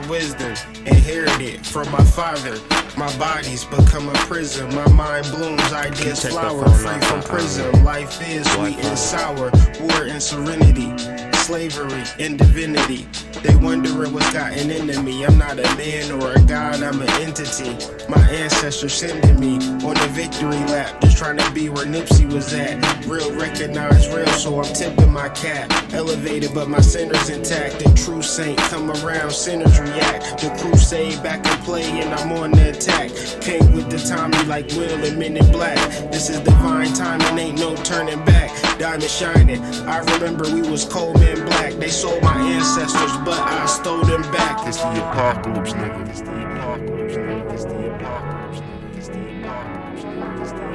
wisdom, inherited from my father. My body's become a prison. My mind blooms, ideas flower, free from prison. Life is sweet and sour, war and serenity, slavery and divinity. They wondering what's gotten into me. I'm not a man or a god, I'm an entity. My ancestors sending me on a victory lap, just trying to be where Nipsey was at. Real recognize real, so I'm tipping my cap. Elevated, but my center's intact. The true saint come around, sinners react. The crusade back in play, and I'm on the attack. Came with the Tommy like Will and Men in Black. This is divine timing, ain't no turning back. Diamond shining, I remember we was cold men black. They sold my ancestors, but I stole them back. It's the apocalypse, nigga. It's the apocalypse, nigga. It's the apocalypse, nigga. It's the apocalypse, nigga. It's the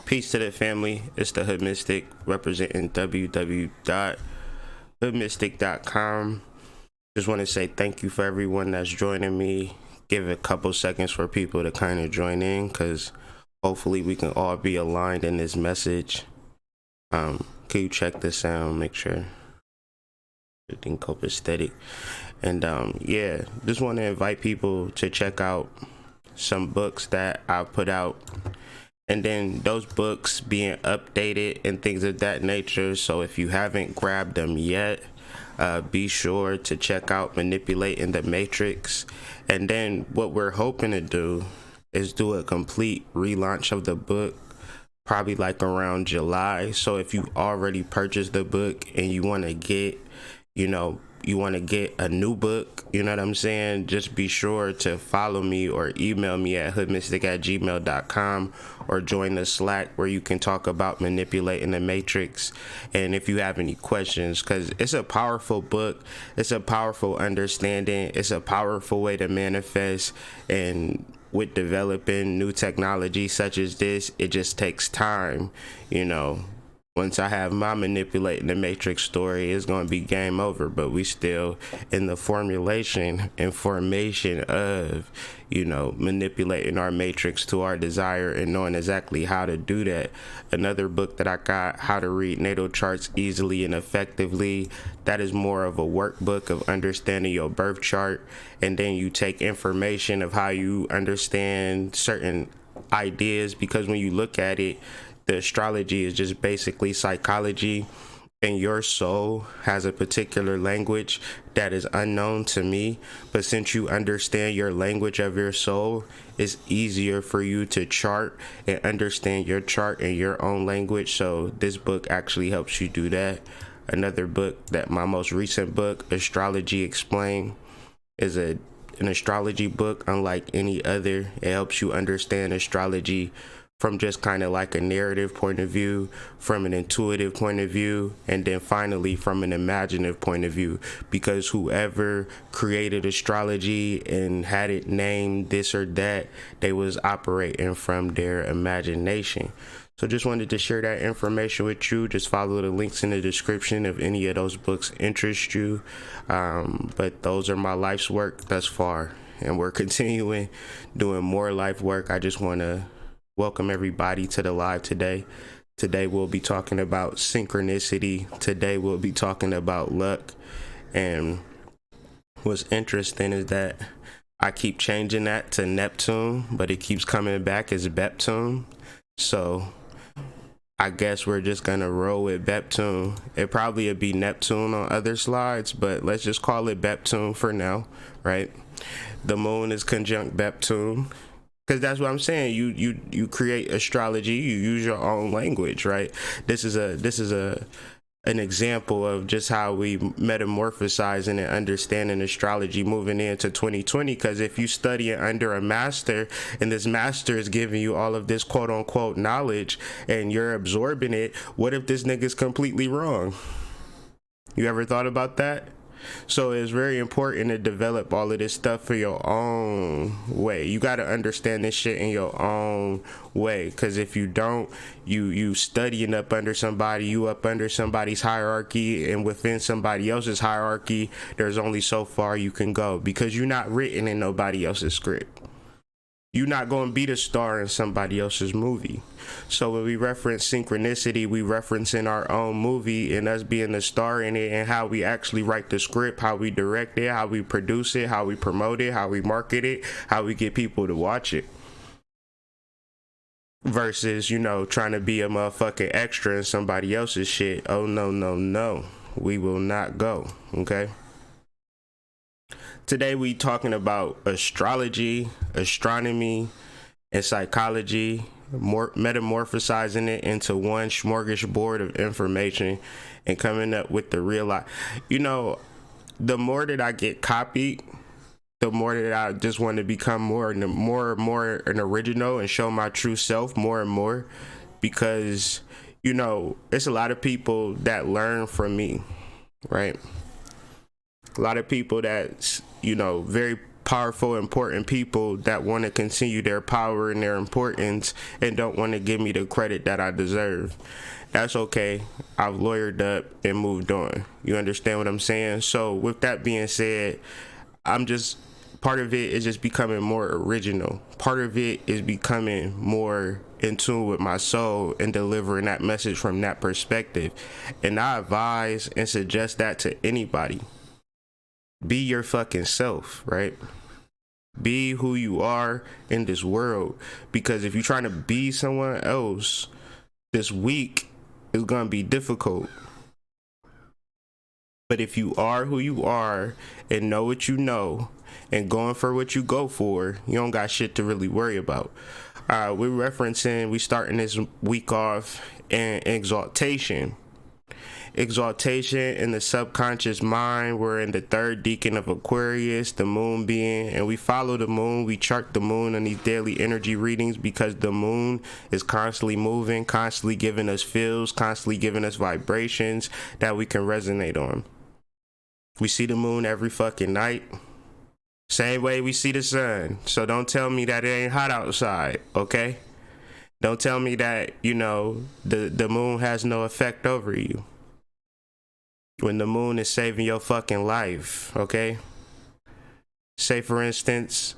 Peace to the family. It's the Hood Mystic representing www.hoodmystic.com. Just want to say thank you for everyone that's joining me. Give it a couple seconds for people to kind of join in, because hopefully we can all be aligned in this message. Can you check the sound? Make sure everything copacetic. And yeah, just want to invite people to check out some books that I put out. And then those books being updated and things of that nature. So if you haven't grabbed them yet, be sure to check out Manipulating the Matrix. And then what we're hoping to do is do a complete relaunch of the book, probably like around July. So if you already purchased the book and you want to get, you want to get a new book, you know what I'm saying? Just be sure to follow me or email me at hoodmystic@gmail.com or join the Slack where you can talk about Manipulating the Matrix. And if you have any questions, because it's a powerful book, it's a powerful understanding, it's a powerful way to manifest. And with developing new technology such as this, it just takes time, Once I have my Manipulating the Matrix story, it's going to be game over, but we still in the formulation and formation of, manipulating our matrix to our desire and knowing exactly how to do that. Another book that I got, How to Read Natal Charts Easily and Effectively, that is more of a workbook of understanding your birth chart. And then you take information of how you understand certain ideas, because when you look at it, the astrology is just basically psychology, and your soul has a particular language that is unknown to me. But since you understand your language of your soul, it's easier for you to chart and understand your chart in your own language. So this book actually helps you do that. Another book, that my most recent book, Astrology Explained, is an astrology book unlike any other. It helps you understand astrology from just kind of like a narrative point of view, from an intuitive point of view, and then finally from an imaginative point of view, because whoever created astrology and had it named this or that, they was operating from their imagination. So just wanted to share that information with you. Just follow the links in the description if any of those books interest you. But those are my life's work thus far, and we're continuing doing more life work. I just want to welcome everybody to the live today. Today we'll be talking about synchronicity. Today we'll be talking about luck. And what's interesting is that I keep changing that to Neptune, but it keeps coming back as Beptune. So I guess we're just gonna roll with Beptune. It probably would be Neptune on other slides, but let's just call it Beptune for now, right? The moon is conjunct Beptune. Because that's what I'm saying. You create astrology. You use your own language, right? This is an example of just how we metamorphosizing and understanding astrology moving into 2020. Because if you study it under a master, and this master is giving you all of this quote unquote knowledge, and you're absorbing it, what if this nigga's completely wrong? You ever thought about that? So it's very important to develop all of this stuff for your own way. You got to understand this shit in your own way, because if you don't, you studying up under somebody, you up under somebody's hierarchy, and within somebody else's hierarchy, there's only so far you can go, because you're not written in nobody else's script. You're not going to be the star in somebody else's movie. So when we reference synchronicity, we reference in our own movie and us being the star in it, and how we actually write the script, how we direct it, how we produce it, how we promote it, how we market it, how we get people to watch it. Versus, you know, trying to be a motherfucking extra in somebody else's shit. Oh, no, no, no. We will not go. Okay? Today we talking about astrology, astronomy, and psychology, metamorphosizing it into one smorgasbord of information and coming up with the real life. You know, the more that I get copied, the more that I just want to become more and more an original and show my true self more and more, because, you know, it's a lot of people that learn from me, right? A lot of people that's, you know, very powerful, important people that want to continue their power and their importance and don't want to give me the credit that I deserve. That's okay. I've lawyered up and moved on. You understand what I'm saying? So with that being said, part of it is just becoming more original. Part of it is becoming more in tune with my soul and delivering that message from that perspective. And I advise and suggest that to anybody. Be your fucking self, right? Be who you are in this world. Because if you're trying to be someone else, this week is going to be difficult. But if you are who you are and know what you know and going for what you go for, you don't got shit to really worry about. We starting this week off in exaltation. Exaltation in the subconscious mind. We're in the third decan of Aquarius, the moon being, and we follow the moon. We chart the moon on these daily energy readings because the moon is constantly moving, constantly giving us feels, constantly giving us vibrations that we can resonate on. We see the moon every fucking night, same way we see the sun. So don't tell me that it ain't hot outside, okay? Don't tell me that, you know, the moon has no effect over you when the moon is saving your fucking life, okay? Say, for instance,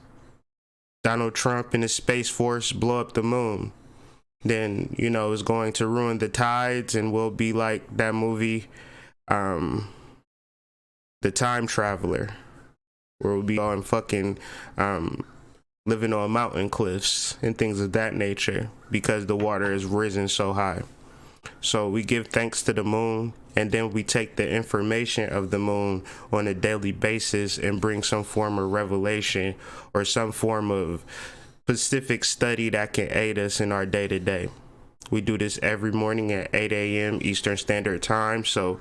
Donald Trump and his Space Force blow up the moon. Then, you know, it's going to ruin the tides and we'll be like that movie, The Time Traveler, where we'll be on fucking living on mountain cliffs and things of that nature because the water has risen so high. So we give thanks to the moon, and then we take the information of the moon on a daily basis and bring some form of revelation or some form of specific study that can aid us in our day-to-day. We do this every morning at 8 a.m. Eastern Standard Time, so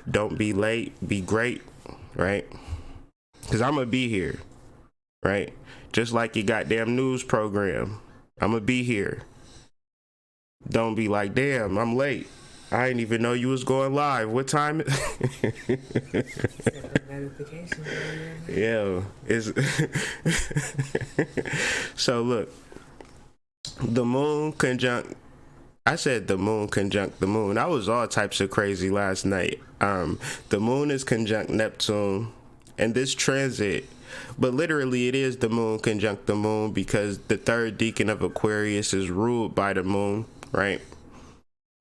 don't be late, be great, right? Because I'm going to be here, right? Just like your goddamn news program. I'm going to be here. Don't be like, damn, I'm late. I didn't even know you was going live. What time? Yeah, it's so look, the moon conjunct. I said the moon conjunct the moon. I was all types of crazy last night. The moon is conjunct Neptune, and this transit, but literally it is the moon conjunct the moon because the third decan of Aquarius is ruled by the moon, right?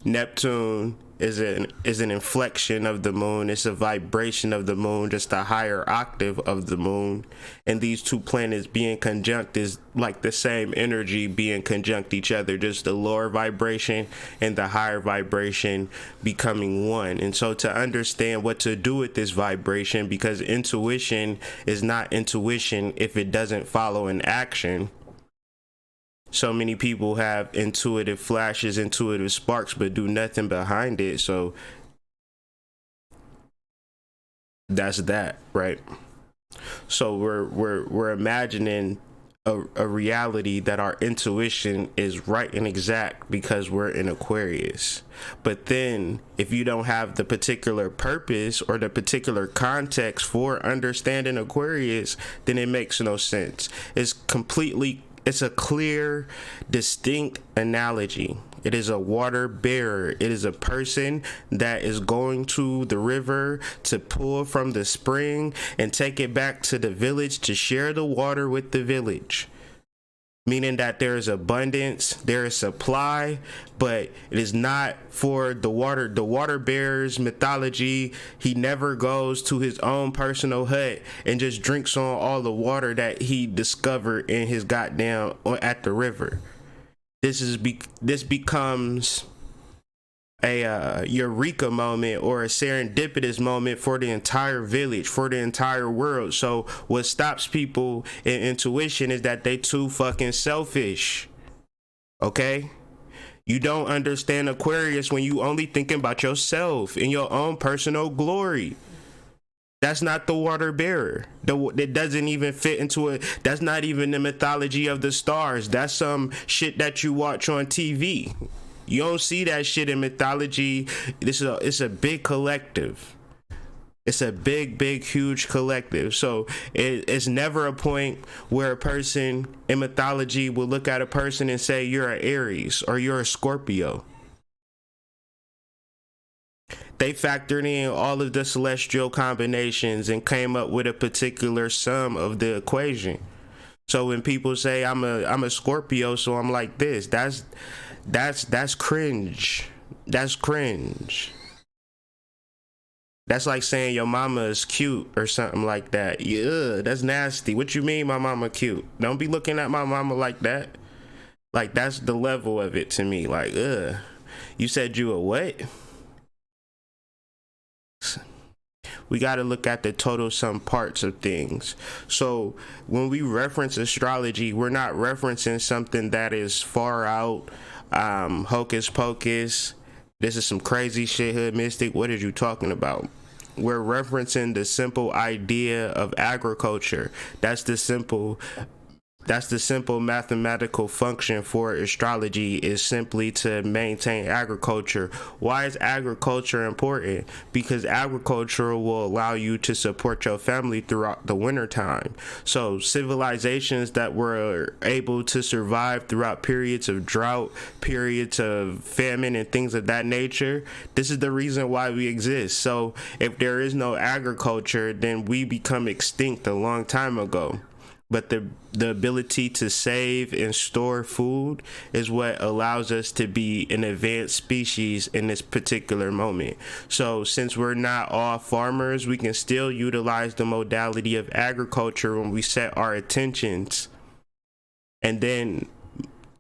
Neptune is an inflection of the moon. It's a vibration of the moon, just a higher octave of the moon. And these two planets being conjunct is like the same energy being conjunct each other, just the lower vibration and the higher vibration becoming one. And so to understand what to do with this vibration, because intuition is not intuition if it doesn't follow an action. So many people have intuitive flashes, intuitive sparks, but do nothing behind it. So that's that, right? So we're imagining a reality that our intuition is right and exact because we're in Aquarius. But then if you don't have the particular purpose or the particular context for understanding Aquarius, then it makes no sense. It's a clear, distinct analogy. It is a water bearer. It is a person that is going to the river to pull from the spring and take it back to the village to share the water with the village. Meaning that there is abundance, there is supply, but it is not for the water. The water bearer's mythology, he never goes to his own personal hut and just drinks on all the water that he discovered in his goddamn at the river. This becomes a eureka moment or a serendipitous moment for the entire village, for the entire world. So what stops people in intuition is that they too fucking selfish. Okay? You don't understand Aquarius when you only thinking about yourself and your own personal glory. That's not the water bearer. It doesn't even fit into it. That's not even the mythology of the stars. That's some shit that you watch on TV. You don't see that shit in mythology. It's a big collective. It's a big, huge collective. So it's never a point where a person in mythology will look at a person and say, you're an Aries or you're a Scorpio. They factored in all of the celestial combinations and came up with a particular sum of the equation. So when people say I'm a Scorpio, so I'm like this, that's cringe. That's cringe. That's like saying your mama is cute or something like that. Yeah, that's nasty. What you mean my mama cute? Don't be looking at my mama like that. Like that's the level of it to me. Like, you said you a what? We got to look at the total sum parts of things. So when we reference astrology, we're not referencing something that is far out, hocus pocus. This is some crazy shit, hood mystic. What are you talking about? We're referencing the simple idea of agriculture. That's the simple mathematical function for astrology, is simply to maintain agriculture. Why is agriculture important? Because agriculture will allow you to support your family throughout the winter time. So civilizations that were able to survive throughout periods of drought, periods of famine and things of that nature, this is the reason why we exist. So if there is no agriculture, then we become extinct a long time ago. But the ability to save and store food is what allows us to be an advanced species in this particular moment. So since we're not all farmers, we can still utilize the modality of agriculture when we set our intentions and then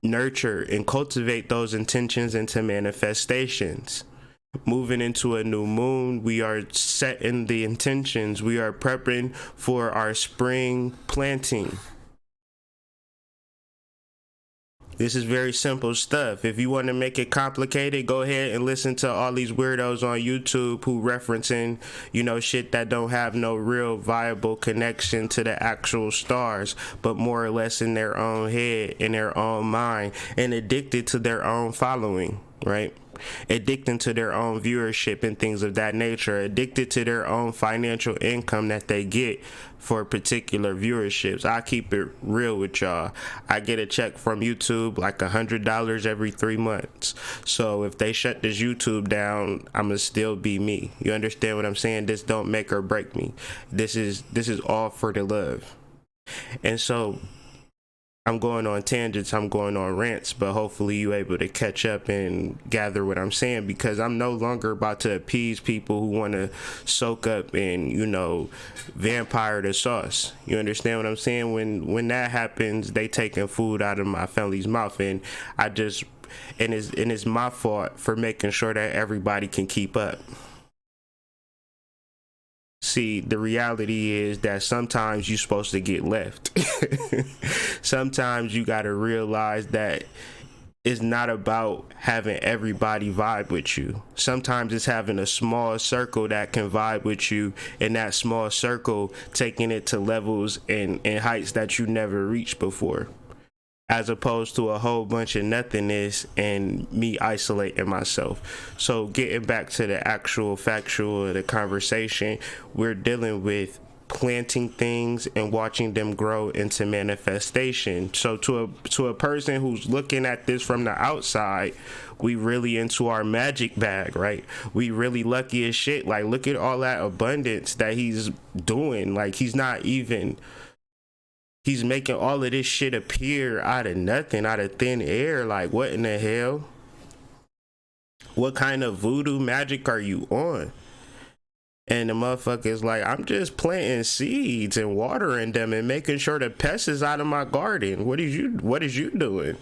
nurture and cultivate those intentions into manifestations. Moving into a new moon, we are setting the intentions. We are prepping for our spring planting. This is very simple stuff. If you want to make it complicated, go ahead and listen to all these weirdos on YouTube who referencing, shit that don't have no real viable connection to the actual stars, but more or less in their own head, in their own mind, and addicted to their own following, right? Addicted to their own viewership and things of that nature, addicted to their own financial income that they get for particular viewerships. I keep it real with y'all. I get a check from YouTube like $100 every 3 months. So if they shut this YouTube down, I'ma still be me. You understand what I'm saying? This don't make or break me. This is all for the love. And so I'm going on tangents, I'm going on rants, but hopefully you able to catch up and gather what I'm saying, because I'm no longer about to appease people who want to soak up and, vampire the sauce. You understand what I'm saying? When that happens, they taking food out of my family's mouth, and it's my fault for making sure that everybody can keep up. See, the reality is that sometimes you're supposed to get left. Sometimes you got to realize that it's not about having everybody vibe with you. Sometimes it's having a small circle that can vibe with you, and that small circle taking it to levels and heights that you never reached before, as opposed to a whole bunch of nothingness and me isolating myself. So getting back to the actual factual of the conversation, we're dealing with planting things and watching them grow into manifestation. So to a person who's looking at this from the outside, we really into our magic bag, right? We really lucky as shit. Like, look at all that abundance that he's doing. Like, he's making all of this shit appear out of nothing, out of thin air. Like, what in the hell? What kind of voodoo magic are you on? And the motherfucker's like, I'm just planting seeds and watering them and making sure the pests is out of my garden. What is you doing?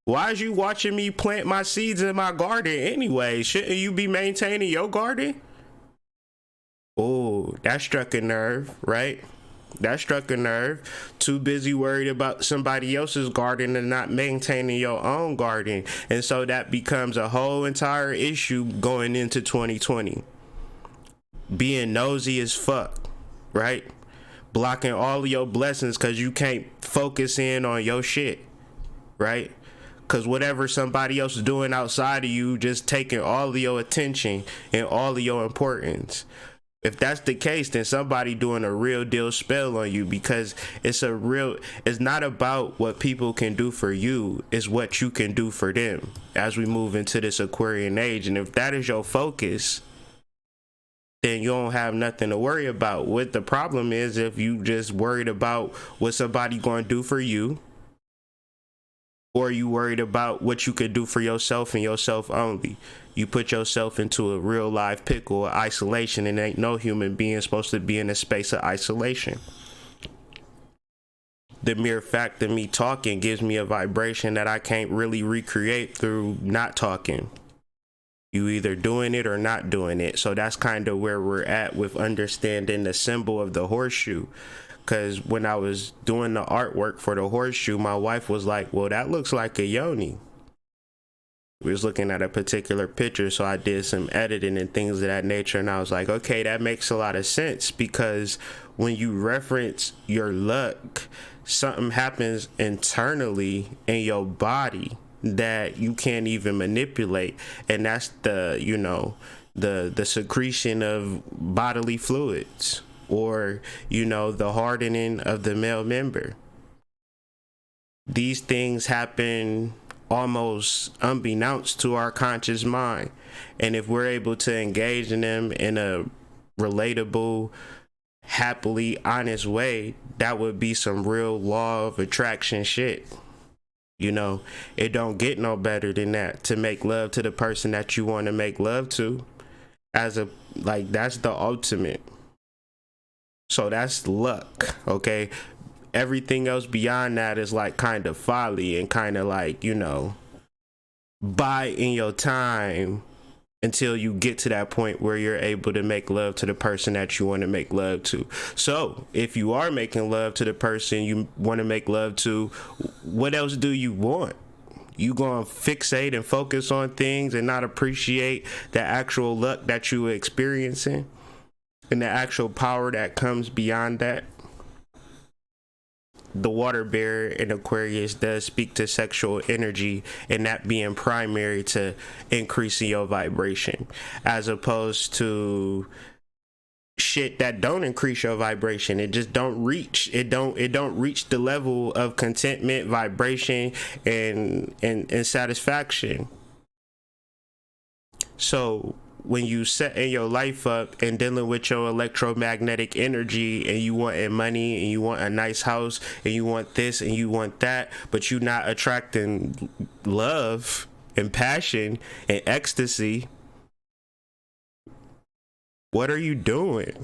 Why is you watching me plant my seeds in my garden anyway? Shouldn't you be maintaining your garden? Oh, that struck a nerve, right? That struck a nerve. Too busy worried about somebody else's garden and not maintaining your own garden. And so that becomes a whole entire issue going into 2020. Being nosy as fuck, right? Blocking all of your blessings because you can't focus in on your shit, right? Because whatever somebody else is doing outside of you, just taking all of your attention and all of your importance. If that's the case, then somebody doing a real deal spell on you, because it's not about what people can do for you, it's what you can do for them as we move into this Aquarian age. And if that is your focus, then you don't have nothing to worry about. What the problem is, if you just worried about what somebody going to do for you, or you worried about what you could do for yourself and yourself only. You put yourself into a real live pickle of isolation, and ain't no human being supposed to be in a space of isolation. The mere fact of me talking gives me a vibration that I can't really recreate through not talking. You either doing it or not doing it. So that's kind of where we're at with understanding the symbol of the horseshoe. Because when I was doing the artwork for the horseshoe, my wife was like, well, that looks like a yoni. We was looking at a particular picture, so I did some editing and things of that nature, and I was like, okay, that makes a lot of sense, because when you reference your luck, something happens internally in your body that you can't even manipulate, and that's the secretion of bodily fluids, or the hardening of the male member. These things happen almost unbeknownst to our conscious mind, and if we're able to engage in them in a relatable, happily honest way, that would be some real law of attraction shit. It don't get no better than that, to make love to the person that you want to make love to. That's the ultimate. So that's luck, okay? Everything else beyond that is like kind of folly and kind of like, buy in your time until you get to that point where you're able to make love to the person that you want to make love to. So if you are making love to the person you want to make love to, what else do you want? You gonna fixate and focus on things and not appreciate the actual luck that you are experiencing and the actual power that comes beyond that? The water bearer in Aquarius does speak to sexual energy, and that being primary to increasing your vibration, as opposed to shit that don't increase your vibration. It just don't reach the level of contentment, vibration, and satisfaction. So when you setting your life up and dealing with your electromagnetic energy, and you want money, and you want a nice house, and you want this and you want that, but you're not attracting love and passion and ecstasy, what are you doing?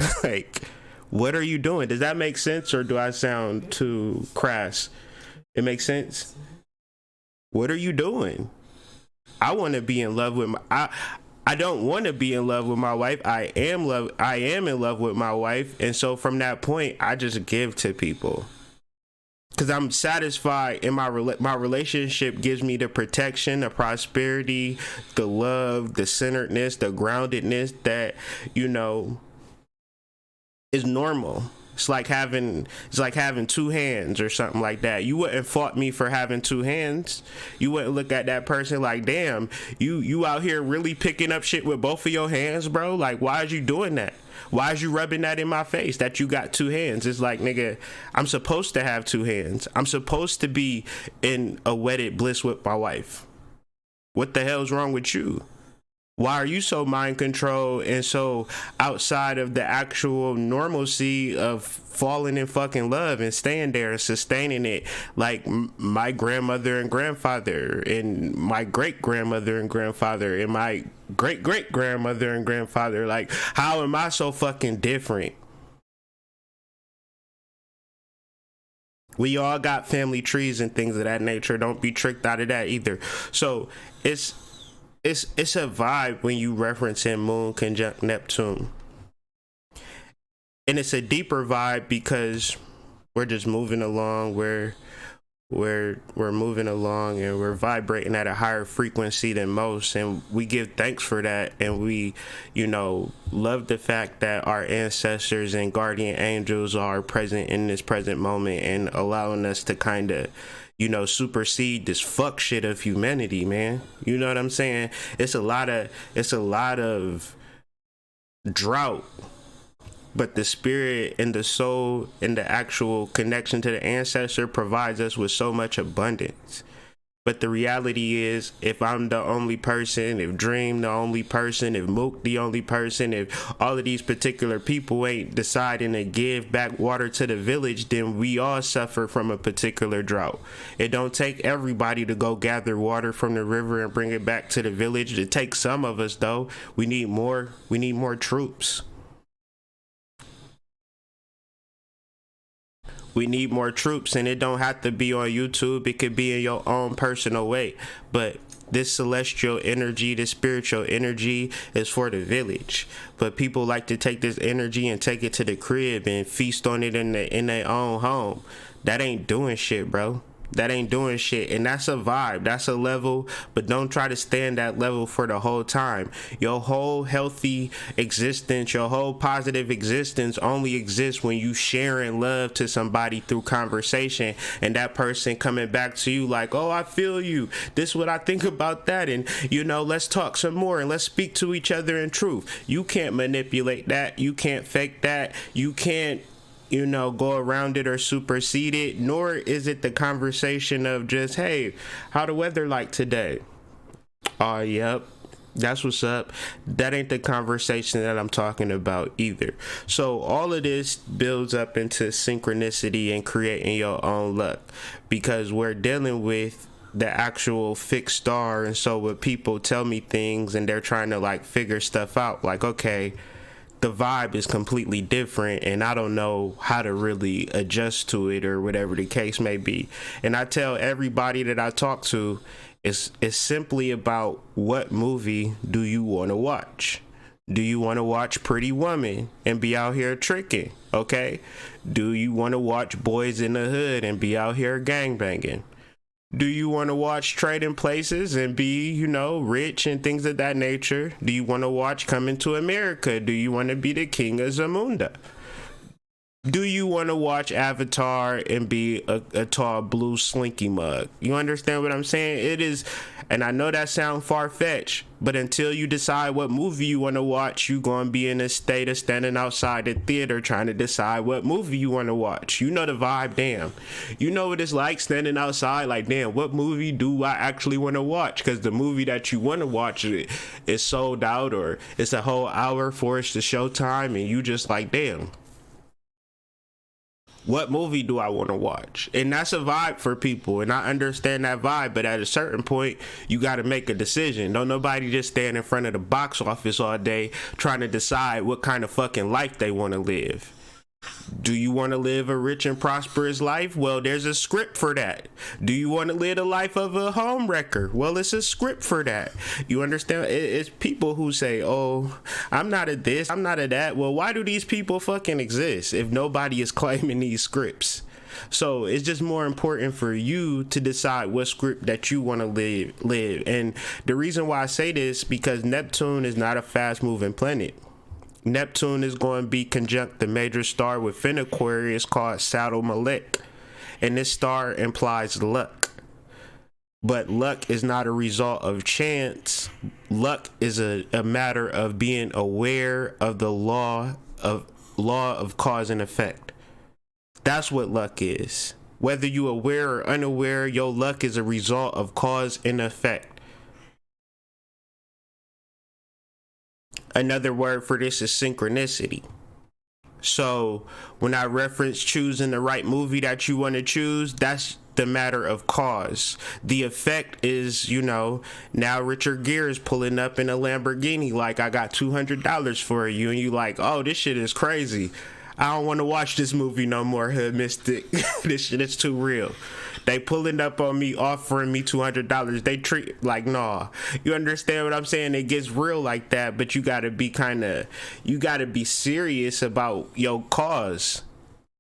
What are you doing? Does that make sense, or do I sound too crass? It makes sense. What are you doing? I want to be in love with I don't want to be in love with my wife. I am in love with my wife. And so from that point, I just give to people. because I'm satisfied in my relationship gives me the protection, the prosperity, the love, the centeredness, the groundedness that, you know, is normal. It's like having two hands or something like that. You wouldn't fault me for having two hands. You wouldn't look at that person like, damn, you out here really picking up shit with both of your hands, bro. Like, why is you doing that? Why is you rubbing that in my face that you got two hands? It's like, nigga, I'm supposed to have two hands. I'm supposed to be in a wedded bliss with my wife. What the hell's wrong with you? Why are you so mind controlled and so outside of the actual normalcy of falling in fucking love and staying there and sustaining it like my grandmother and grandfather and my great grandmother and grandfather and my great great grandmother and grandfather? Like, how am I so fucking different? We all got family trees and things of that nature. Don't be tricked out of that either. So it's a vibe when you reference in Moon conjunct Neptune, and it's a deeper vibe because we're just moving along. We're moving along and we're vibrating at a higher frequency than most, and we give thanks for that, and we, you know, love the fact that our ancestors and guardian angels are present in this present moment and allowing us to kind of, you know, supersede this fuck shit of humanity, man. You know what I'm saying? It's a lot of drought, but the spirit and the soul and the actual connection to the ancestor provides us with so much abundance. But the reality is, if I'm the only person, if Dream the only person, if Mook the only person, if all of these particular people ain't deciding to give back water to the village, then we all suffer from a particular drought. It don't take everybody to go gather water from the river and bring it back to the village. It takes some of us, though. We need more troops. We need more troops, and it don't have to be on YouTube. It could be in your own personal way. But this celestial energy, this spiritual energy is for the village. But people like to take this energy and take it to the crib and feast on it in their own home. That ain't doing shit, bro. That ain't doing shit. And that's a vibe. That's a level. But don't try to stay in that level for the whole time. Your whole healthy existence, your whole positive existence only exists when you sharing love to somebody through conversation, and that person coming back to you like, oh, I feel you. This is what I think about that. And, you know, let's talk some more and let's speak to each other in truth. You can't manipulate that. You can't fake that. You can't, you know, go around it or supersede it, nor is it the conversation of just, hey, how the weather like today? Oh, yep, that's what's up. That ain't the conversation that I'm talking about either. So all of this builds up into synchronicity and creating your own luck, because we're dealing with the actual fixed star. And so when people tell me things and they're trying to like figure stuff out, like, okay, the vibe is completely different and I don't know how to really adjust to it or whatever the case may be. And I tell everybody that I talk to, it's simply about what movie do you want to watch? Do you want to watch Pretty Woman and be out here tricking? Okay. Do you want to watch Boys in the Hood and be out here gangbanging? Do you want to watch Trading Places and be, you know, rich and things of that nature? Do you want to watch Coming to America? Do you want to be the king of Zamunda? Do you want to watch Avatar and be a tall blue slinky mug? You understand what I'm saying? It is, and I know that sounds far-fetched, but until you decide what movie you want to watch, you're going to be in a state of standing outside the theater trying to decide what movie you want to watch. You know the vibe, damn. You know what it's like standing outside, like, damn, what movie do I actually want to watch? Because the movie that you want to watch is sold out, or it's a whole hour for it's the showtime, and you just like, damn, what movie do I want to watch? And that's a vibe for people, and I understand that vibe, but at a certain point you got to make a decision. Don't nobody just stand in front of the box office all day trying to decide what kind of fucking life they want to live. Do you want to live a rich and prosperous life? Well, there's a script for that. Do you want to live the life of a home wrecker? Well, it's a script for that. You understand? It's people who say, oh, I'm not a this, I'm not a that. Well, why do these people fucking exist if nobody is claiming these scripts? So it's just more important for you to decide what script that you want to live. And the reason why I say this, because Neptune is not a fast moving planet. Neptune is going to be conjunct the major star within Aquarius called Saddle Malek. And this star implies luck. But luck is not a result of chance. Luck is a matter of being aware of the law of cause and effect. That's what luck is. Whether you aware or unaware, your luck is a result of cause and effect. Another word for this is synchronicity. So when I reference choosing the right movie that you want to choose, that's the matter of cause. The effect is, now Richard Gere is pulling up in a Lamborghini like, I got $200 for you, and you like, oh, this shit is crazy. I don't want to watch this movie no more, Hood Mystic. This shit is too real. They pulling up on me, offering me $200. They treat like, nah. You understand what I'm saying? It gets real like that, but you gotta be serious about your cause.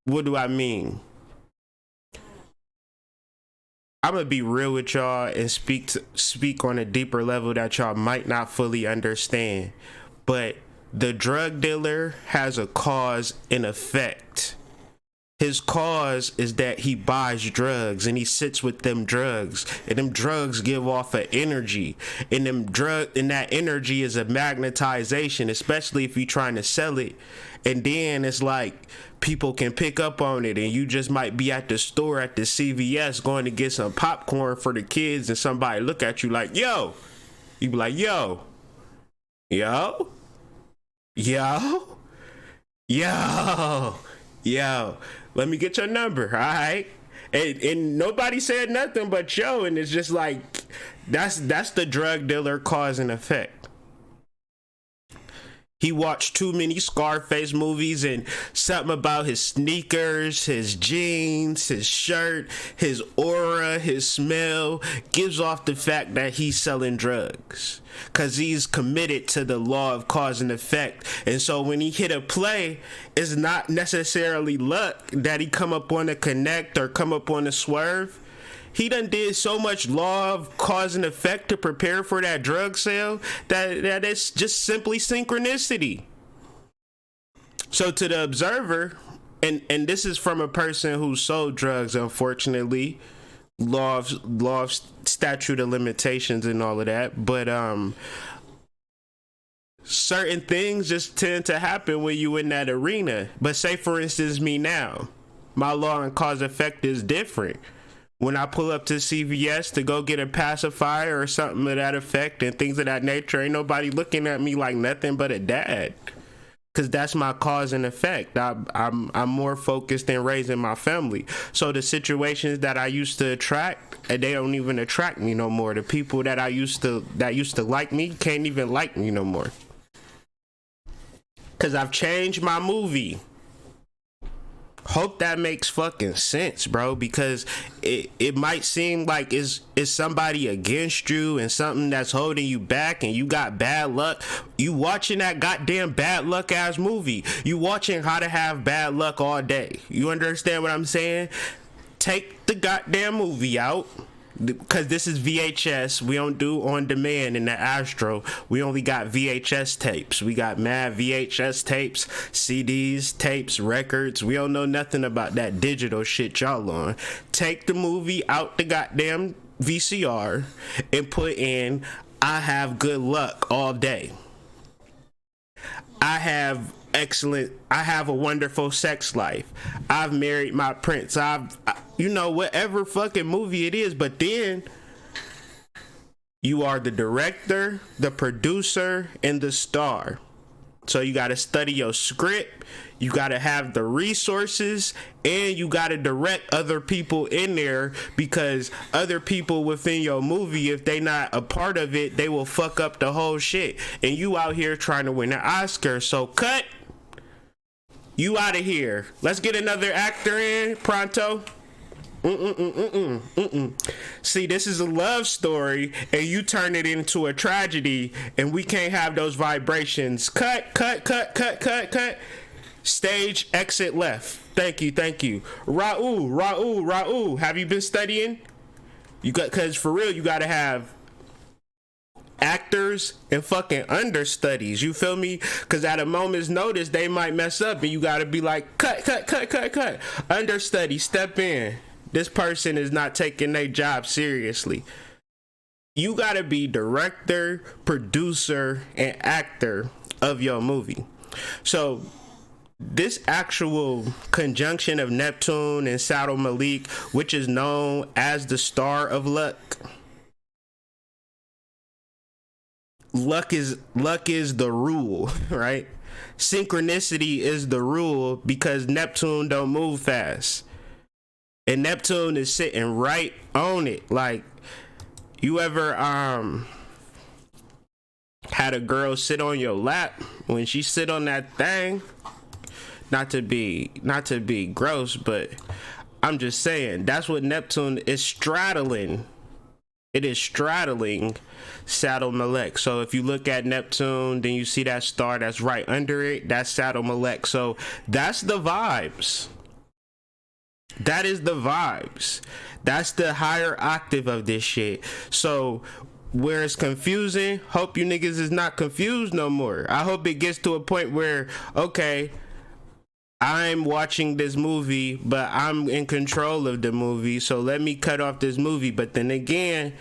What do I mean? I'm gonna be real with y'all and speak on a deeper level that y'all might not fully understand. But the drug dealer has a cause and effect. His cause is that he buys drugs and he sits with them drugs, and them drugs give off an energy, and that energy is a magnetization, especially if you're trying to sell it. And then it's like people can pick up on it, and you just might be at the store at the CVS going to get some popcorn for the kids, and somebody look at you like, yo, you be like, yo, let me get your number, all right? And nobody said nothing but yo, and it's just like, that's the drug dealer cause and effect. He watched too many Scarface movies, and something about his sneakers, his jeans, his shirt, his aura, his smell gives off the fact that he's selling drugs, because he's committed to the law of cause and effect. And so when he hit a play, it's not necessarily luck that he come up on a connect or come up on a swerve. He done did so much law of cause and effect to prepare for that drug sale that it's just simply synchronicity. So to the observer, and this is from a person who sold drugs, unfortunately, law of statute of limitations and all of that, but certain things just tend to happen when you in that arena. But say for instance me now, my law and cause effect is different. When I pull up to CVS to go get a pacifier or something of that effect and things of that nature, ain't nobody looking at me like nothing but a dad, because that's my cause and effect. I'm more focused in raising my family. So the situations that I used to attract, they don't even attract me no more. The people that used to like me can't even like me no more, because I've changed my movie. Hope that makes fucking sense, bro, because it might seem like it's somebody against you and something that's holding you back, and you got bad luck. You watching that goddamn bad luck ass movie. You watching How to Have Bad Luck all day. You understand what I'm saying? Take the goddamn movie out, because this is VHS. We don't do on demand in the Astro. We only got VHS tapes. We got mad VHS tapes, CDs, tapes, records. We don't know nothing about that digital shit y'all on. Take the movie out the goddamn VCR and put in I have good luck all day. I have a wonderful sex life. I've married my prince. Whatever fucking movie it is, but then you are the director, the producer, and the star. So you got to study your script, you got to have the resources, and you got to direct other people in there, because other people within your movie, if they not a part of it, they will fuck up the whole shit. And you out here trying to win an Oscar. So cut. You out of here. Let's get another actor in pronto. See, this is a love story, and you turn it into a tragedy, and we can't have those vibrations. Cut. Stage exit left. Thank you. Raul. Have you been studying? You got, cause for real, you gotta have actors and fucking understudies. You feel me? Cause at a moment's notice, they might mess up, and you gotta be like, cut. Understudy, step in. This person is not taking their job seriously. You gotta be director, producer, and actor of your movie. So this actual conjunction of Neptune and Saturn Malik, which is known as the star of luck. Luck is the rule, right? Synchronicity is the rule because Neptune don't move fast. And Neptune is sitting right on it. Like, you ever had a girl sit on your lap? When she sit on that thing, not to be gross, but I'm just saying that's what Neptune is straddling. It is straddling Saturn Malek. So if you look at Neptune, then you see that star that's right under it. That's Saturn Malek. So that's the vibes. That is the vibes. That's the higher octave of this shit. So where it's confusing, hope you niggas is not confused no more. I hope it gets to a point where, okay, I'm watching this movie, but I'm in control of the movie, so let me cut off this movie. But then again,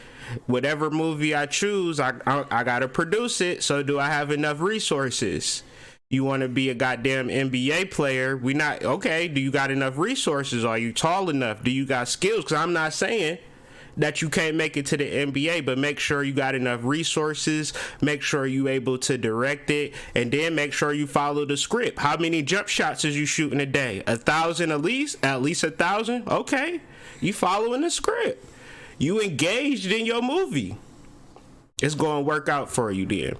whatever movie I choose, I gotta produce it. So do I have enough resources? You want to be a goddamn NBA player? We not okay. Do you got enough resources? Are you tall enough? Do you got skills? Because I'm not saying that you can't make it to the NBA, but make sure you got enough resources, make sure you able to direct it, and then make sure you follow the script. How many jump shots is you shooting a day? 1,000 at least 1,000. Okay, you following the script, you engaged in your movie, it's going to work out for you then.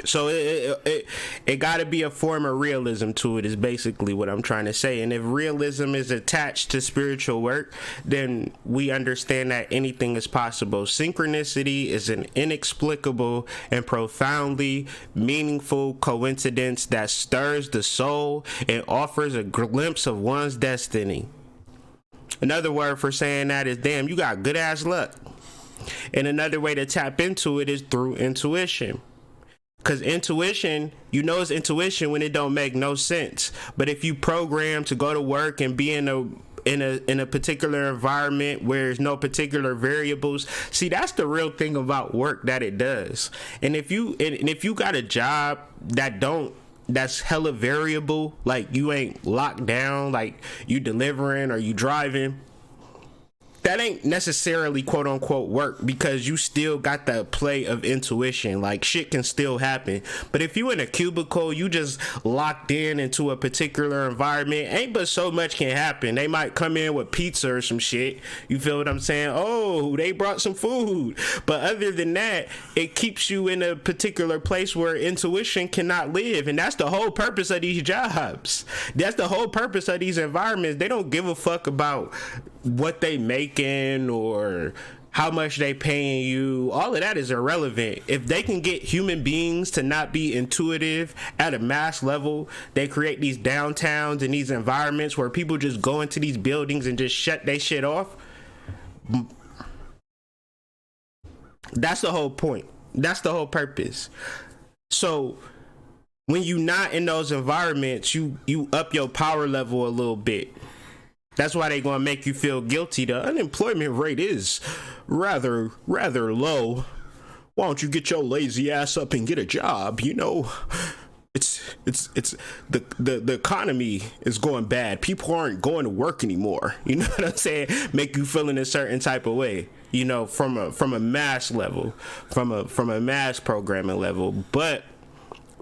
So it got to be a form of realism to it, is basically what I'm trying to say. And if realism is attached to spiritual work, then we understand that anything is possible. Synchronicity is an inexplicable and profoundly meaningful coincidence that stirs the soul and offers a glimpse of one's destiny. Another word for saying that is, damn, you got good ass luck. And another way to tap into it is through intuition. Because intuition, you know it's intuition when it don't make no sense. But if you program to go to work and be in a particular environment where there's no particular variables, see, that's the real thing about work that it does. And if you got a job that's hella variable, like you ain't locked down, like you delivering or you driving, that ain't necessarily quote unquote work, because you still got the play of intuition. Like, shit can still happen. But if you in a cubicle, you just locked into a particular environment, ain't but so much can happen. They might come in with pizza or some shit, you feel what I'm saying? Oh, they brought some food. But other than that, it keeps you in a particular place where intuition cannot live. And that's the whole purpose of these jobs. That's the whole purpose of these environments. They don't give a fuck about what they making or how much they paying you. All of that is irrelevant. If they can get human beings to not be intuitive at a mass level, they create these downtowns and these environments where people just go into these buildings and just shut their shit off. That's the whole point. That's the whole purpose. So when you not in those environments, you up your power level a little bit. That's why they gonna make you feel guilty. The unemployment rate is rather low. Why don't you get your lazy ass up and get a job? You know, it's the economy is going bad. People aren't going to work anymore. You know what I'm saying? Make you feel in a certain type of way. You know, from a mass level, from a mass programming level. But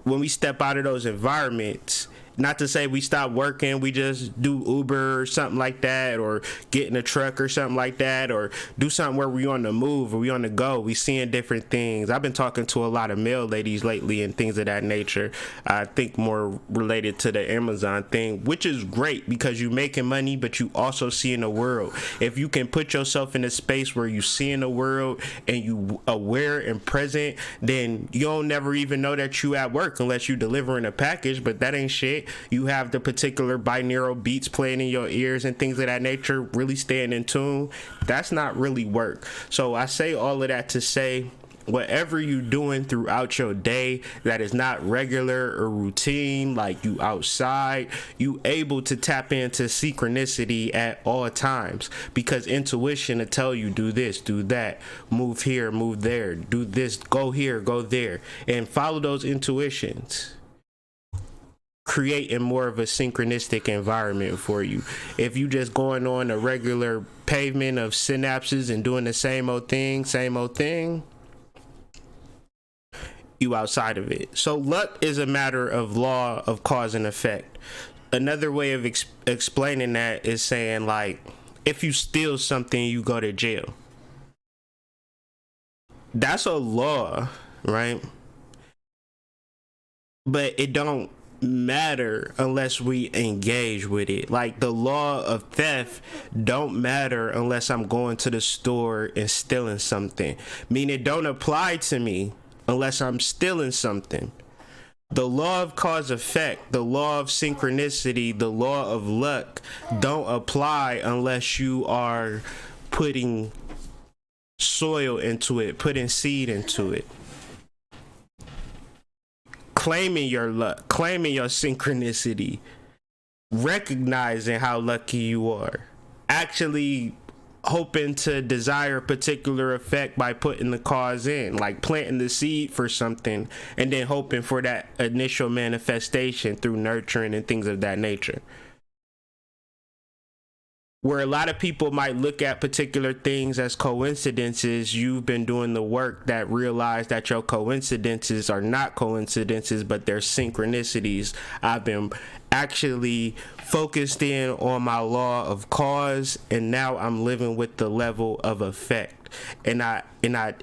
when we step out of those environments, not to say we stop working, we just do Uber or something like that, or get in a truck or something like that, or do something where we on the move or we on the go. We seeing different things. I've been talking to a lot of male ladies lately and things of that nature. I think more related to the Amazon thing, which is great because you making money, but you also seeing the world. If you can put yourself in a space where you seeing the world and you aware and present, then you'll never even know that you at work unless you delivering a package. But that ain't shit. You have the particular binaural beats playing in your ears and things of that nature, really staying in tune. That's not really work. So I say all of that to say, whatever you doing throughout your day that is not regular or routine, like you outside, you able to tap into synchronicity at all times, because intuition will tell you, do this, do that, move here, move there, do this, go here, go there, and follow those intuitions, creating more of a synchronistic environment for you. If you just going on a regular pavement of synapses and doing the same old thing, you outside of it. So luck is a matter of law of cause and effect. Another way of explaining that is saying, like, if you steal something, you go to jail. That's a law, right? But it don't matter unless we engage with it. Like, the law of theft don't matter unless I'm going to the store and stealing something. Meaning it don't apply to me unless I'm stealing something. The law of cause effect, the law of synchronicity, the law of luck don't apply unless you are putting soil into it, putting seed into it, claiming your luck, claiming your synchronicity, recognizing how lucky you are, actually hoping to desire a particular effect by putting the cause in, like planting the seed for something and then hoping for that initial manifestation through nurturing and things of that nature. Where a lot of people might look at particular things as coincidences, you've been doing the work that realize that your coincidences are not coincidences, but they're synchronicities. I've been actually focused in on my law of cause, and now I'm living with the level of effect. And I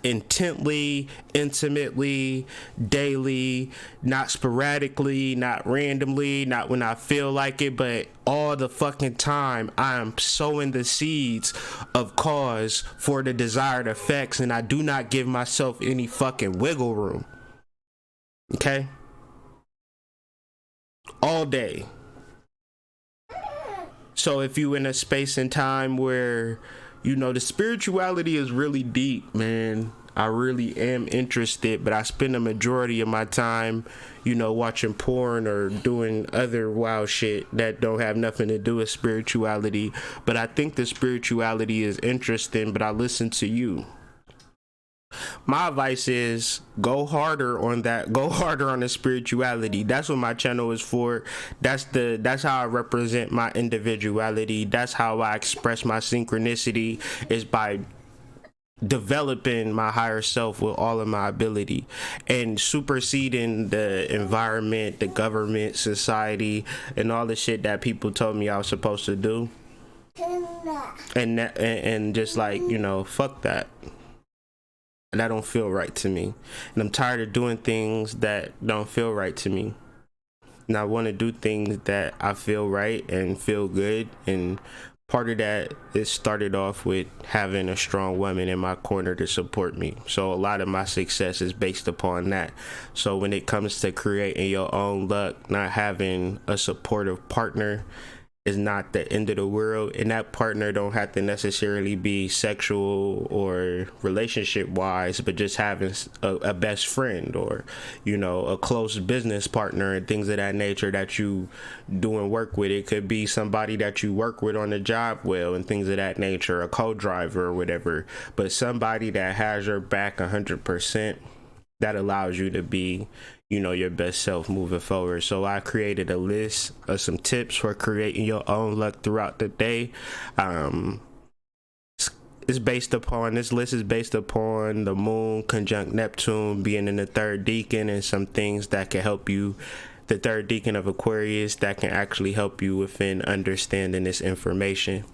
intently, intimately, daily, not sporadically, not randomly, not when I feel like it, but all the fucking time, I am sowing the seeds of cause for the desired effects, and I do not give myself any fucking wiggle room. Okay? All day. So if you in a space and time where, you know, the spirituality is really deep, man, I really am interested, but I spend a majority of my time, you know, watching porn or doing other wild shit that don't have nothing to do with spirituality. But I think the spirituality is interesting, but I listen to you. My advice is go harder on that. Go harder on the spirituality. That's what my channel is for. That's how I represent my individuality. That's how I express my synchronicity, is by developing my higher self with all of my ability and superseding the environment, the government, society, and all the shit that people told me I was supposed to do. And just like, you know, fuck that. And that don't feel right to me. And I'm tired of doing things that don't feel right to me. And I want to do things that I feel right and feel good. And part of that is started off with having a strong woman in my corner to support me. So a lot of my success is based upon that. So when it comes to creating your own luck, not having a supportive partner is not the end of the world, and that partner don't have to necessarily be sexual or relationship wise, but just having a best friend, or, you know, a close business partner and things of that nature that you doing work with. It could be somebody that you work with on the job well and things of that nature, a co-driver or whatever, but somebody that has your back 100%, that allows you to be, you know, your best self moving forward. So I created a list of some tips for creating your own luck throughout the day. This list is based upon the moon conjunct Neptune being in the third decan, and some things that can help you the third deacon of Aquarius, that can actually help you within understanding this information.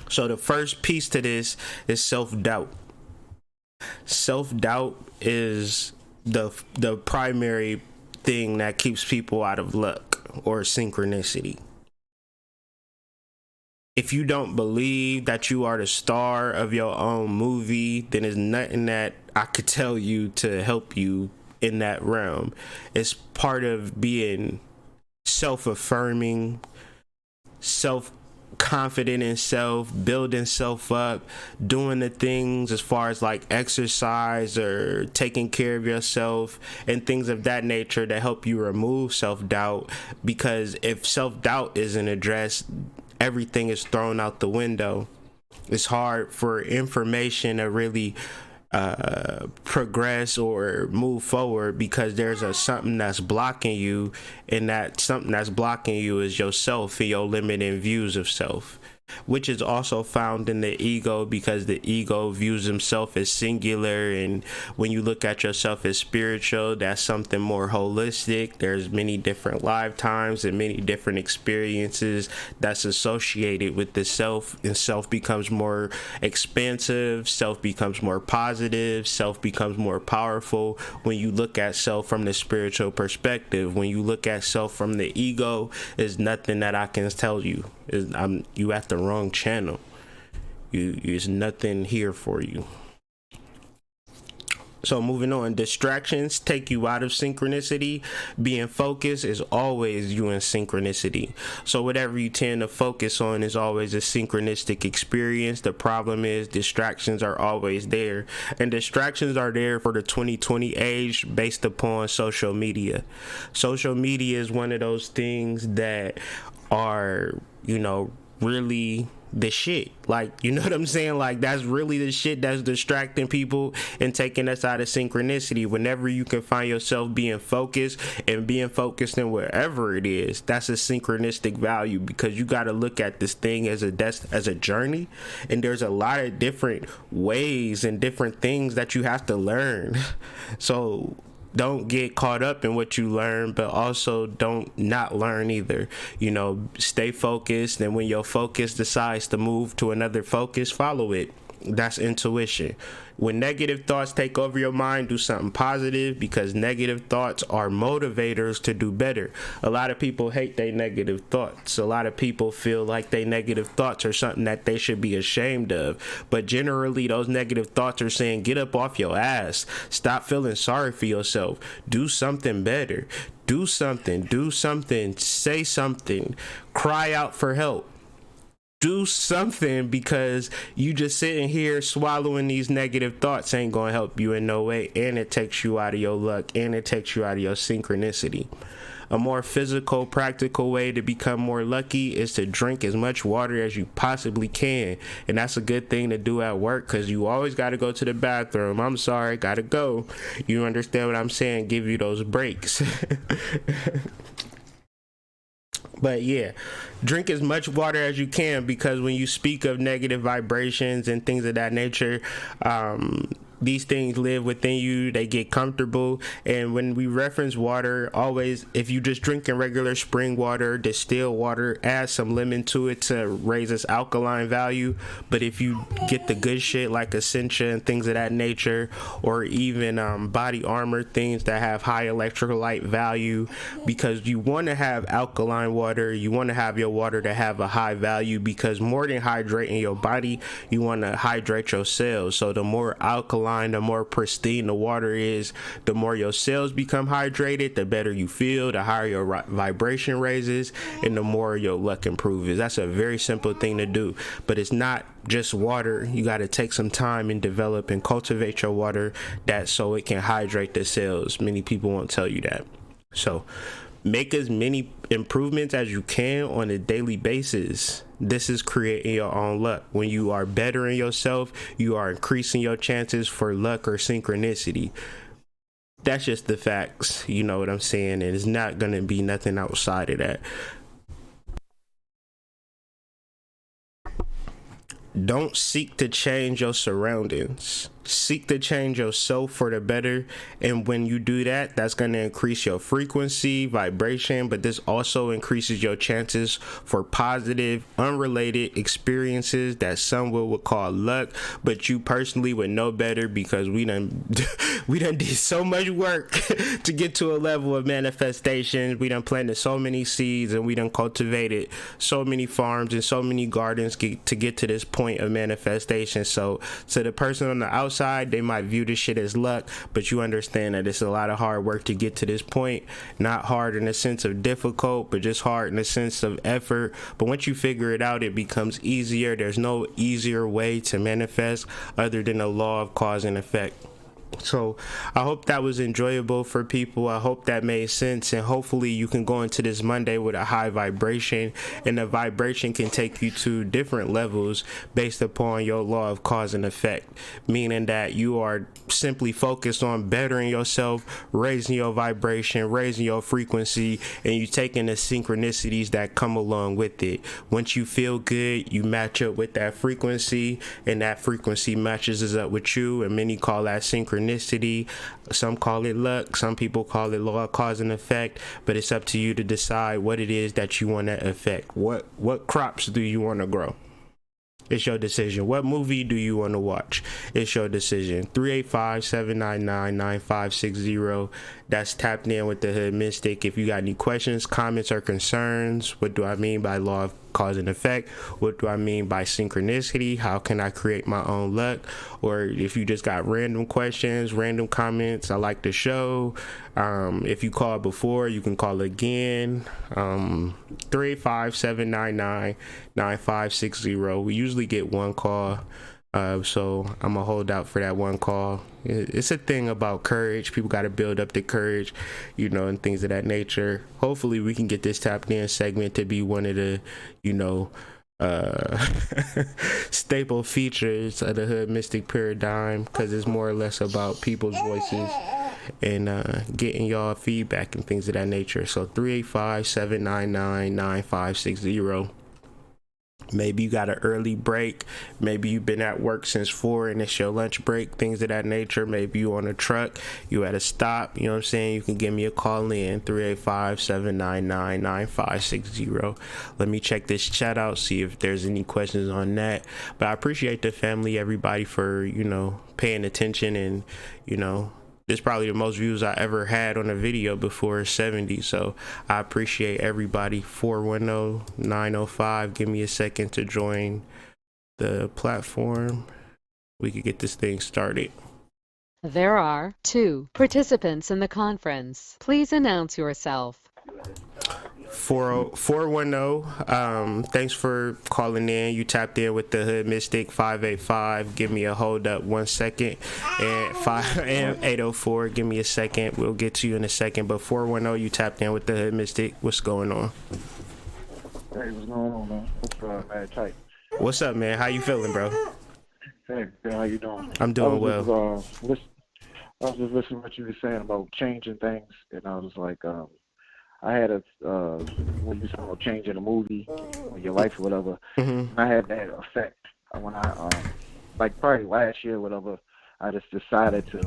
So the first piece to this is self-doubt. Self-doubt is the primary thing that keeps people out of luck or synchronicity. If you don't believe that you are the star of your own movie, then there's nothing that I could tell you to help you in that realm. It's part of being self-affirming, self-confident in self, building self up, doing the things as far as like exercise or taking care of yourself and things of that nature that help you remove self-doubt. Because if self-doubt isn't addressed, everything is thrown out the window. It's hard for information to really progress or move forward because there's something that's blocking you, and that something that's blocking you is yourself and your limiting views of self, which is also found in the ego, because the ego views himself as singular, and when you look at yourself as spiritual, that's something more holistic. There's many different lifetimes and many different experiences that's associated with the self, and self becomes more expansive, self becomes more positive, self becomes more powerful when you look at self from the spiritual perspective. When you look at self from the ego, there's nothing that I can tell you. You at the wrong channel. There's nothing here for you. So moving on, distractions take you out of synchronicity. Being focused is always you in synchronicity. So whatever you tend to focus on is always a synchronistic experience. The problem is distractions are always there, and distractions are there for the 2020 age based upon social media. Social media is one of those things that are, really the shit. Like, you know what I'm saying? Like, that's really the shit that's distracting people and taking us out of synchronicity. Whenever you can find yourself being focused and being focused in wherever it is, that's a synchronistic value, because you got to look at this thing as a journey, and there's a lot of different ways and different things that you have to learn. So don't get caught up in what you learn, but also don't not learn either. Stay focused, and when your focus decides to move to another focus, follow it. That's intuition. When negative thoughts take over your mind, do something positive, because negative thoughts are motivators to do better. A lot of people hate their negative thoughts. A lot of people feel like their negative thoughts are something that they should be ashamed of. But generally, those negative thoughts are saying, get up off your ass. Stop feeling sorry for yourself. Do something better. Do something. Say something. Cry out for help. Do something, because you just sitting here swallowing these negative thoughts ain't gonna help you in no way, and it takes you out of your luck, and it takes you out of your synchronicity. A more physical, practical way to become more lucky is to drink as much water as you possibly can, and that's a good thing to do at work, because you always got to go to the bathroom. I'm sorry, gotta go. You understand what I'm saying? Give you those breaks. But yeah, drink as much water as you can, because when you speak of negative vibrations and things of that nature, these things live within you. They get comfortable. And when we reference water, always, if you just drinking regular spring water, distilled water, add some lemon to it to raise its alkaline value. But if you get the good shit like Essentia and things of that nature, or even body armor, things that have high electrolyte value, because you want to have alkaline water, you want to have your water to have a high value, because more than hydrating your body, you want to hydrate your cells. So the more alkaline, the more pristine the water is, the more your cells become hydrated, the better you feel, the higher your vibration raises, and the more your luck improves. That's a very simple thing to do, but it's not just water. You got to take some time and develop and cultivate your water, that so it can hydrate the cells. Many people won't tell you that. So make as many improvements as you can on a daily basis. This is creating your own luck. When you are bettering yourself, you are increasing your chances for luck or synchronicity. That's just the facts. You know what I'm saying? And it's not going to be nothing outside of that. Don't seek to change your surroundings. seek to change yourself for the better, and when you do that, that's going to increase your frequency, vibration, but this also increases your chances for positive, unrelated experiences that some would call luck, but you personally would know better because we done we done did so much work to get to a level of manifestation. We done planted so many seeds, and we done cultivated so many farms and so many gardens to get to this point of manifestation. So to the person on the outside, they might view this shit as luck, but you understand that it's a lot of hard work to get to this point. Not hard in the sense of difficult, but just hard in the sense of effort. But once you figure it out, it becomes easier. There's no easier way to manifest other than the law of cause and effect. So I hope that was enjoyable for people. I hope that made sense, and hopefully you can go into this Monday with a high vibration, and the vibration can take you to different levels based upon your law of cause and effect, meaning that you are simply focused on bettering yourself, raising your vibration, raising your frequency, and you taking the synchronicities that come along with it. Once you feel good, you match up with that frequency, and that frequency matches up with you, and many call that synchronicity. Some call it luck, some people call it law of cause and effect, but it's up to you to decide what it is that you want to affect. What crops do you want to grow? It's your decision. What movie do you want to watch? It's your decision. 385-799-9560. That's tapped in with the Hood Mystic. If you got any questions, comments, or concerns, what do I mean by law of cause and effect? What do I mean by synchronicity? How can I create my own luck? Or if you just got random questions, random comments, I like the show. If you called before, you can call again. 385-799-9560. We usually get one call. So I'm gonna hold out for that one call. It's a thing about courage. People got to build up the courage, and things of that nature. Hopefully we can get this tapped in segment to be one of the, staple features of the Hood Mystic paradigm, because it's more or less about people's voices and getting y'all feedback and things of that nature. So 385-799-9560. Maybe you got an early break. Maybe you've been at work since 4 and it's your lunch break, things of that nature. Maybe you on a truck, you at a stop, you can give me a call in 385-799-9560. Let me check this chat out, see if there's any questions on that. But I appreciate the family, everybody, for paying attention, and this is probably the most views I ever had on a video before 70. So I appreciate everybody. 410-905. Give me a second to join the platform. We could get this thing started. There are 2 participants in the conference. Please announce yourself. 410. Thanks for calling in. You tapped in with the Hood Mystic. 585. Give me a hold up 1 second. And 804. Give me a second. We'll get to you in a second. But 410, you tapped in with the Hood Mystic. What's going on? Hey, what's going on, man? Mad tight. What's up, man? How you feeling, bro? Hey, how you doing? I'm doing well. I was just listening to what you were saying about changing things, and I was like, I had when you talking about changing a movie or your life or whatever, I had that effect when I probably last year or whatever, I just decided to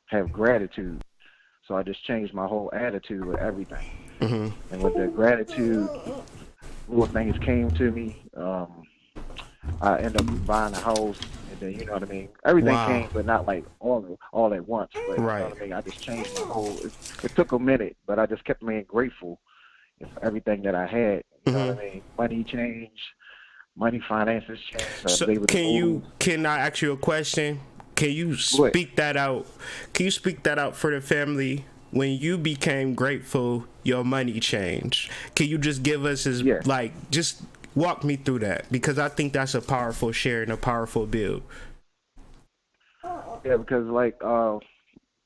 have gratitude. So I just changed my whole attitude with everything. And with the gratitude, little things came to me. I ended up buying a house, and then everything came, but not all at once. But right. I just changed my whole. It took a minute, but I just kept being grateful for everything that I had. You know what I mean? Money changed, finances changed. So can I ask you a question? Can you speak that out? Can you speak that out for the family? When you became grateful, your money changed. Can you just give us just walk me through that, because I think that's a powerful share and a powerful build. Yeah, because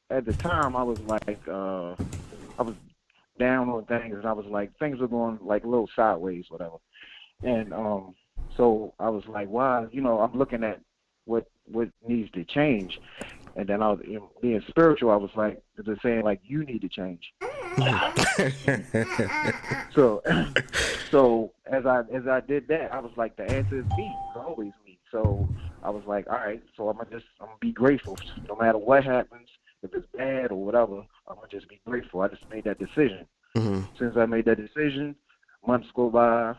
at the time I was I was down on things, and I was things were going a little sideways, whatever. And so I was why? I'm looking at what needs to change, and then I was being spiritual. I was just saying you need to change. So as I did that, I was the answer is me. It's always me. So I was like, all right, so I'm gonna be grateful no matter what happens. If it's bad or whatever, I'm gonna just be grateful. I just made that decision. Since I made that decision, months go by,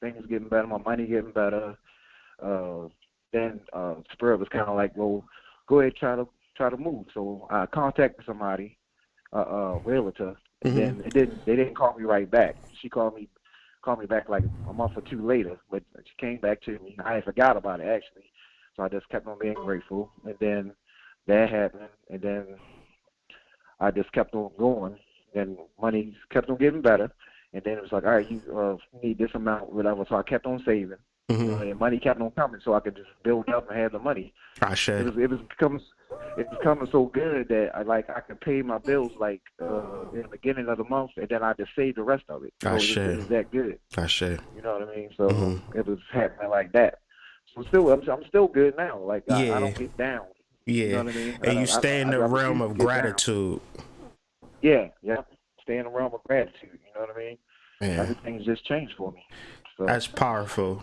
things getting better, my money getting better. Then Spirit was kind of like, well, go ahead, try to move. So I contacted somebody, realtor, and then they didn't call me right back. She called me back like a month or two later, but she came back to me. I forgot about it actually, so I just kept on being grateful. And then that happened, and then I just kept on going. Then money kept on getting better, and then it was like, all right, you need this amount, whatever. So I kept on saving. You know, and money kept on coming, so I could just build up and have the money. It was becoming so good that I could pay my bills like in the beginning of the month, and then I just save the rest of it. So it was that good. You know what I mean? So it was happening like that. So I'm still good now. Like I don't get down. You know what I mean? And you stay in the realm of gratitude. Yeah. Stay in the realm of gratitude. You know what I mean? Yeah. Everything's just changed for me. So, that's powerful.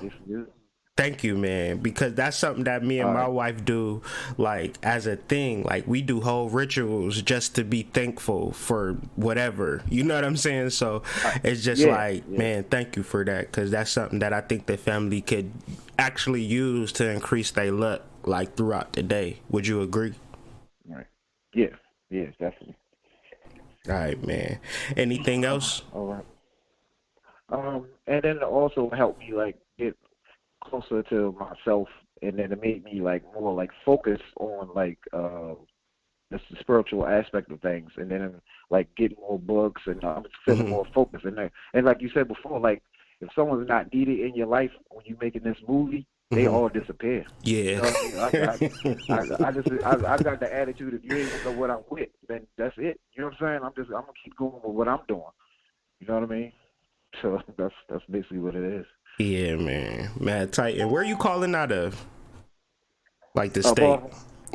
Thank you, man, because that's something that me and my wife do, like, as a thing. Like, we do whole rituals just to be thankful for whatever. You know what I'm saying? So it's just man, thank you for that, because that's something that I think the family could actually use to increase their luck, like, throughout the day. Would you agree? Right. Yeah, definitely. All right, man. Anything else? All right. And then it also helped me like get closer to myself, and then it made me like more like focus on like the spiritual aspect of things, and then like get more books and feeling more focus in there. And like you said before, like if someone's not needed in your life when you're making this movie, they all disappear. Yeah. You know what I mean? I got the attitude, if you ain't know what I'm with, then that's it. You know what I'm saying? I'm gonna keep going with what I'm doing. You know what I mean? So that's basically what it is. Yeah, man. Mad Titan. Where are you calling out of? Like the state?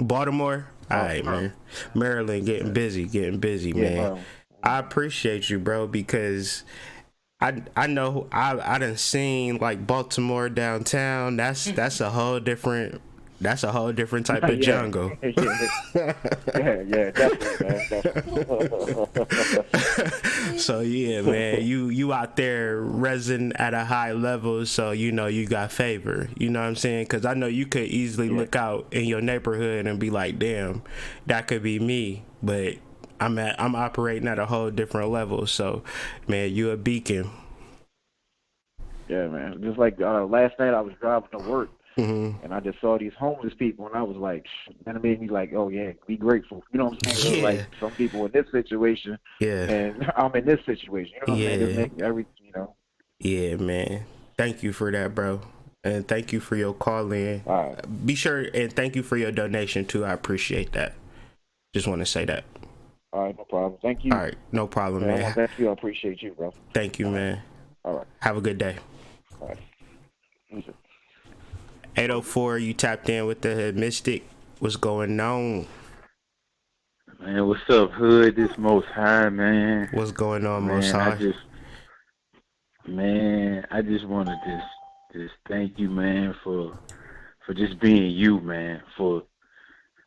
Baltimore? All right, man. Maryland, getting busy, man. I appreciate you, bro, because I know I done seen like Baltimore downtown. That's a whole different type of jungle. Yeah, definitely. So yeah, man, you out there resin at a high level, so you know you got favor. You know what I'm saying? Because I know you could easily look out in your neighborhood and be like, damn, that could be me, but I'm operating at a whole different level. So, man, you a beacon. Yeah, man. Just like last night, I was driving to work. And I just saw these homeless people, and I was like, and it made me like, oh yeah, be grateful. You know what I'm saying? Like some people in this situation, and I'm in this situation. You know what I'm saying? Just make everything, you know. Yeah, man. Thank you for that, bro, and thank you for your call in. Be sure and thank you for your donation too. I appreciate that. Just want to say that. All right, no problem. Thank you. All right, no problem, man. Thank you. I appreciate you, bro. Thank you, man. All right. Have a good day. All right. 804, you tapped in with the Mystic. What's going on? Man, what's up, Hood? This Most High, man. What's going on, Most High? I just want to just thank you, man, for just being you, man. For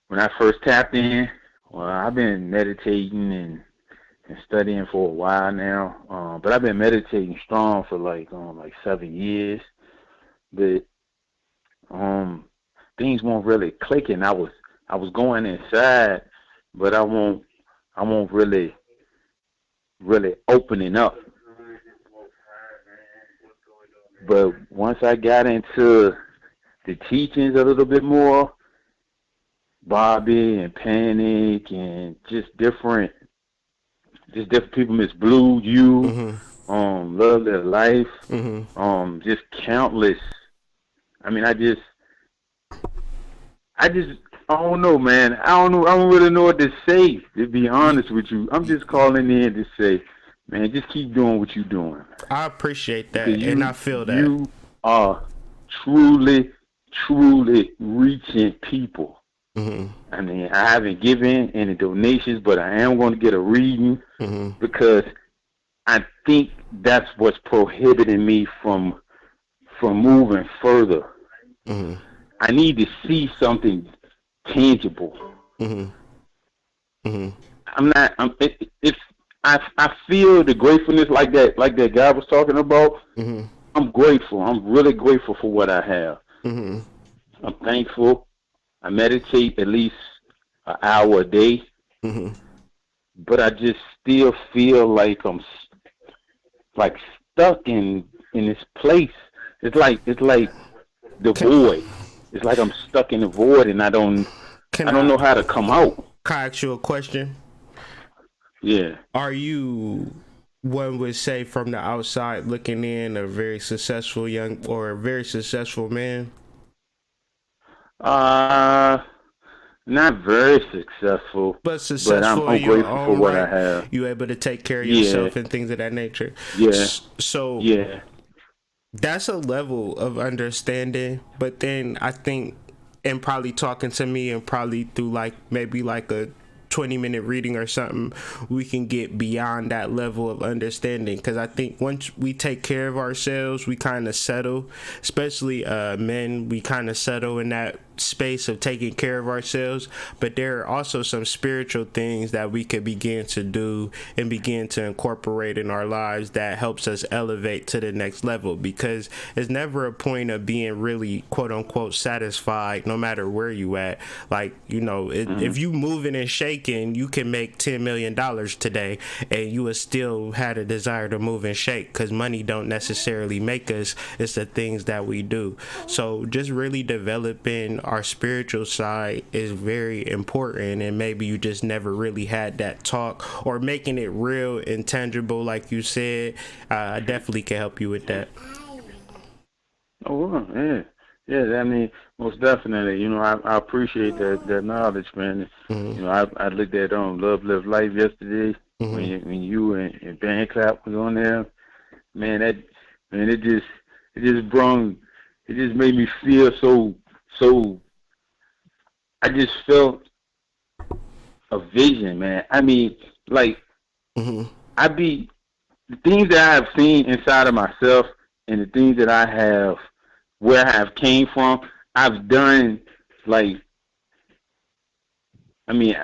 when I first tapped in, well, I've been meditating and studying for a while now, but I've been meditating strong for like 7 years, but things weren't really clicking. I was going inside, but I won't really opening up. But once I got into the teachings a little bit more, Bobby and Panic and just different people, Miss Blue, you, Love Their Life, just countless. I mean, I don't know, man. I don't really know what to say, to be honest with you. I'm just calling in to say, man, just keep doing what you're doing. I appreciate that, and I feel that. You are truly reaching people. I mean, I haven't given any donations, but I am going to get a reading because I think that's what's prohibiting me from moving further. I need to see something tangible. I'm not. It's. I feel the gratefulness like that guy was talking about. I'm grateful. I'm really grateful for what I have. I'm thankful. I meditate at least an hour a day, but I just still feel like I'm like stuck in this place. It's like the void. It's like I'm stuck in the void, and I don't know how to come out. Can I ask you a question? Yeah. Are you, one would say from the outside looking in, a very successful young or a very successful man? Not very successful, but successful. I'm grateful for what I have. You able to take care of yourself and things of that nature. Yeah. So that's a level of understanding. But then I think, and probably talking to me, and probably through like maybe like a 20-minute reading or something, we can get beyond that level of understanding. Because I think once we take care of ourselves, we kind of settle, especially men, we kind of settle in that space of taking care of ourselves. But there are also some spiritual things that we could begin to do and begin to incorporate in our lives that helps us elevate to the next level, because it's never a point of being really quote unquote satisfied no matter where you at. Like, you know, if you moving and shaking, you can make $10 million today and you would still had a desire to move and shake, because money don't necessarily make us, it's the things that we do. So just really developing our spiritual side is very important, and maybe you just never really had that talk, or making it real and tangible like you said. I definitely can help you with that. Oh, well, yeah. I mean, most definitely. You know, I appreciate that knowledge, man. You know, I looked at Love Live Life yesterday when you and Band Clap was on there. Man, it just made me feel so. I just felt a vision, man. I mean, like, the things that I have seen inside of myself, and the things that I have, where I have came from, I've done, like, I mean,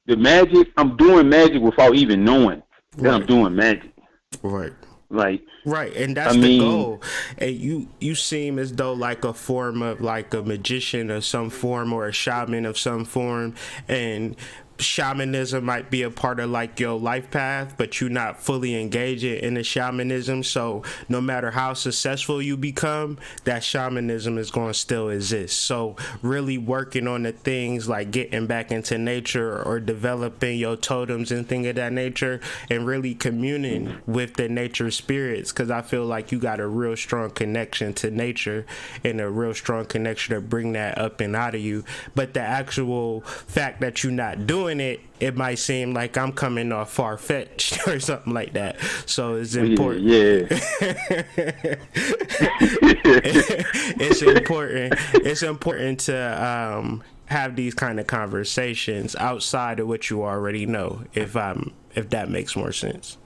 the magic, I'm doing magic without even knowing that I'm doing magic. Right. Like, right, and that's the goal. And you seem as though like a form of like a magician of some form, or a shaman of some form, and shamanism might be a part of like your life path, but you're not fully engaging in the shamanism. So no matter how successful you become, that shamanism is going to still exist. So really working on the things like getting back into nature, or developing your totems and things of that nature, and really communing with the nature spirits, because I feel like you got a real strong connection to nature, and a real strong connection to bring that up and out of you. But the actual fact that you're not doing it might seem like I'm coming off far-fetched or something like that. So it's important. It's important to have these kind of conversations outside of what you already know, if that makes more sense.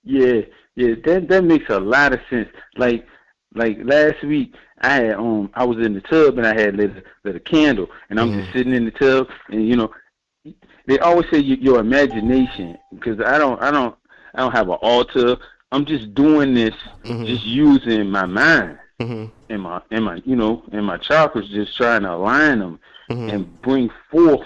Yeah, that makes a lot of sense. Like last week, I was in the tub, and I had lit a candle, and I'm just sitting in the tub, and you know, they always say your imagination, because I don't have an altar. I'm just doing this, just using my mind and my chakras, just trying to align them and bring forth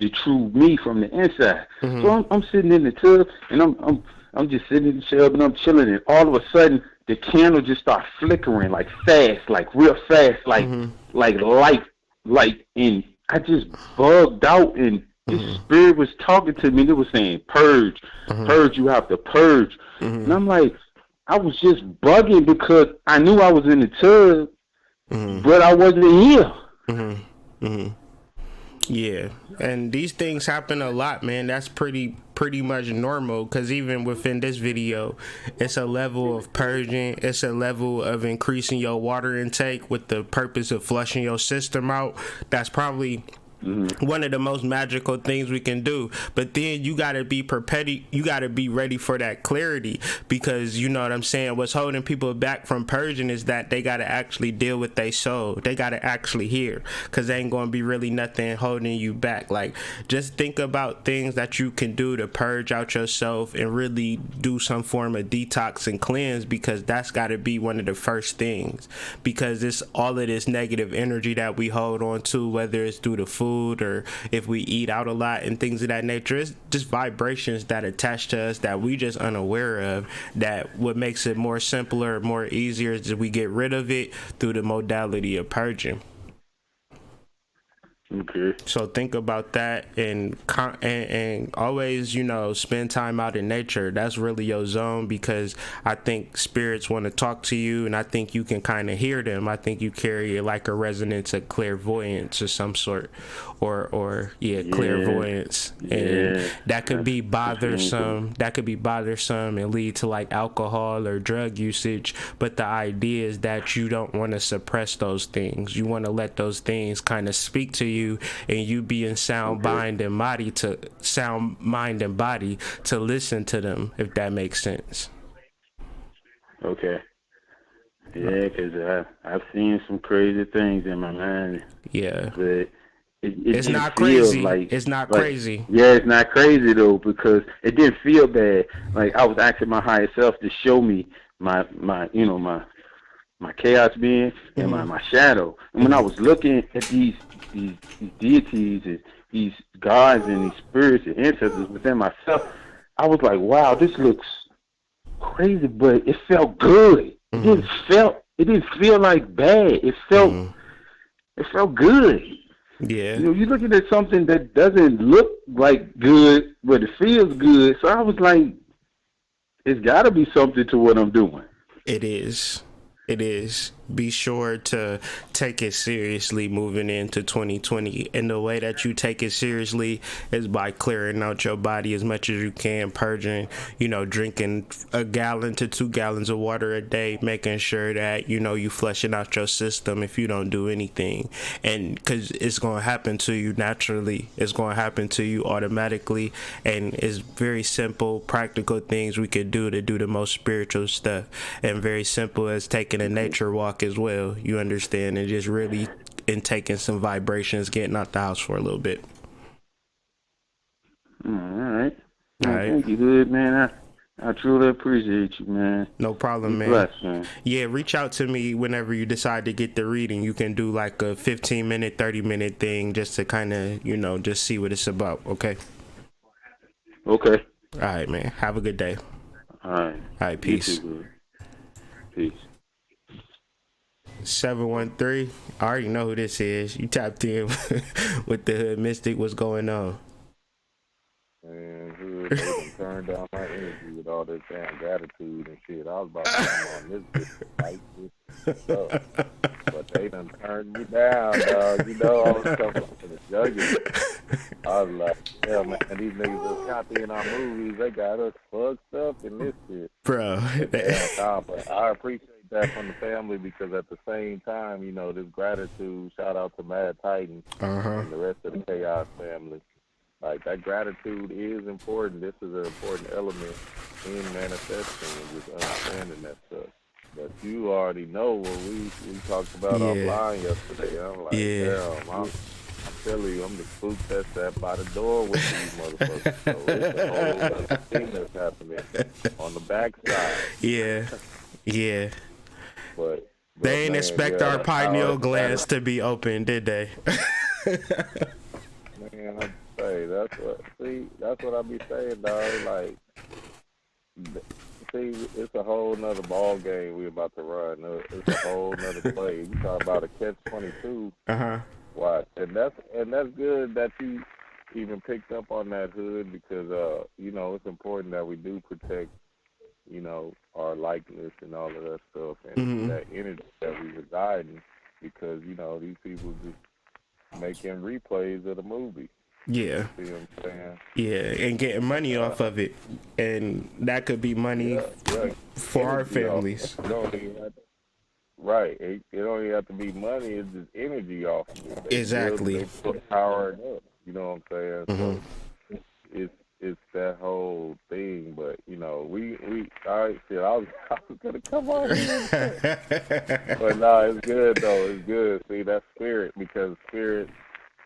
the true me from the inside. So I'm sitting in the tub, and I'm just sitting in the tub, and I'm chilling, and all of a sudden the candle just starts flickering, like fast, like real fast, like light, and I just bugged out, and this spirit was talking to me. It was saying, "Purge, purge. You have to purge." And I'm like, I was just bugging because I knew I was in the tub, but I wasn't here. Yeah, and these things happen a lot, man. That's pretty much normal, because even within this video, it's a level of purging, it's a level of increasing your water intake with the purpose of flushing your system out. That's probably one of the most magical things we can do. But then you gotta be you gotta be ready for that clarity, because you know what I'm saying, what's holding people back from purging is that they gotta actually deal with their soul. They gotta actually hear, because there ain't gonna be really nothing holding you back. Like, just think about things that you can do to purge out yourself and really do some form of detox and cleanse, because that's gotta be one of the first things, because it's all of this negative energy that we hold on to, whether it's through the food or if we eat out a lot and things of that nature. It's just vibrations that attach to us that we just unaware of, that what makes it more simpler, more easier, is that we get rid of it through the modality of purging. Okay. So think about that, and always, you know, spend time out in nature. That's really your zone, because I think spirits want to talk to you, and I think you can kind of hear them. I think you carry like a resonance of clairvoyance or some sort, or clairvoyance, and that could be bothersome. That could be bothersome and lead to like alcohol or drug usage. But the idea is that you don't want to suppress those things. You want to let those things kind of speak to you, and you be in sound mind and body to listen to them, if that makes sense. Okay. Yeah, because I've seen some crazy things in my mind. Yeah. But it's not crazy. Like, it's not like, crazy. Yeah, it's not crazy though, because it didn't feel bad. Like, I was asking my higher self to show me my chaos being and my shadow. And when I was looking at these deities and these gods and these spirits and ancestors within myself, I was like, wow, this looks crazy, but it felt good. It didn't feel like bad. It felt good. Yeah. You know, you're looking at something that doesn't look like good, but it feels good. So I was like, it's got to be something to what I'm doing. It is. It is. Be sure to take it seriously moving into 2020. And the way that you take it seriously is by clearing out your body as much as you can, purging, you know, drinking 1 gallon to 2 gallons of water a day, making sure that, you know, you flushing out your system if you don't do anything. And because it's going to happen to you naturally, it's going to happen to you automatically. And it's very simple, practical things we could do to do the most spiritual stuff. And very simple as taking a nature walk as well, you understand, and just really taking some vibrations, getting out the house for a little bit. All right. Right. Thank you, good man. I truly appreciate you, man. No problem, man. Blessed, man. Yeah, reach out to me whenever you decide to get the reading. You can do like a 15-minute, 30-minute thing just to kind of, you know, just see what it's about, okay? Okay. All right, man. Have a good day. All right. All right, peace. Peace. 713. I already know who this is. You tapped in with the Hood Mystic. What's going on? Man, Hood, they done turned down my energy with all this damn gratitude and shit. I was about to come on this bitch fight this stuff. But they done turned me down, dog. You know, all this stuff for the judges. I was like, yeah, man, these niggas that's copying our movies, they got us fucked up in this shit. Bro. But I appreciate that from the family, because at the same time, you know, this gratitude, shout out to Mad Titan and the rest of the Chaos family. Like, that gratitude is important. This is an important element in manifesting and just understanding that stuff. But you already know what we talked about offline yesterday. I'm like, damn, I'm telling you, I'm the spook that sat by the door with these motherfuckers. So it's a whole other thing that's happening on the backside. Yeah. But they ain't expect our pineal glands to be open, did they? Man, I say that's what I be saying, dog. Like, see, it's a whole nother ball game we about to run. It's a whole nother play. You talk about a catch-22. Watch, and that's good that you even picked up on that, Hood, because you know, it's important that we do protect, you know, our likeness and all of that stuff, and that energy that we reside in, because, you know, these people just making replays of the movie. Yeah. You see what I'm saying? Yeah, and getting money off of it, and that could be money for our families. right. It don't even have to be money. It's just energy off of it. Exactly. They put power it up. You know what I'm saying? Mm-hmm. So it's that whole thing. But you know, we all right. Shit, I was gonna come on here, but no, it's good though. It's good. See, that's spirit, because spirit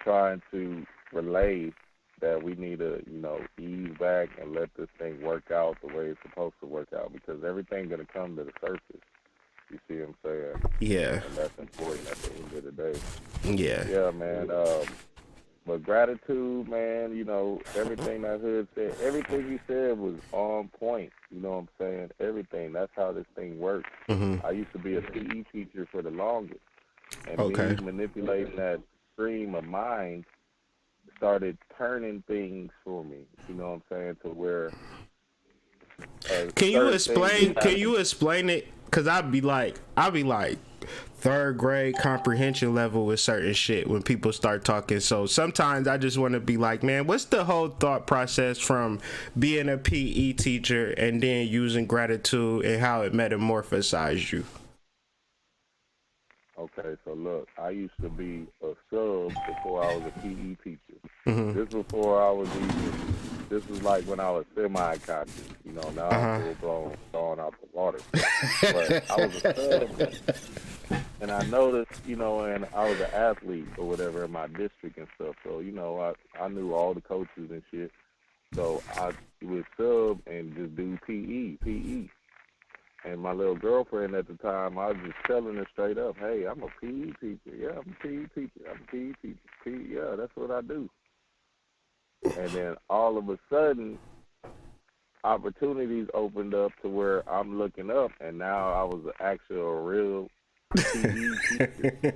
trying to relay that we need to, you know, ease back and let this thing work out the way it's supposed to work out, because everything's gonna come to the surface. You see what I'm saying? Yeah. And that's important at the end of the day. Yeah. Yeah, man. But gratitude, man, you know, everything that Hood said, everything he said was on point. You know what I'm saying? Everything. That's how this thing works. Mm-hmm. I used to be a PE teacher for the longest. And Okay. me manipulating that stream of mind started turning things for me. You know what I'm saying? To where Can you explain it? Cause I'd be like third grade comprehension level with certain shit when people start talking. So sometimes I just want to be like, man, what's the whole thought process from being a PE teacher and then using gratitude and how it metamorphosized you? Okay, so look, I used to be a sub before I was a PE teacher. Mm-hmm. This before I was even. This was like when I was semi-conscious. You know, now I'm full-blown throwing out the water. But I was a sub, and I noticed, you know, and I was an athlete or whatever in my district and stuff. So, you know, I knew all the coaches and shit. So I would sub and just do PE. And my little girlfriend at the time, I was just telling her straight up, hey, I'm a PE teacher. Yeah, I'm a PE teacher. I'm a PE teacher. Yeah, that's what I do. And then all of a sudden, opportunities opened up to where I'm looking up, and now I was an actual real PE teacher. You know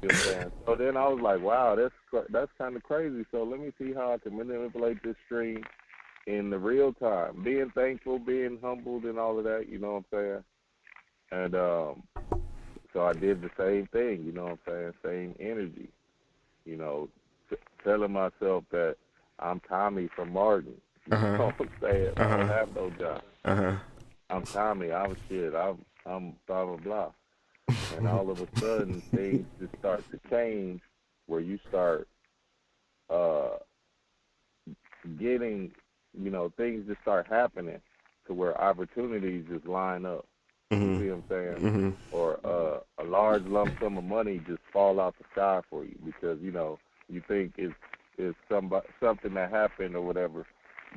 what I'm saying? So then I was like, wow, that's kind of crazy. So let me see how I can manipulate this stream in the real time, being thankful, being humbled, and all of that. You know what I'm saying? And so I did the same thing. You know what I'm saying? Same energy. You know, telling myself that I'm Tommy from Martin. You know what I'm saying? I don't have no job. I'm Tommy. I'm shit. I'm blah, blah, blah. And all of a sudden, things just start to change where you start getting, you know, things just start happening to where opportunities just line up. You see what I'm saying? Or a large lump sum of money just fall out the sky for you because, you know, you think it's something that happened or whatever,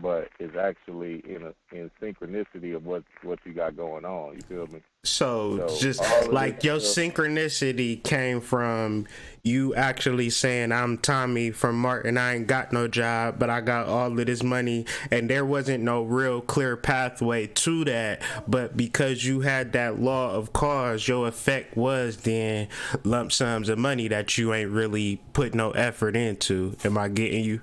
but it's actually in synchronicity of what you got going on. You feel me? So just like your synchronicity came from you actually saying, I'm Tommy from Martin, I ain't got no job, but I got all of this money, and there wasn't no real clear pathway to that, but because you had that law of cause, your effect was then lump sums of money that you ain't really put no effort into. Am I getting you?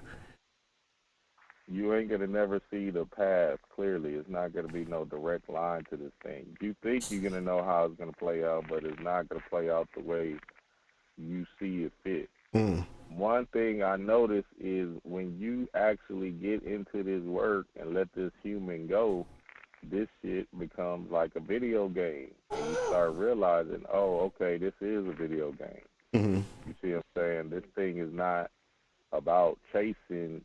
You ain't gonna never see the path clearly. It's not gonna be no direct line to this thing. You think you're gonna know how it's gonna play out, but it's not gonna play out the way you see it fit. One thing I noticed is when you actually get into this work and let this human go, this shit becomes like a video game. And you start realizing, oh, okay, this is a video game. You see what I'm saying? This thing is not about chasing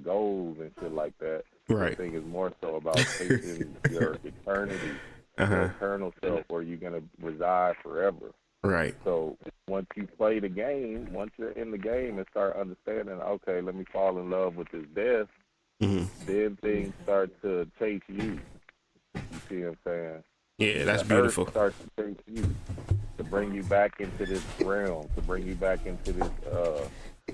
goals and shit like that. Right. I think it's more so about chasing your eternity, your eternal self, where you're gonna reside forever. Right. So once you play the game, once you're in the game and start understanding, okay, let me fall in love with this death, then things start to chase you. You see what I'm saying? Yeah, that's the beautiful. Earth starts to chase you to bring you back into this realm, to bring you back into this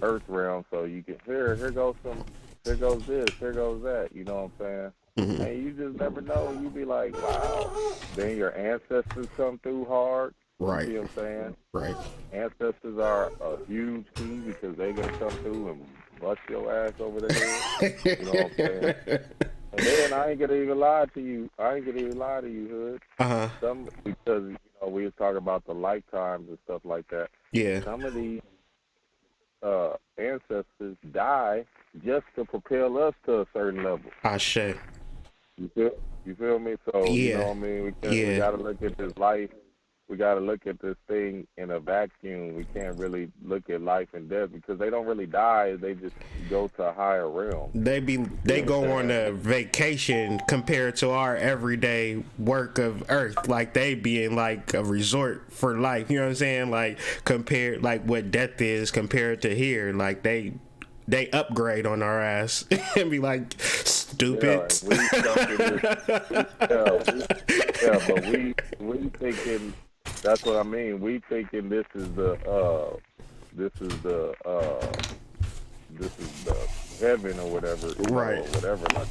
earth realm, so you can here goes this, here goes that, you know what I'm saying? And you just never know. You be like, wow. Then your ancestors come through hard. Right. You see what I'm saying? Right. Ancestors are a huge key because they gonna come through and bust your ass over the head. You know what I'm saying? And then I ain't gonna even lie to you. Hood. Because you know we was talking about the lifetimes and stuff like that. Yeah. Some of these ancestors die just to propel us to a certain level. Ashe. You feel me? So you know what I mean? We gotta look at this life we got to look at this thing in a vacuum. We can't really look at life and death because they don't really die. They just go to a higher realm. They go on a vacation compared to our everyday work of Earth. Like they be in like a resort for life. You know what I'm saying? Like compared like what death is compared to here. Like they upgrade on our ass and be like stupid. But we thinking. That's what I mean. We thinking this is the heaven or whatever, right? Or whatever, like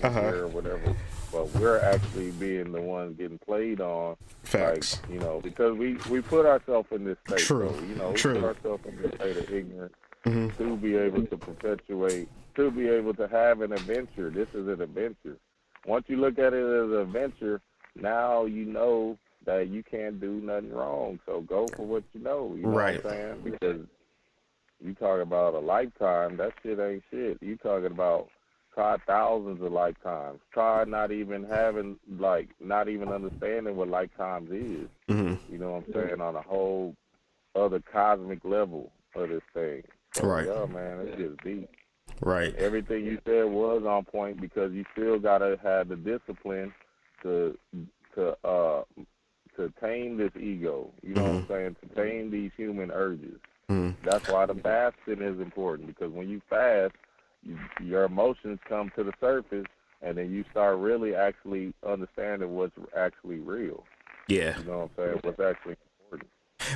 or whatever. But we're actually being the ones getting played on. Facts. Like, because we put ourselves in this state. True. So, we True. put ourselves in this state of ignorance to be able to perpetuate, to be able to have an adventure. This is an adventure. Once you look at it as an adventure, now you know that you can't do nothing wrong. So go for what you know. You know right. what I'm saying? Because you talk about a lifetime, that shit ain't shit. You talking about try thousands of lifetimes. Try not even not even understanding what lifetimes is. You know what I'm saying? On a whole other cosmic level of this thing. So, right. Yeah, man, it's just deep. Right. Everything you said was on point because you still gotta have the discipline to tame this ego, you know what I'm saying, to tame these human urges. That's why the fasting is important, because when you fast, your emotions come to the surface, and then you start really actually understanding what's actually real. Yeah. You know what I'm saying, what's actually important.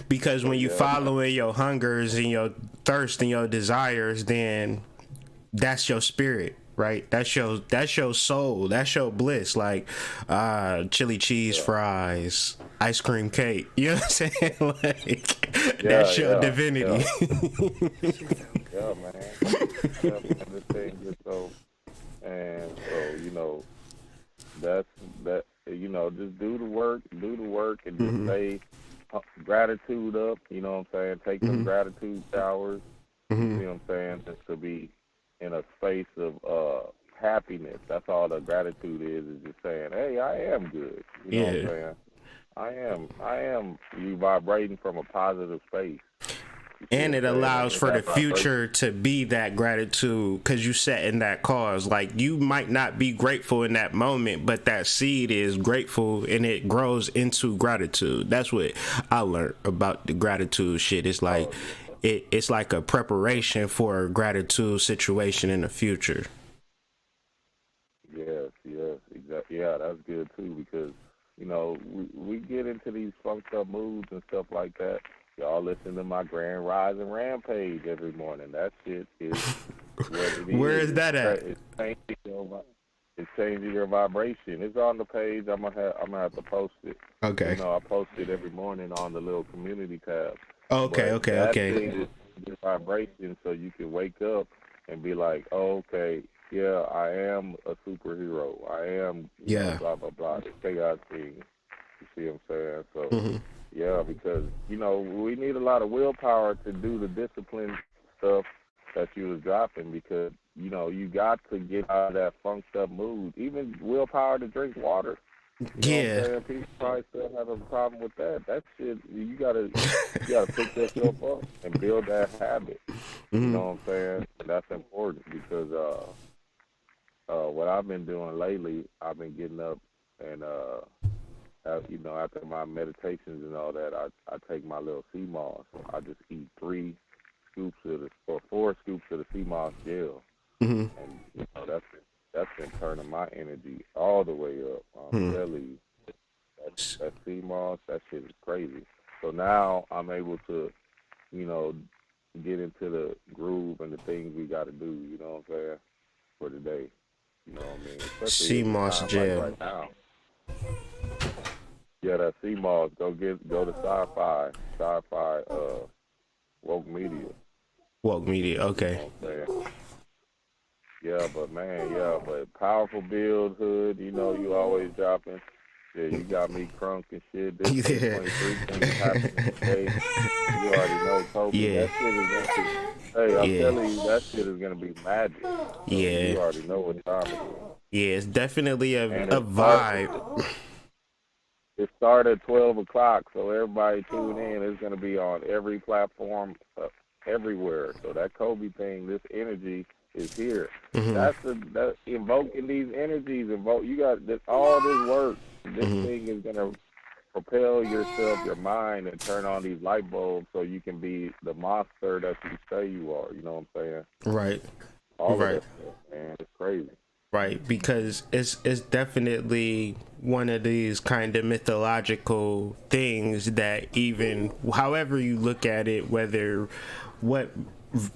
Because when you following your hungers and your thirst and your desires, then that's your spirit. Right, that's your soul, that's your bliss. Like chili cheese fries, ice cream cake. You know what I'm saying? Like that's your divinity. Yeah, man. This thing is so, and so that's that. Just do the work, and just stay gratitude up. You know what I'm saying? Take some gratitude showers. You know what I'm saying? Just to be in a space of happiness. That's all the gratitude is just saying, hey, I am good. You know what I'm saying? I am you vibrating from a positive space. And it allows for the future to be that gratitude because you set in that cause. Like you might not be grateful in that moment, but that seed is grateful and it grows into gratitude. That's what I learned about the gratitude shit. It's like it's like a preparation for a gratitude situation in the future. Yes, exactly. Yeah, that's good too because, we get into these funked up moods and stuff like that. Y'all listen to my Grand Rise and Rampage every morning. That shit is what it is. Where is that at? It's changing your vibration. It's on the page. I'm gonna have to post it. Okay. I post it every morning on the little community tab. Okay. Thing is your vibration, so you can wake up and be like, oh, okay, yeah, I am a superhero. I am, blah blah blah. The chaos thing. You see what I'm saying? So. Yeah, because, we need a lot of willpower to do the discipline stuff that you was dropping because, you got to get out of that funked up mood. Even willpower to drink water. You know what I'm saying? People probably still have a problem with that. That shit, you gotta pick yourself up and build that habit. You know what I'm saying? That's important because what I've been doing lately, I've been getting up and after my meditations and all that, I take my little sea moss. I just eat 4 scoops of the sea moss gel, and that's been turning my energy all the way up. I'm telling you, that sea moss, that shit is crazy. So now I'm able to, get into the groove and the things we got to do. You know what I'm saying, for the day. You know what I mean? Especially sea moss gel. Like right now. Yeah, that sea moss. Go to sci-fi, woke media. Woke media, okay. But powerful build, hood. You always dropping. Yeah, you got me crunk and shit. This 23 things happening today. You already know, Kobe. Yeah. That shit is gonna be. Hey, I'm telling you, that shit is gonna be magic. So you already know what time it is. Yeah, it's definitely a vibe. it started at 12 o'clock, so everybody tune in. It's going to be on every platform, everywhere. So that Kobe thing, this energy is here. That's invoking these energies. You got this, all this work. This thing is going to propel yourself, your mind, and turn on these light bulbs so you can be the monster that you say you are. You know what I'm saying? Right. All right. of that stuff, man. It's crazy. Right, because it's definitely one of these kind of mythological things that, even however you look at it, whether what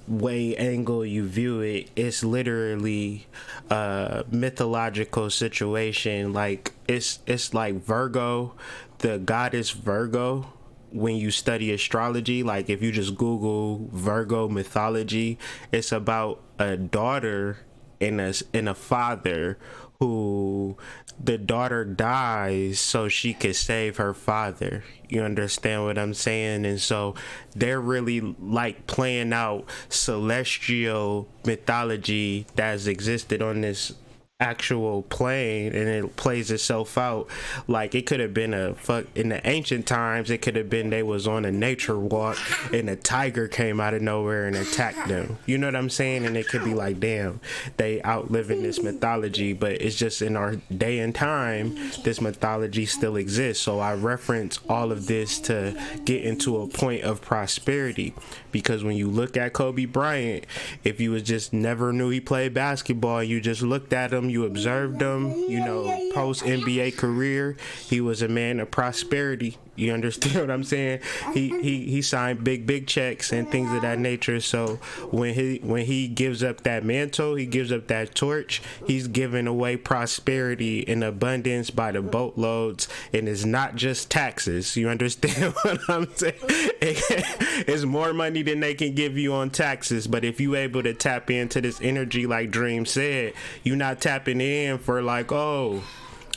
way angle you view it, it's literally a mythological situation. Like it's like Virgo, the goddess Virgo. When you study astrology, like if you just Google Virgo mythology, it's about a daughter and a father who the daughter dies so she could save her father. You understand what I'm saying? And so they're really like playing out celestial mythology that's existed on this actual plane, and it plays itself out. Like it could have been in the ancient times, it could have been they was on a nature walk and a tiger came out of nowhere and attacked them. You know what I'm saying? And it could be like, damn, they outliving this mythology. But it's just in our day and time, this mythology still exists. So I reference all of this to get into a point of prosperity, because when you look at Kobe Bryant, if you was just never knew he played basketball, you just looked at him, you observed him, you know, post NBA career, he was a man of prosperity. You understand what I'm saying? He signed big checks and things of that nature. So when he gives up that mantle, he gives up that torch, he's giving away prosperity and abundance by the boatloads, and it's not just taxes. You understand what I'm saying? It's more money than they can give you on taxes. But if you able to tap into this energy, like Dream said, you're not tapping in for like, oh,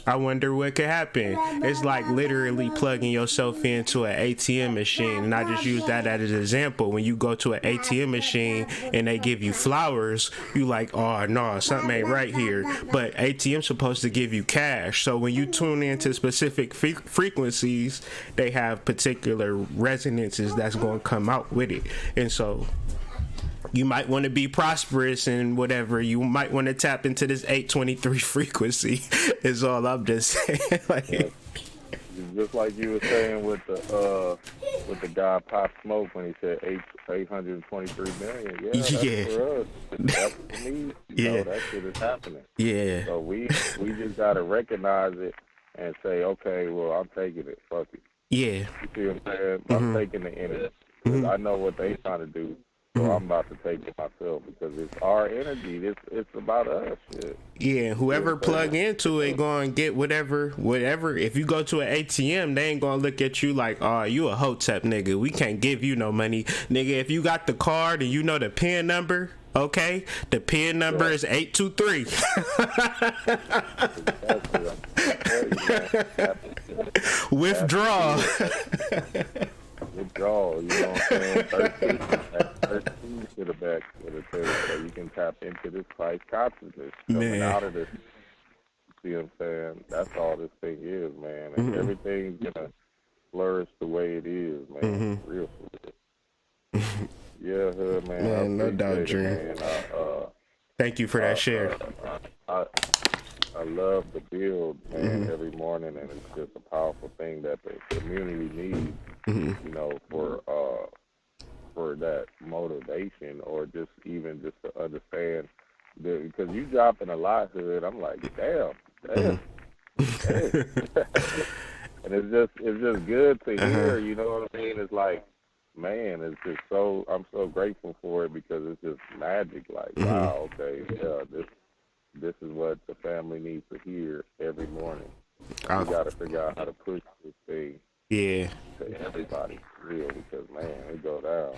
I wonder what could happen. It's like literally plugging yourself into an ATM machine. And I just use that as an example. When you go to an ATM machine and they give you flowers, you like, oh no, something ain't right here. But ATM's supposed to give you cash. So when you tune into specific frequencies, they have particular resonances that's going to come out with it. And so you might want to be prosperous and whatever. You might want to tap into this 823 frequency. Is all I'm just saying. Like, just like you were saying with the guy Pop Smoke when he said 823 million. Yeah, that's for us. That's for me. You know, that shit is happening. Yeah. So we just gotta recognize it and say, okay, well, I'm taking it. Fuck it. Yeah. You see what I'm saying? I'm taking the energy. I know what they trying to do. So I'm about to take it myself, because it's our energy. It's about us. Shit. Yeah, whoever plug into it gonna get whatever. If you go to an ATM, they ain't gonna look at you like, oh, you a hotep nigga. We can't give you no money. Nigga, if you got the card and you know the PIN number, okay, the PIN number is 823. Withdraw. Withdrawal, you know what I'm saying? 13 to the back of the table, so you can tap into this Christ consciousness, coming out of this. You see what I'm saying? That's all this thing is, man. And everything's gonna flourish the way it is, man. Real for it. Yeah, hood, man. Man, no doubt, Dream. Thank you for that share. I love the build, man, every morning, and it's just a powerful thing that the community needs, you know, for that motivation, or just even just to understand, because you dropping a lot, hood. I'm like, damn. And it's just good to hear, you know what I mean? It's like, man, it's just I'm so grateful for it, because it's just magic. Like, wow, okay, yeah, this is what the family needs to hear every morning. We got to figure out how to push this thing to everybody, real, because, man, it go down.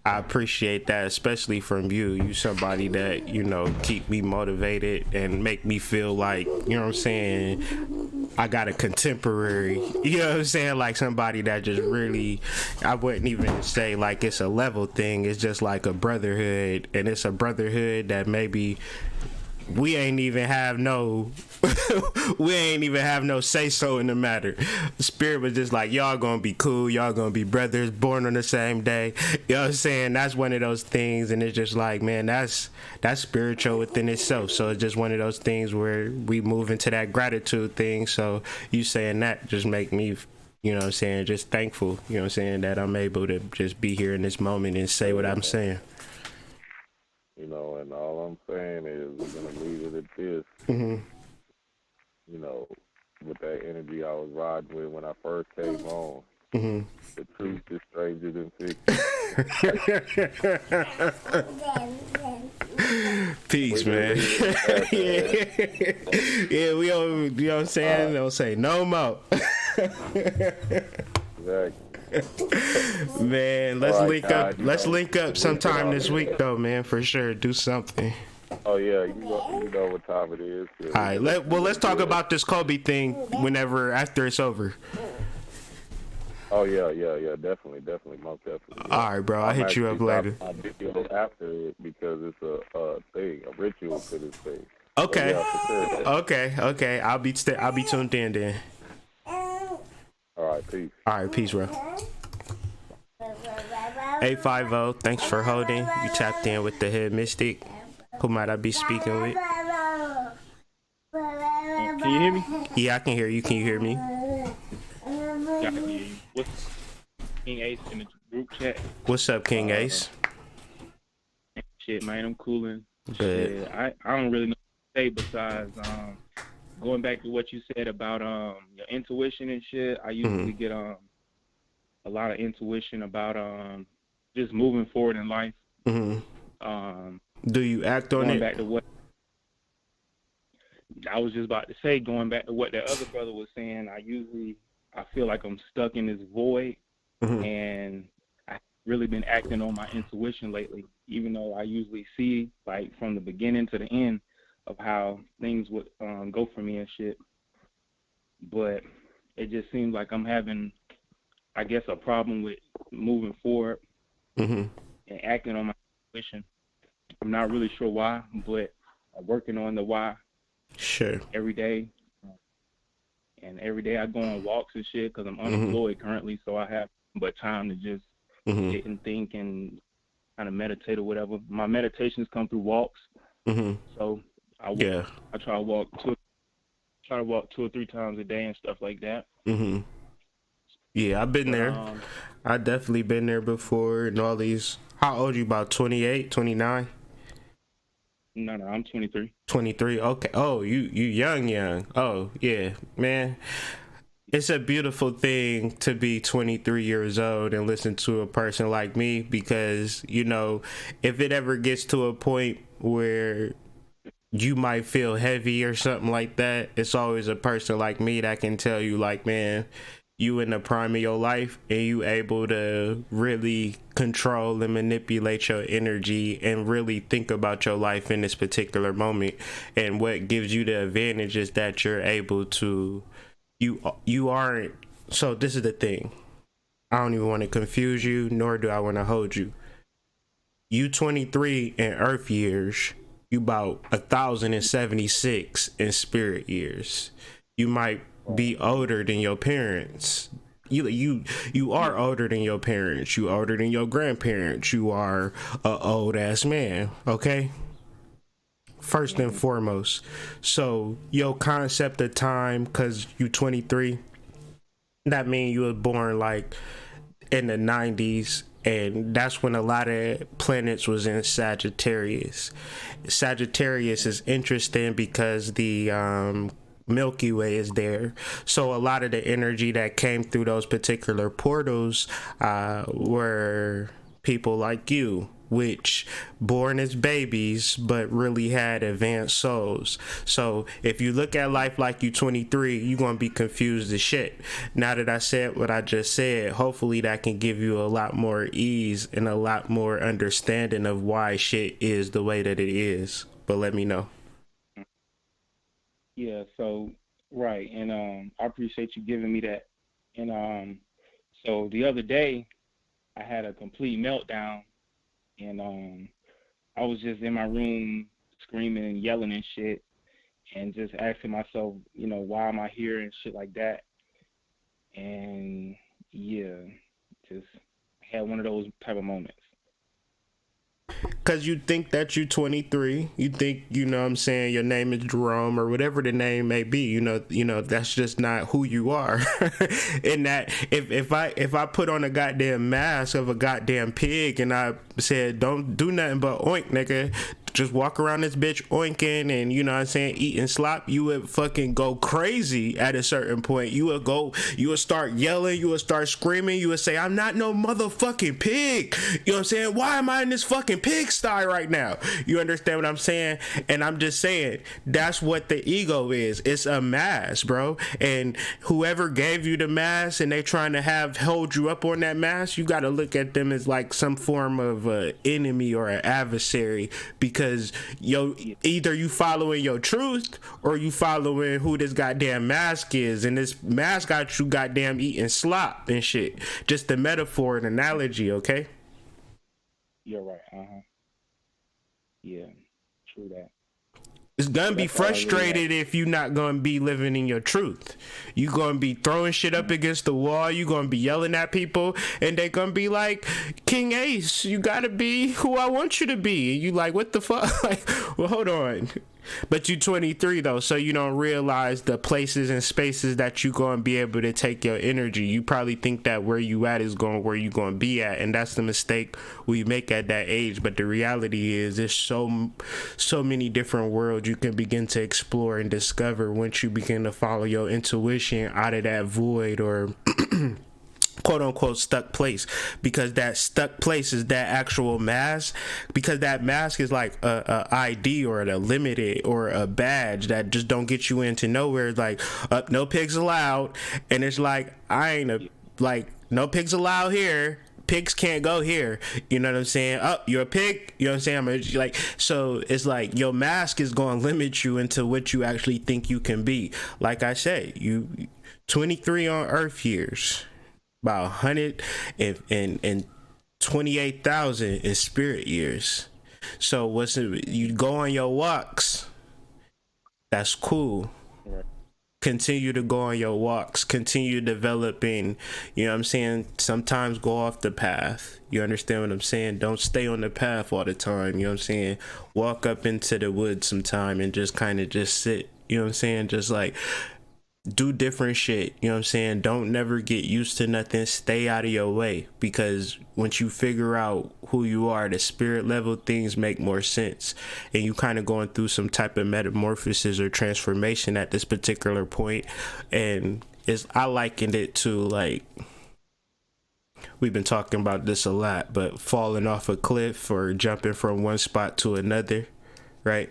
I appreciate that, especially from you. You somebody that, you know, keep me motivated and make me feel like, you know what I'm saying, I got a contemporary, you know what I'm saying, like somebody that just really, I wouldn't even say like it's a level thing. It's just like a brotherhood, and it's a brotherhood that maybe we ain't even have no say so in the matter. Spirit was just like, y'all gonna be cool, y'all gonna be brothers, born on the same day. You know what I'm saying? That's one of those things, and it's just like, man, that's spiritual within itself. So it's just one of those things where we move into that gratitude thing. So you saying that just make me, you know what I'm saying, just thankful, you know what I'm saying, that I'm able to just be here in this moment and say what I'm saying. You know, and all I'm saying is we're going to leave it at this. Mm-hmm. You know, with that energy I was riding with when I first came on. Mm-hmm. The truth is stranger than fiction. Peace, man. Yeah, we don't, you know what I'm saying? Don't say no more. Exactly. Man, let's right, link guys, up. Let's link up sometime this week, though, man, for sure. Do something. Oh yeah, you know what time it is. All right, let's talk about this Kobe thing whenever after it's over. Oh yeah, definitely, most definitely. Yeah. All right, bro, I'll hit you up later. I'll video after it because it's a thing, a ritual to this thing. Okay, so, yeah, sure. okay. I'll be tuned in then. All right, peace. All right, peace, bro. 850, thanks for holding. You tapped in with the Head Mystic. Who might I be speaking with? Can you hear me? Yeah, I can hear you. Can you hear me? Yeah, I can hear you. What's King Ace in the group chat? What's up, King Ace? Shit, man, I'm cooling. Good. Shit, I don't really know what to say besides going back to what you said about your intuition and shit. I usually get a lot of intuition about just moving forward in life. Do you act on it? Going back to what I was just about to say, going back to what that other brother was saying, I feel like I'm stuck in this void, and I've really been acting on my intuition lately, even though I usually see, like, from the beginning to the end of how things would go for me and shit. But it just seems like I'm having, I guess, a problem with moving forward and acting on my intuition. I'm not really sure why, but I'm working on the why. Sure. Every day. And every day I go on walks and shit because I'm unemployed currently, so I have but time to just sit and think and kind of meditate or whatever. My meditations come through walks. So I try to walk 2 or 3 times a day and stuff like that. Yeah, I've been there. I definitely been there before and all these. How old are you? About 28, 29? No, I'm 23. 23. Okay. Oh, you young. Oh, yeah, man. It's a beautiful thing to be 23 years old and listen to a person like me because, you know, if it ever gets to a point where you might feel heavy or something like that, it's always a person like me that can tell you, like, man, you in the prime of your life and you able to really control and manipulate your energy and really think about your life in this particular moment. And what gives you the advantage is that you're able to, you aren't, so this is the thing. I don't even want to confuse you, nor do I want to hold you. You 23 in earth years, you about 1,076 in spirit years. You might be older than your parents. You are older than your parents. You older than your grandparents. You are a old ass man, okay? First and foremost. So your concept of time, cause you 23, that mean you were born like in the 90s, and that's when a lot of planets was in Sagittarius. Sagittarius is interesting because the Milky Way is there, so a lot of the energy that came through those particular portals were people like you, which born as babies but really had advanced souls. So if you look at life like you 23, you're gonna be confused as shit. Now that I said what I just said, hopefully that can give you a lot more ease and a lot more understanding of why shit is the way that it is. But let me know. Yeah, so right, and I appreciate you giving me that. And so the other day I had a complete meltdown, and I was just in my room screaming and yelling and shit, and just asking myself, you know, why am I here and shit like that. And yeah, just had one of those type of moments. Cause you think that you're 23, you think, you know what I'm saying, your name is Jerome or whatever the name may be, you know that's just not who you are. And that if I put on a goddamn mask of a goddamn pig and I said don't do nothing but oink, nigga, just walk around this bitch oinking and, you know what I'm saying, eating slop, you would fucking go crazy at a certain point. You would start yelling, you would start screaming, you would say, I'm not no motherfucking pig. You know what I'm saying? Why am I in this fucking pigsty right now? You understand what I'm saying? And I'm just saying, that's what the ego is. It's a mask, bro. And whoever gave you the mask and they trying to hold you up on that mask, you got to look at them as like some form of enemy or an adversary, because either you following your truth or you following who this goddamn mask is, and this mask got you goddamn eating slop and shit. Just a metaphor and analogy, okay? You're right. Yeah, true that. It's gonna be frustrated if you're not gonna be living in your truth. You're gonna be throwing shit up against the wall. You're gonna be yelling at people, and they're gonna be like, King Ace, you gotta be who I want you to be. And you like, what the fuck? Like, well, hold on. But you 23 though, so you don't realize the places and spaces that you gonna be able to take your energy. You probably think that where you at is going where you gonna be at, and that's the mistake we make at that age. But the reality is, there's so many different worlds you can begin to explore and discover once you begin to follow your intuition out of that void or quote unquote stuck place, because that stuck place is that actual mask, because that mask is like a ID or a limited or a badge that just don't get you into nowhere. It's like no pigs allowed, and it's like no pigs allowed here, pigs can't go here, you know what I'm saying? You're a pig, you know what I'm saying? Like, so it's like your mask is going to limit you into what you actually think you can be. Like I say, you 23 on earth years, about 128,000 in spirit years. So what's it, you go on your walks, that's cool. Continue to go on your walks, continue developing, you know what I'm saying? Sometimes go off the path. You understand what I'm saying? Don't stay on the path all the time, you know what I'm saying? Walk up into the woods sometime and just kind of just sit, you know what I'm saying? Just like do different shit, you know what I'm saying? Don't never get used to nothing. Stay out of your way, because once you figure out who you are, the spirit level, things make more sense, and you kind of going through some type of metamorphosis or transformation at this particular point. And I likened it to, like, we've been talking about this a lot, but falling off a cliff or jumping from one spot to another, right?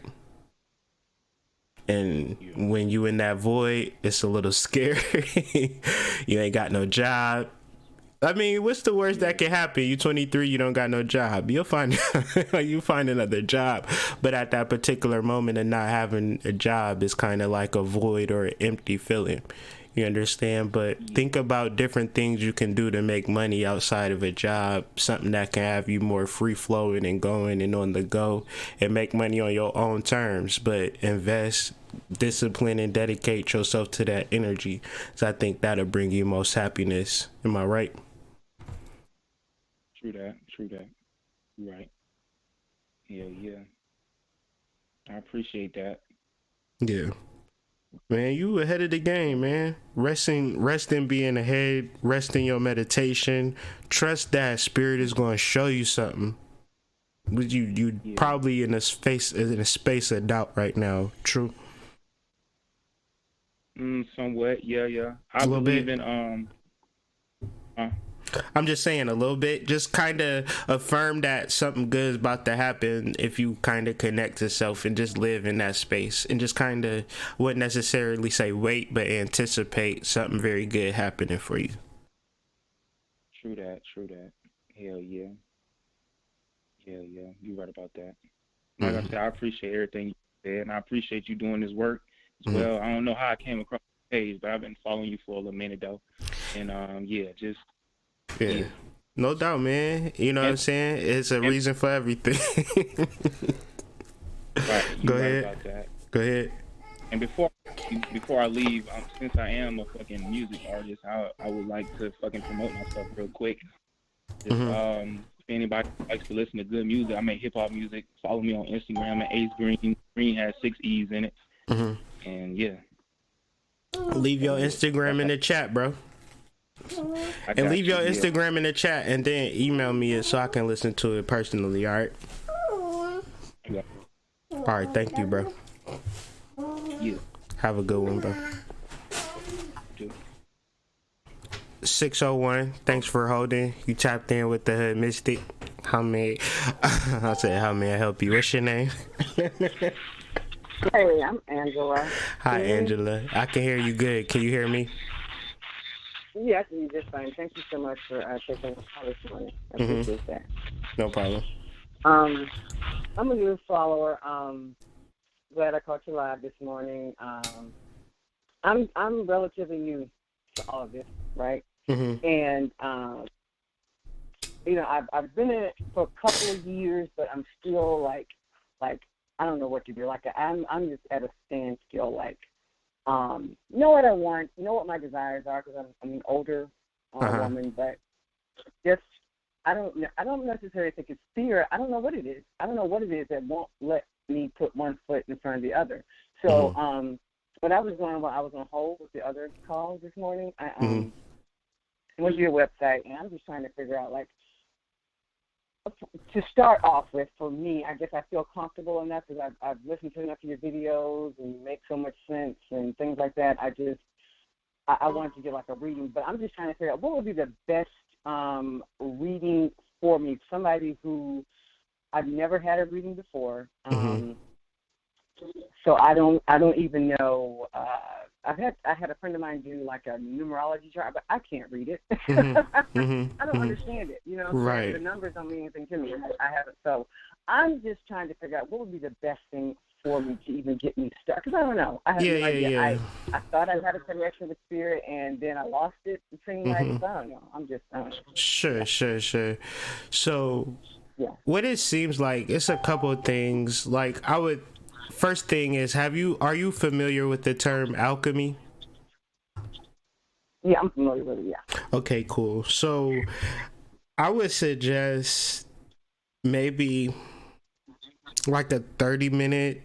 And when you in that void, it's a little scary. You ain't got no job. I mean, what's the worst that can happen? You 23, you don't got no job. You'll find another job. But at that particular moment of not having a job is kind of like a void or an empty feeling. You understand? But think about different things you can do to make money outside of a job, something that can have you more free flowing and going and on the go, and make money on your own terms. But invest, discipline, and dedicate yourself to that energy. So I think that'll bring you most happiness. Am I right? True that. You're right. Yeah. I appreciate that. Yeah. Man, you ahead of the game, man. Resting being ahead, resting your meditation. Trust that spirit is going to show you something. You probably in a space of doubt right now. True. Somewhat, yeah. I believe in I'm just saying a little bit. Just kind of affirm that something good is about to happen if you kind of connect yourself and just live in that space, and just kind of wouldn't necessarily say wait, but anticipate something very good happening for you. True that. Hell yeah. You're right about that. Like I said, I appreciate everything you said, and I appreciate you doing this work as well. I don't know how I came across the page, but I've been following you for a little minute though. And Yeah. No doubt, man. You know what I'm saying? It's a reason for everything. Right, Go you're right ahead. about that. Go ahead. And before I leave, since I am a fucking music artist, I would like to fucking promote myself real quick. Just, if anybody likes to listen to good music, I make hip hop music. Follow me on Instagram at Ace Green. Green has 6 E's in it. And yeah. Leave your Instagram in the chat, bro. And leave your Instagram in the chat and then email me it so I can listen to it personally, alright? Yeah. Alright, thank you, bro. Yeah. Have a good one, bro. 601, thanks for holding. You tapped in with the Hood Mystic. How may I said how may I help you? What's your name? Hey, I'm Angela. Hi, Angela. I can hear you good. Can you hear me? Yeah, I can hear you just fine. Thank you so much for taking the call this morning. I appreciate that. No problem. I'm a new follower. Glad I caught you live this morning. I'm relatively new to all of this, right? And you know, I've been in it for a couple of years, but I'm still like I don't know what to do. Like I'm just at a standstill. Like know what I want, know what my desires are, because I'm an older woman, but just I don't necessarily think it's fear. I don't know what it is. I don't know what it is that won't let me put one foot in front of the other. So when I was on hold with the other calls this morning, I went to your website, and I'm just trying to figure out, like, to start off with, for me, I guess I feel comfortable enough because I've listened to enough of your videos and you make so much sense and things like that. I wanted to get like a reading, but I'm just trying to figure out what would be the best reading for me. Somebody who I've never had a reading before, so I don't even know. I had a friend of mine do like a numerology chart, but I can't read it. I don't understand it. You know, right. The numbers don't mean anything to me. I haven't. So I'm just trying to figure out what would be the best thing for me to even get me started. Because I don't know. I have no idea. Yeah. I thought I had a connection with spirit, and then I lost it. It seemed like, I don't know. I don't know. Sure. So what it seems like, it's a couple of things. Like first thing is, are you familiar with the term alchemy? Yeah, I'm familiar with it, yeah. Okay, cool. So I would suggest maybe like a 30-minute.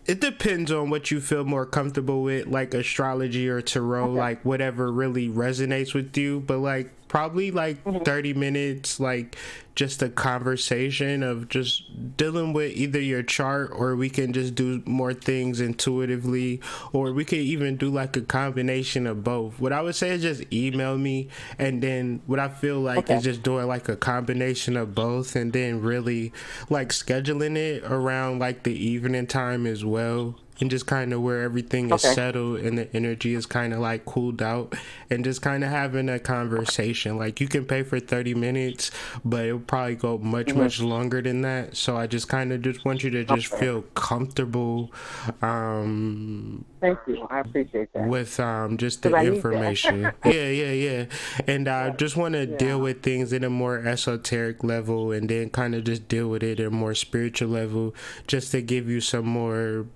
It depends on what you feel more comfortable with, like astrology or tarot, like whatever really resonates with you. But like probably like 30 minutes, like just a conversation of just dealing with either your chart, or we can just do more things intuitively, or we could even do like a combination of both. What I would say is just email me, and then what I feel like is just doing like a combination of both, and then really like scheduling it around like the evening time as well, and just kind of where everything is settled and the energy is kind of like cooled out, and just kind of having a conversation. Like you can pay for 30 minutes, but it'll probably go much longer than that. So I just kind of just want you to just feel comfortable. Thank you. I appreciate that. With just the information. Yeah. And I just want to deal with things at a more esoteric level, and then kind of just deal with it at a more spiritual level, just to give you some more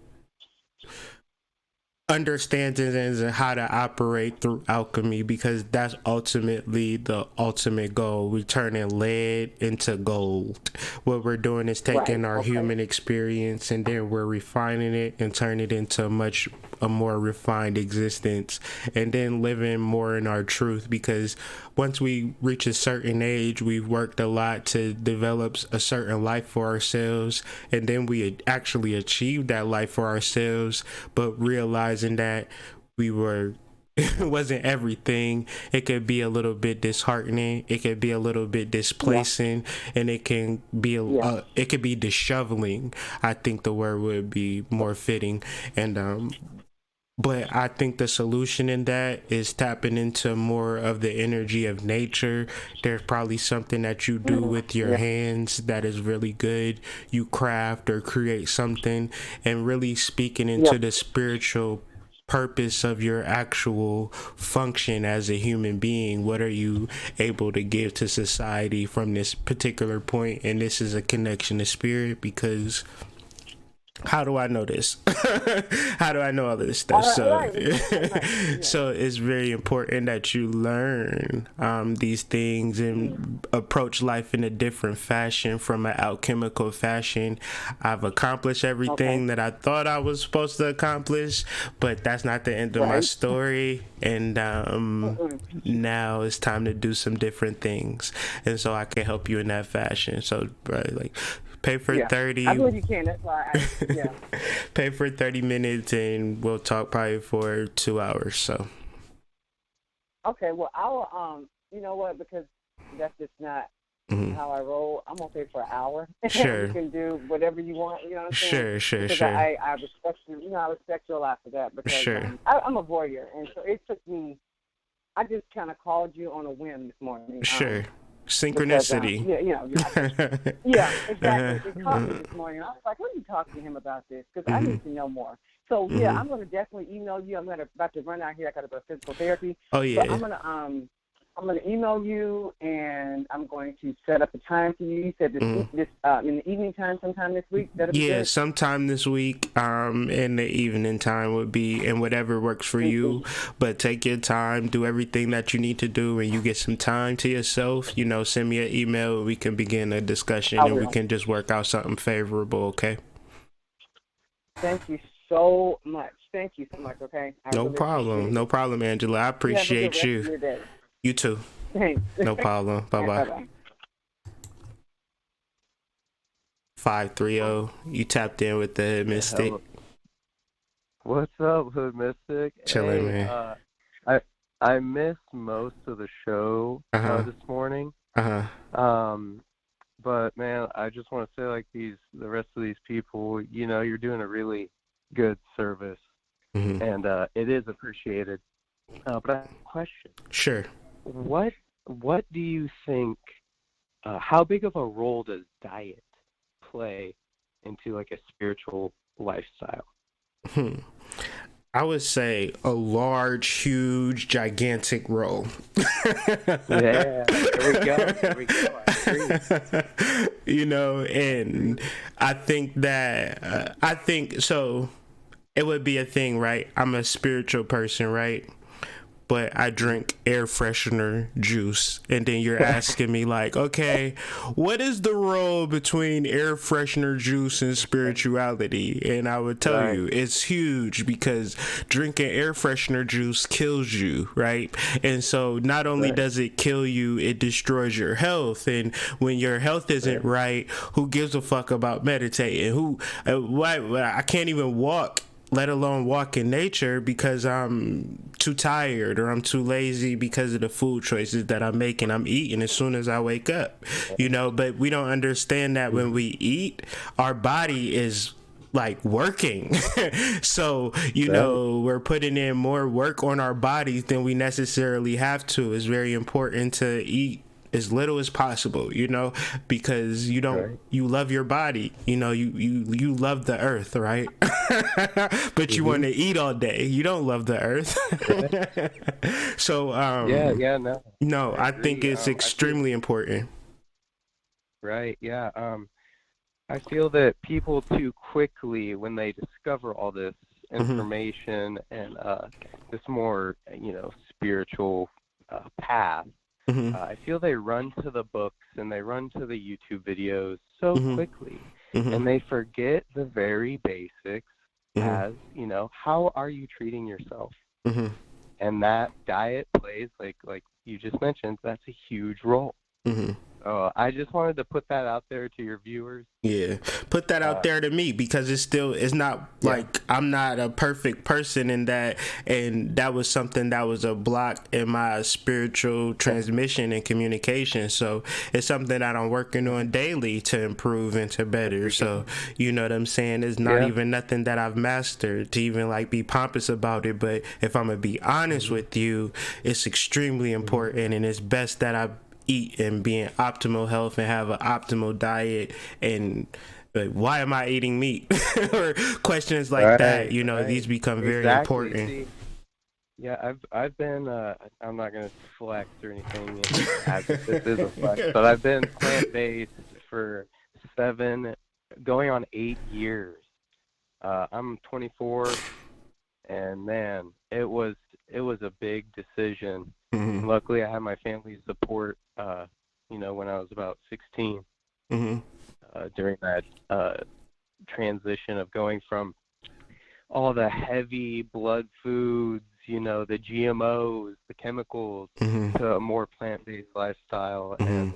understanding and how to operate through alchemy, because that's ultimately the ultimate goal. We're turning lead into gold. What we're doing is taking our human experience, and then we're refining it and turning it into a more refined existence, and then living more in our truth. Because once we reach a certain age, we've worked a lot to develop a certain life for ourselves, and then we actually achieve that life for ourselves, but realizing that we were it wasn't everything. It could be a little bit disheartening, it could be a little bit displacing, and it can be it could be disheveling. I think the word would be more fitting. And but I think the solution in that is tapping into more of the energy of nature. There's probably something that you do with your hands that is really good. You craft or create something, and really speaking into the spiritual purpose of your actual function as a human being. What are you able to give to society from this particular point? And this is a connection to spirit, because how do I know this? How do I know all of this stuff? So it's very important that you learn these things and approach life in a different fashion, from an alchemical fashion. I've accomplished everything that I thought I was supposed to accomplish, but that's not the end of my story. And now it's time to do some different things, and so I can help you in that fashion. So, like, pay for 30. I believe you can. That's why Pay for 30 minutes and we'll talk probably for 2 hours. So. Okay, well, I'll you know what? Because that's just not how I roll. I'm gonna pay for an hour. Sure. You can do whatever you want. You know what I'm saying? Sure. Because I respect you. You know, I respect you a lot for that. Because I'm a voyeur, and so it took me. I just kind of called you on a whim this morning. Sure. Synchronicity. Exactly. It caught me this morning. I was like, let me talk to him about this because I need to know more. So I'm going to definitely email you. I'm about to run out here. I got to go to physical therapy. Oh yeah. So I'm going to email you, and I'm going to set up a time for you. You said this in the evening time, sometime this week. Sometime this week. In the evening time would be, and whatever works for you. But take your time, do everything that you need to do, and you get some time to yourself. You know, send me an email. We can begin a discussion, and we can just work out something favorable. Okay. Thank you so much. Okay. No problem, Angela. I appreciate you. You too. Thanks. No problem. Bye-bye. 530. You tapped in with the Hood Mystic. What's up, Hood Mystic? Chilling, man. I missed most of the show this morning. But man, I just want to say, like, the rest of these people, you know, you're doing a really good service, and it is appreciated. But I have a question. Sure. What do you think? How big of a role does diet play into like a spiritual lifestyle? I would say a large, huge, gigantic role. There we go. I agree. You know, and I think that so. It would be a thing, right? I'm a spiritual person, right? But I drink air freshener juice. And then you're asking me, like, okay, what is the role between air freshener juice and spirituality? And I would tell you, it's huge, because drinking air freshener juice kills you, right? And so not only does it kill you, it destroys your health. And when your health isn't right, who gives a fuck about meditating? I can't even walk, let alone walk in nature, because I'm too tired or I'm too lazy because of the food choices that I'm making. I'm eating as soon as I wake up, you know, but we don't understand that when we eat, our body is like working. So, you know, we're putting in more work on our bodies than we necessarily have to. It's very important to eat as little as possible, you know, because you don't you love your body, you know, you love the earth, right? But you want to eat all day, you don't love the earth. So I think it's extremely important. I feel that people too quickly, when they discover all this information and this more, you know, spiritual path, I feel they run to the books and they run to the YouTube videos so quickly, and they forget the very basics, as, you know, how are you treating yourself? And that diet plays, like you just mentioned, that's a huge role. I just wanted to put that out there to your viewers. Put that out there to me, because it's not like I'm not a perfect person in that, and that was something that was a block in my spiritual transmission and communication. So it's something that I'm working on daily to improve and to better. So, you know what I'm saying? It's not even nothing that I've mastered to even like be pompous about it. But if I'm gonna be honest with you, it's extremely important, and it's best that I eat and be in optimal health and have an optimal diet. And like, why am I eating meat? Or questions like that, you know, these become very important. See, I've been I'm not gonna flex or anything as if this is a flex, but I've been plant-based for 7 going on 8 years, I'm 24, and man, it was a big decision. Luckily, I had my family's support. When I was about 16, during that transition of going from all the heavy blood foods, the GMOs, the chemicals, to a more plant-based lifestyle. And,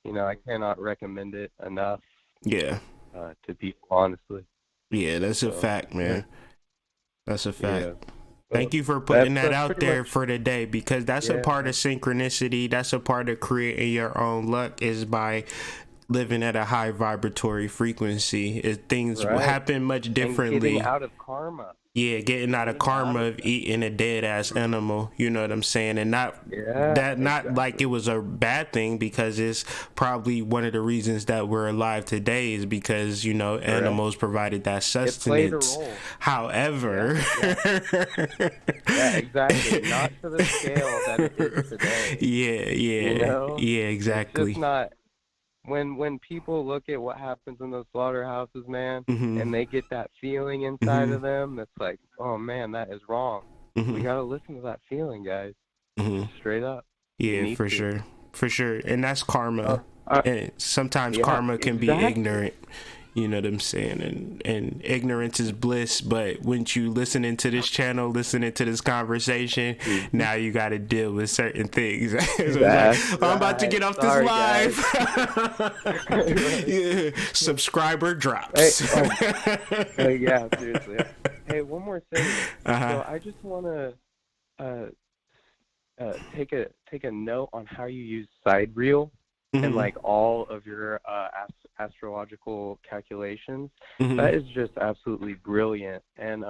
I cannot recommend it enough. Yeah. To people, honestly. Yeah, that's a fact, man. That's a fact. Yeah. Thank you for putting that out there for today, because that's a part of synchronicity. That's a part of creating your own luck, is by living at a high vibratory frequency. Things happen much differently. And getting out of karma. Yeah, getting out of karma of eating a dead ass animal, you know what I'm saying? And not like it was a bad thing, because it's probably one of the reasons that we're alive today is because, animals provided that sustenance. It played a role. However, exactly. Not to the scale that it is today. Yeah, exactly. It's just not. When people look at what happens in those slaughterhouses, man, and they get that feeling inside of them, that's like, oh man, that is wrong. We gotta listen to that feeling, guys. Straight up. Yeah, for sure. And that's karma. And sometimes karma can be ignorant. You know what I'm saying? And ignorance is bliss, but when you listening to this channel, listening to this conversation, now you got to deal with certain things. I'm about to get off this live. Subscriber drops. Yeah, seriously. Hey, one more thing. So I just want to take a note on how you use sidereal. And like all of your astrological calculations, that is just absolutely brilliant. And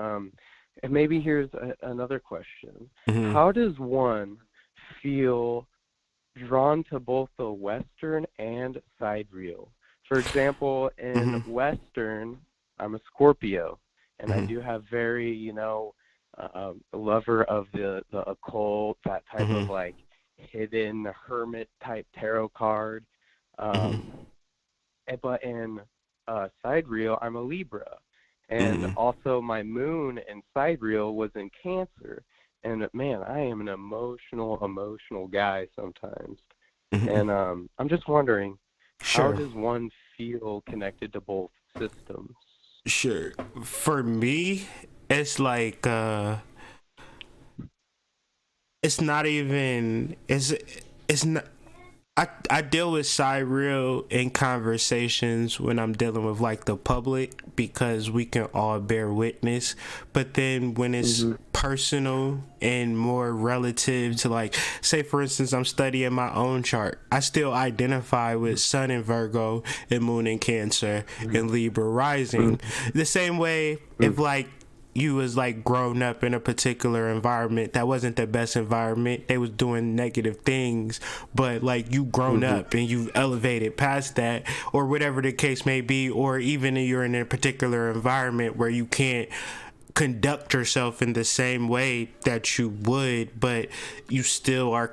maybe here's another question: how does one feel drawn to both the Western and sidereal? For example, in Western, I'm a Scorpio, and I do have very, a lover of the occult, that type of like hidden hermit type tarot card, but in sidereal I'm a Libra, and also my moon in sidereal was in Cancer, and man, I am an emotional guy sometimes, and I'm just wondering, how does one feel connected to both systems? Sure. For me, it's like it's not even, it's not, I deal with sidereal in conversations when I'm dealing with like the public, because we can all bear witness. But then when it's personal and more relative to, like, say for instance, I'm studying my own chart, I still identify with Sun in Virgo and Moon in Cancer and Libra rising. The same way if like you was like grown up in a particular environment that wasn't the best environment, they was doing negative things, but like you grown up and you've elevated past that, or whatever the case may be, or even if you're in a particular environment where you can't conduct yourself in the same way that you would, but you still are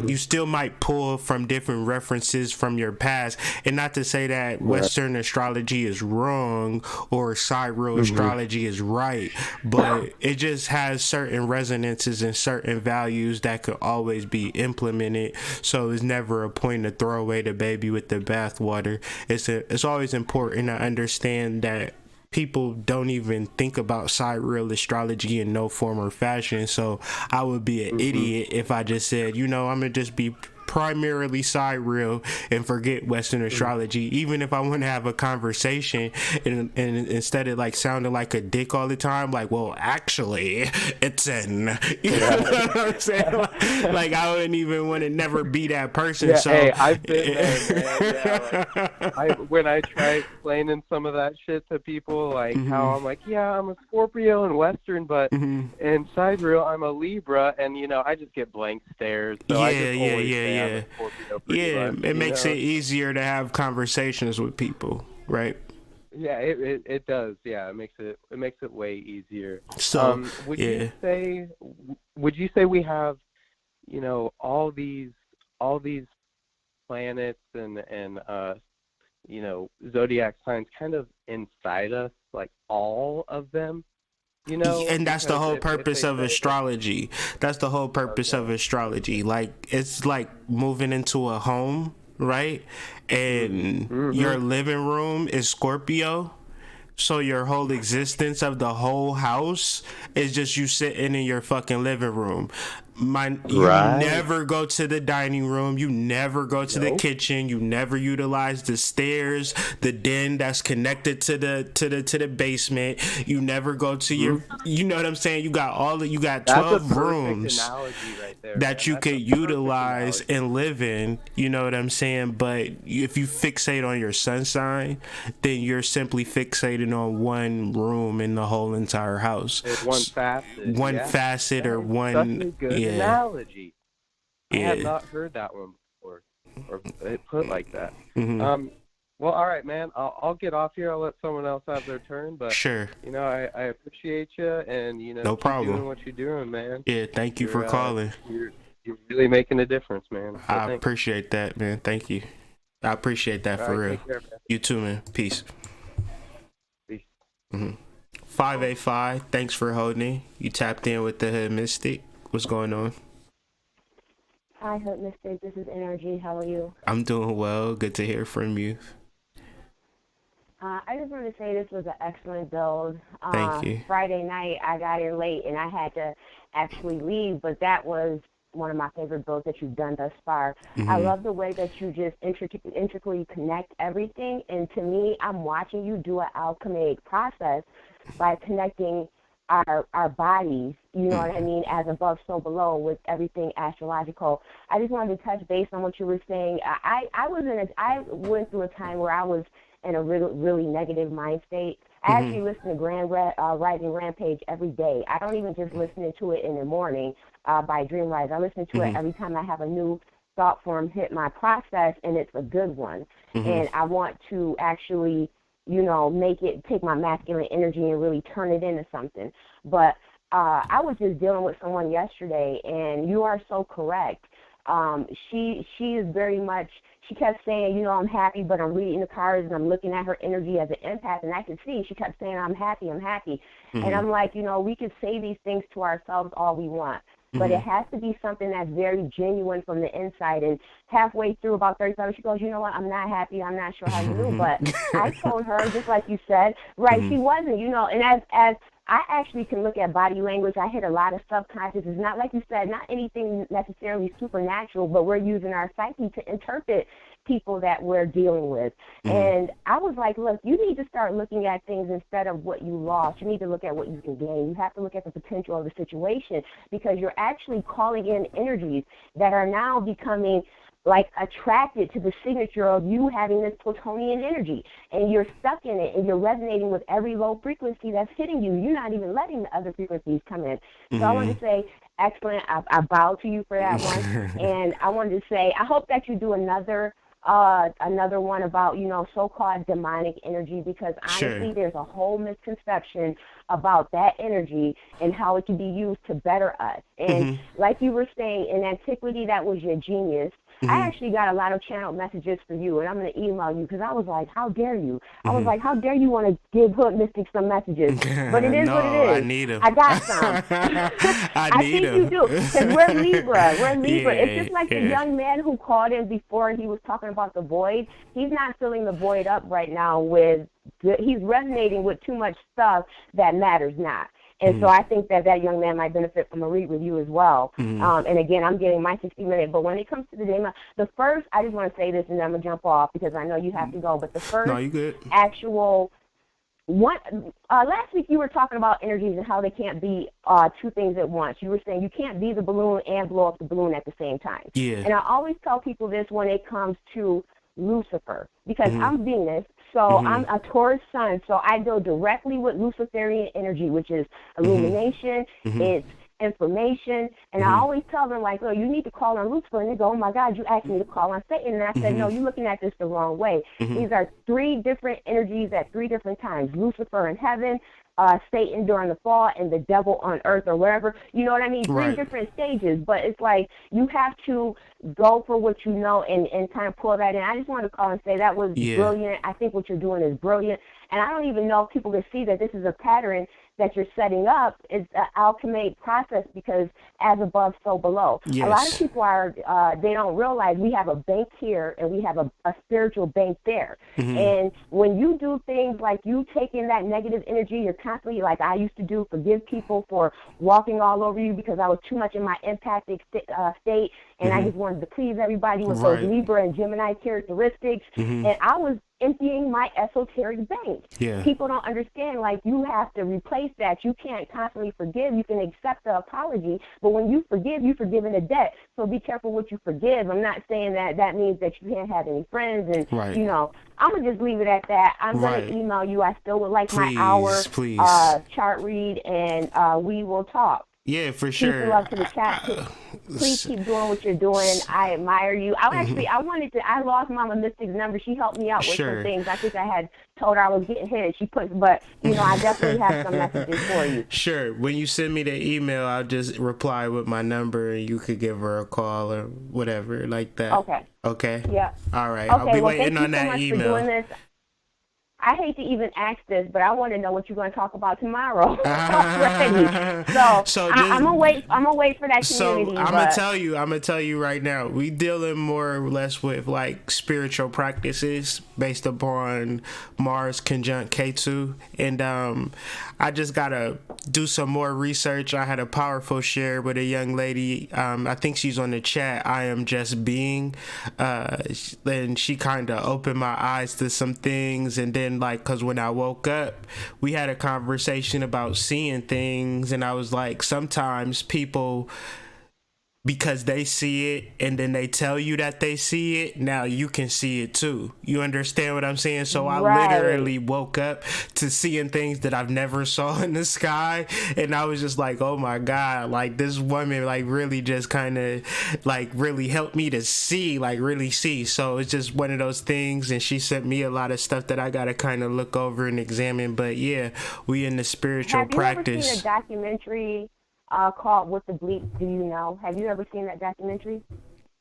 you still might pull from different references from your past. And not to say that Western astrology is wrong or sidereal astrology is right, but it just has certain resonances and certain values that could always be implemented. So it's never a point to throw away the baby with the bathwater. It's always important to understand that people don't even think about sidereal astrology in no form or fashion. So I would be an idiot if I just said, I'm gonna just be primarily sidereal and forget Western astrology. Even if I want to have a conversation and instead of like sounding like a dick all the time, like, well, actually it's know what I'm saying? Like I wouldn't even want to never be that person. So hey, I've been there, man. When I try explaining some of that shit to people, like how I'm like, I'm a Scorpio in Western, but in sidereal I'm a Libra, and I just get blank stares. So I just always say I'm a Scorpio much, it makes it easier to have conversations with people, right? Yeah, it does. Yeah, it makes it way easier. So would you say we have, all these planets and zodiac signs kind of inside us, like all of them, and that's the because whole if purpose they of say that, astrology. That's the whole purpose of astrology. Like, it's like moving into a home, right? And your living room is Scorpio. So your whole existence of the whole house is just you sitting in your fucking living room. You never go to the dining room. You never go to the kitchen. You never utilize the stairs, the den that's connected to the basement. You never go to your. You know what I'm saying? You got 12 rooms right there, that you could utilize and live in. You know what I'm saying? But if you fixate on your sun sign, then you're simply fixated on one room in the whole entire house. One facet. Facet or one. Such a good analogy. I have not heard that one before, or it put like that. Well, all right, man. I'll get off here. I'll let someone else have their turn. But sure. I appreciate you, and no keep problem. doing what you're doing, man. Yeah, thank you for calling. You're really making a difference, man. So I appreciate that, man. Thank you. I appreciate that for real. Take care, man. You too, man. Peace. Peace. 585. Thanks for holding. You tapped in with the Hood Mystic. What's going on? Hi, Hood Mystic. This is Energy. How are you? I'm doing well. Good to hear from you. I just wanted to say this was an excellent build. Thank you. Friday night, I got in late, and I had to actually leave, but that was one of my favorite builds that you've done thus far. I love the way that you just intricately connect everything, and to me, I'm watching you do an alchemic process by connecting our bodies, you know what I mean, as above, so below, with everything astrological. I just wanted to touch base on what you were saying. I went through a time where I was in a really negative mind state. I actually listen to Rising Rampage every day. I don't even just listen to it in the morning by Dream Rise. I listen to it every time I have a new thought form hit my process, and it's a good one. And I want to actually, take my masculine energy and really turn it into something. But I was just dealing with someone yesterday, and you are so correct. She is very much, she kept saying, I'm happy, but I'm reading the cards and I'm looking at her energy as an empath, and I could see she kept saying, I'm happy. And I'm like, we could say these things to ourselves all we want, but it has to be something that's very genuine from the inside. And halfway through, about 35, she goes, you know what, I'm not happy. I'm not sure how you knew, but I told her, just like you said, right, she wasn't, and as I actually can look at body language. I hit a lot of subconscious. It's not, like you said, not anything necessarily supernatural, but we're using our psyche to interpret people that we're dealing with. And I was like, look, you need to start looking at things instead of what you lost. You need to look at what you can gain. You have to look at the potential of the situation, because you're actually calling in energies that are now becoming attracted to the signature of you having this Plutonian energy, and you're stuck in it, and you're resonating with every low frequency that's hitting you. You're not even letting the other frequencies come in. So I wanted to say, excellent. I bow to you for that one. And I wanted to say, I hope that you do another one about, so-called demonic energy, because honestly, there's a whole misconception about that energy and how it can be used to better us. And like you were saying, in antiquity, that was your genius. I actually got a lot of channeled messages for you, and I'm going to email you, because I was like, how dare you? I was like, how dare you want to give Hood Mystic some messages? But it is what it is. I need them. I got some. I think you do, because we're Libra. It's just like the young man who called in before, he was talking about the void. He's not filling the void up right now he's resonating with too much stuff that matters not. And so I think that young man might benefit from a read with you as well. And again, I'm getting my 60 minutes. But when it comes to the first, I just want to say this, and then I'm going to jump off because I know you have to go. But the first actual one, last week you were talking about energies and how they can't be two things at once. You were saying you can't be the balloon and blow up the balloon at the same time. Yeah. And I always tell people this when it comes to Lucifer, because I'm Venus, so I'm a Taurus sun, so I deal directly with Luciferian energy, which is illumination, it's information. And I always tell them, like, oh, you need to call on Lucifer. And they go, oh, my God, you asked me to call on Satan. And I said, no, you're looking at this the wrong way. These are three different energies at three different times. Lucifer in heaven, Satan during the fall, and the devil on earth or wherever. You know what I mean? Three different stages. But it's like you have to go for what you know and kind of pull that in. I just wanted to call and say that was brilliant. I think what you're doing is brilliant. And I don't even know if people can see that this is a pattern that you're setting up. It's an alchemical process, because as above, so below. A lot of people are, they don't realize we have a bank here and we have a spiritual bank there. And when you do things like you take in that negative energy, you're constantly, like I used to do, forgive people for walking all over you because I was too much in my empathic state, and I just wanted to please everybody with those Libra and Gemini characteristics. And I was emptying my esoteric bank. People don't understand, like, you have to replace that. You can't constantly forgive. You can accept the apology, but when you forgive, you're forgiving a debt. So be careful what you forgive. I'm not saying that that means that you can't have any friends, and you know, I'm gonna just leave it at that. I'm gonna email you. I still would like my hour chart read, and we will talk. Yeah, for sure. Peace and love to the chat. Please keep doing what you're doing. I admire you. I lost Mama Mystic's number. She helped me out with some things. I think I had told her I was getting hit. But, you know, I definitely have some messages for you. Sure. When you send me the email, I'll just reply with my number, and you could give her a call or whatever like that. Okay? Yeah. All right. Okay, I'll be waiting on that email. For doing this. I hate to even ask this, but I want to know what you're going to talk about tomorrow already. So I'm gonna wait. I'm gonna wait for that community. So I'm gonna tell you right now. We dealing more or less with like spiritual practices based upon Mars conjunct K2, and I just gotta do some more research. I had a powerful share with a young lady. I think she's on the chat. I am just being, and she kind of opened my eyes to some things, and then like, cause when I woke up, we had a conversation about seeing things, and I was like, sometimes people, because they see it and then they tell you that they see it, now you can see it too. You understand what I'm saying? So I literally woke up to seeing things that I've never saw in the sky, and I was just like, oh my God, like this woman like really just kind of like really helped me to see, like really see. So it's just one of those things, and she sent me a lot of stuff that I gotta kind of look over and examine. But yeah, we in the spiritual practice. Have you ever seen a documentary called What the Bleep Do You Know? Have you ever seen that documentary?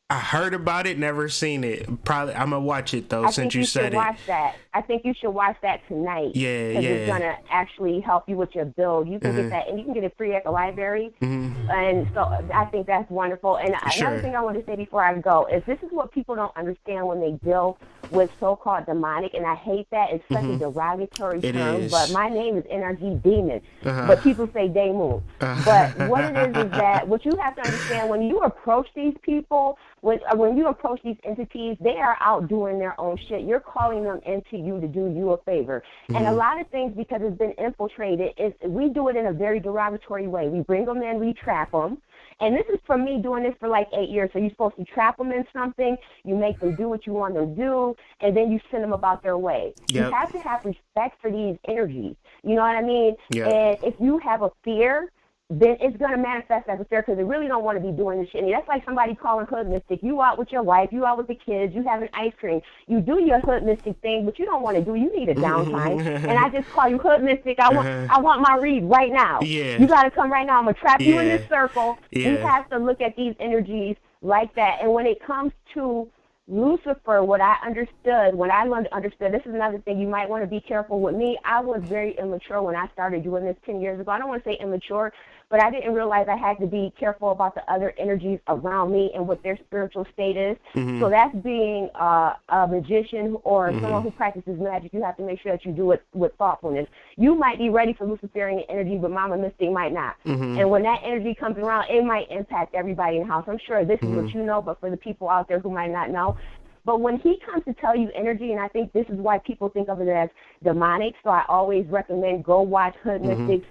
I heard about it, never seen it. Probably I'm gonna watch it though, since you said it. Watch that. I think you should watch that tonight. Yeah. It's gonna actually help you with your build. You can get that, and you can get it free at the library. And so I think that's wonderful. And another thing I want to say before I go is this is what people don't understand when they deal with so-called demonic, and I hate that. It's such a derogatory term. But my name is NRG Demon, but people say Daemon. But what it is that what you have to understand, when you approach these people, when you approach these entities, they are out doing their own shit. You're calling them into you to do you a favor. And a lot of things, because it's been infiltrated, we do it in a very derogatory way. We bring them in, we trap them. And this is from me doing this for like 8 years. So you're supposed to trap them in something, you make them do what you want them to do, and then you send them about their way. You have to have respect for these energies. You know what I mean? And if you have a fear, then it's going to manifest as a fear, because they really don't want to be doing this shit. And that's like somebody calling hood mystic. You out with your wife, you out with the kids, you having ice cream. You do your hood mystic thing, but you don't want to do. You need a downtime. And I just call you hood mystic. I want my read right now. You got to come right now. I'm going to trap you in this circle. You have to look at these energies like that. And when it comes to Lucifer, what I understood, when I understood, this is another thing you might want to be careful with me. I was very immature when I started doing this 10 years ago. I don't want to say immature, but I didn't realize I had to be careful about the other energies around me and what their spiritual state is. So that's being a magician or someone who practices magic. You have to make sure that you do it with thoughtfulness. You might be ready for Luciferian energy, but Mama Mystic might not. And when that energy comes around, it might impact everybody in the house. I'm sure this is what you know, but for the people out there who might not know, but when he comes to tell you energy, and I think this is why people think of it as demonic, so I always recommend go watch Hood Mystic's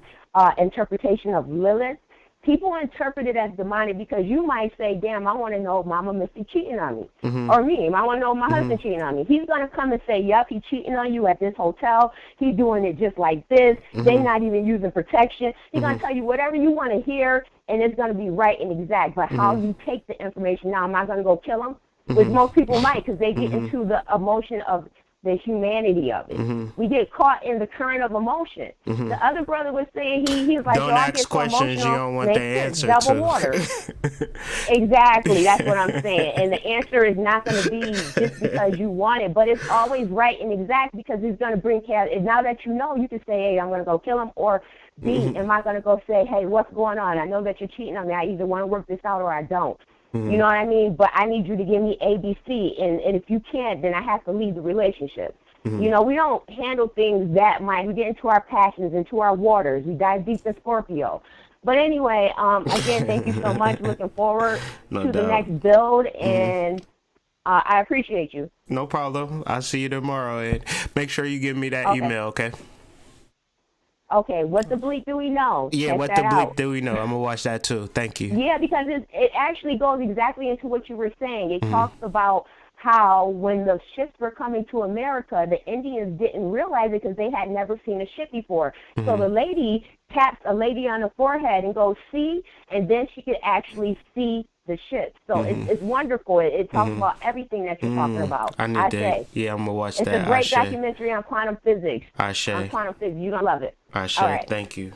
interpretation of Lilith. People interpret it as demonic because you might say, damn, I want to know if Mama Mystic cheating on me. Or me. I want to know if my husband cheating on me. He's going to come and say, yep, he's cheating on you at this hotel. He's doing it just like this. They're not even using protection. He's going to tell you whatever you want to hear. and it's going to be right and exact. But how you take the information, now am I going to go kill him? Which most people might, because they get into the emotion of the humanity of it. We get caught in the current of emotion. The other brother was saying he was like, don't ask questions you don't want the answer double to. water. Exactly, that's what I'm saying. And the answer is not going to be just because you want it, but it's always right and exact, because it's going to bring chaos. And now that you know, you can say, hey, I'm going to go kill him, or B, am I going to go say, hey, what's going on? I know that you're cheating on me. I either want to work this out or I don't. You know what I mean? But I need you to give me A, B, C. And if you can't, then I have to leave the relationship. You know, we don't handle things that might. We get into our passions, into our waters. We dive deep to Scorpio. But anyway, again, thank you so much. Looking forward to the next build. And I appreciate you. No problem. I'll see you tomorrow. And make sure you give me that email, okay? Okay, what the bleep do we know? Yeah, Check what that the bleep out. do we know? I'm going to watch that too. Thank you. Yeah, because it actually goes exactly into what you were saying. It talks about how when the ships were coming to America, the Indians didn't realize it because they had never seen a ship before. So the lady taps a lady on the forehead and goes, see, and then she could actually see the ship. So it's wonderful. It talks about everything that you're talking about. I need that. Yeah, I'm going to watch that. It's a great documentary on quantum physics. On quantum physics. You're going to love it. All All right. Thank you.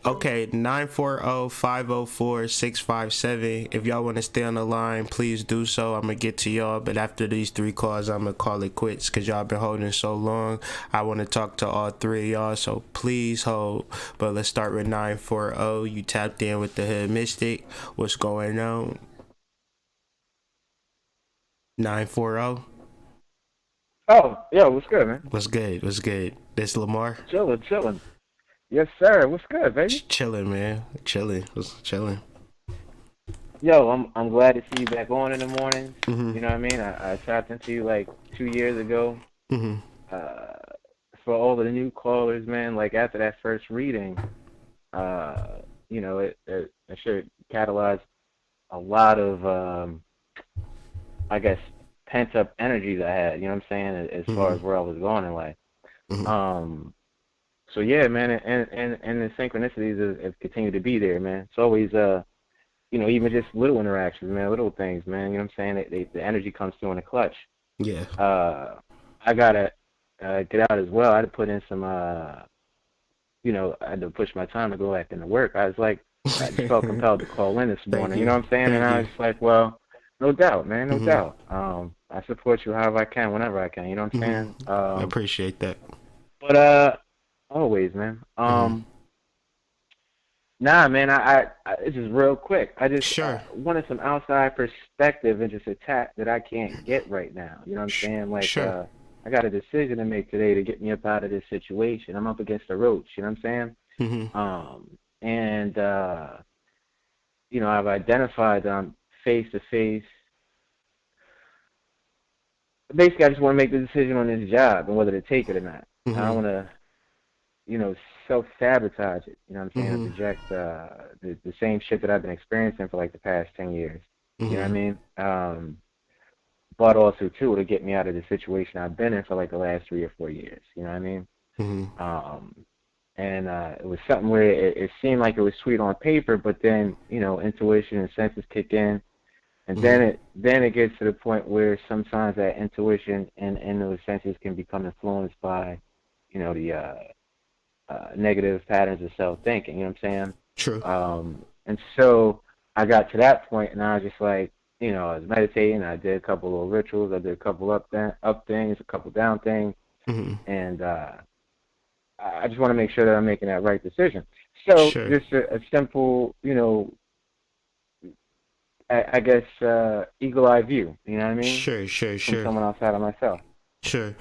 Okay, 940-504-657. If y'all want to stay on the line, please do so. I'm going to get to y'all, but after these 3 calls, I'm going to call it quits because y'all been holding so long. I want to talk to all 3 of y'all, so please hold. But let's start with 940. You tapped in with the Hood Mystic. What's going on? 940. Oh, yeah, what's good, man? What's good? This Lamar? Chilling. Yes, sir. What's good, baby? Chilling, man. Chilling. Yo, I'm glad to see you back on in the morning. You know what I mean? I tapped into you like 2 years ago. For all of the new callers, man, like after that first reading, you know, it should catalyze a lot of, I guess, pent-up energy that I had, you know what I'm saying, as far as where I was going in life. So, yeah, man, and the synchronicities have continued to be there, man. It's always, you know, even just little interactions, man, little things, man, you know what I'm saying, the energy comes through in a clutch. Yeah. I got to get out as well. I had to put in some, you know, I had to push my time to go back into work. I was like, I just felt compelled to call in this morning, you know what I'm saying, and I was like, well, no doubt, man, no doubt. I support you however I can, whenever I can, you know what I'm saying? I appreciate that. But, always, man. Nah, man, I it's just real quick. I just wanted some outside perspective and just a tap that I can't get right now. You know what I'm saying? Like, I got a decision to make today to get me up out of this situation. I'm up against a roach, you know what I'm saying? And, you know, I've identified that I'm face to face. Basically, I just want to make the decision on this job and whether to take it or not. I don't want to, you know, self-sabotage it, you know what I'm saying, and project the same shit that I've been experiencing for like the past 10 years, you know what I mean? But also, too, to get me out of the situation I've been in for like the last 3 or 4 years, you know what I mean? And it was something where it seemed like it was sweet on paper, but then, you know, intuition and senses kick in, and then it gets to the point where sometimes that intuition and those senses can become influenced by, you know, the negative patterns of self-thinking, you know what I'm saying? True. And so I got to that point, and I was just like, you know, I was meditating, I did a couple of little rituals, I did a couple up things, a couple down things, and I just want to make sure that I'm making that right decision. So just a simple, you know, I guess, eagle-eye view, you know what I mean? Sure. From someone outside of myself. Sure.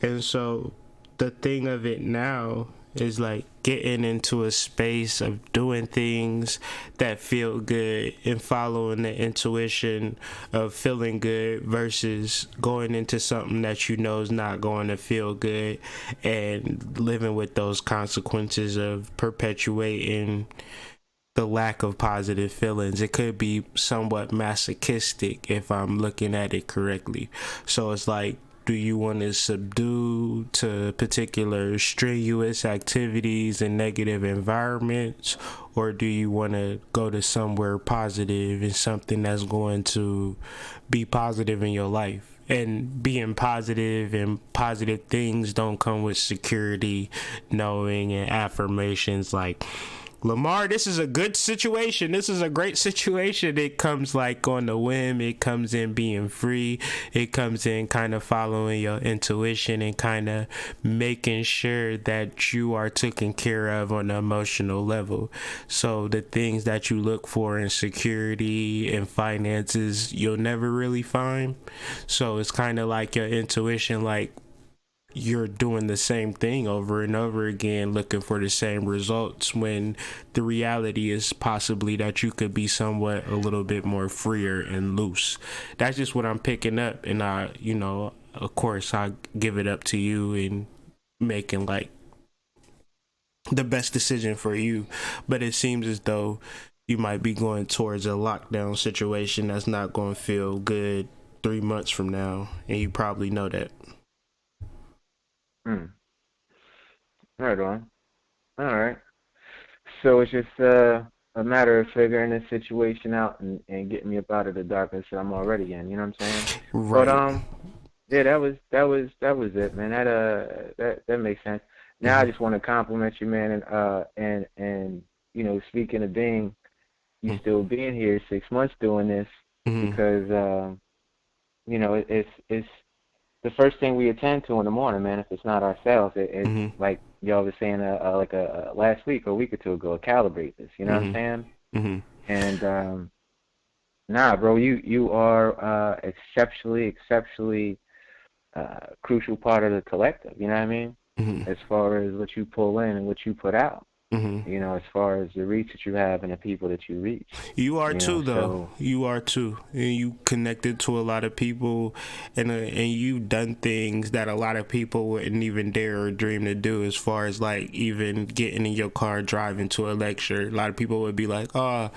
And so the thing of it now is like getting into a space of doing things that feel good and following the intuition of feeling good versus going into something that you know is not going to feel good and living with those consequences of perpetuating the lack of positive feelings. It could be somewhat masochistic if I'm looking at it correctly. So it's like, do you want to subdue to particular strenuous activities and negative environments, or do you want to go to somewhere positive and something that's going to be positive in your life? And being positive and positive things don't come with security, knowing, and affirmations like, Lamar, this is a good situation. This is a great situation. It comes like on the whim. It comes in being free. It comes in kind of following your intuition and kind of making sure that you are taken care of on the emotional level. So the things that you look for in security and finances, you'll never really find. So it's kind of like your intuition, like, you're doing the same thing over and over again looking for the same results, when the reality is possibly that you could be somewhat a little bit more freer and loose. That's just what I'm picking up, and I, of course I give it up to you in making like the best decision for you. But it seems as though you might be going towards a lockdown situation that's not going to feel good 3 months from now, and you probably know that. Right on. All right. So it's just a matter of figuring this situation out and getting me up out of the darkness that I'm already in. You know what I'm saying? Right. But yeah, that was it, man. That makes sense. Now I just want to compliment you, man, and speaking of being, you still being here 6 months doing this, because it's the first thing we attend to in the morning, man. If it's not ourselves, it's like y'all was saying, last week or a week or two ago, calibrate this. You know what I'm saying? And nah, bro, you are exceptionally crucial part of the collective. You know what I mean? As far as what you pull in and what you put out. As far as the reach that you have and the people that you reach. You are too, though. You are too. And you connected to a lot of people, and you've done things that a lot of people wouldn't even dare or dream to do, as far as like even getting in your car, driving to a lecture. A lot of people would be like, oh,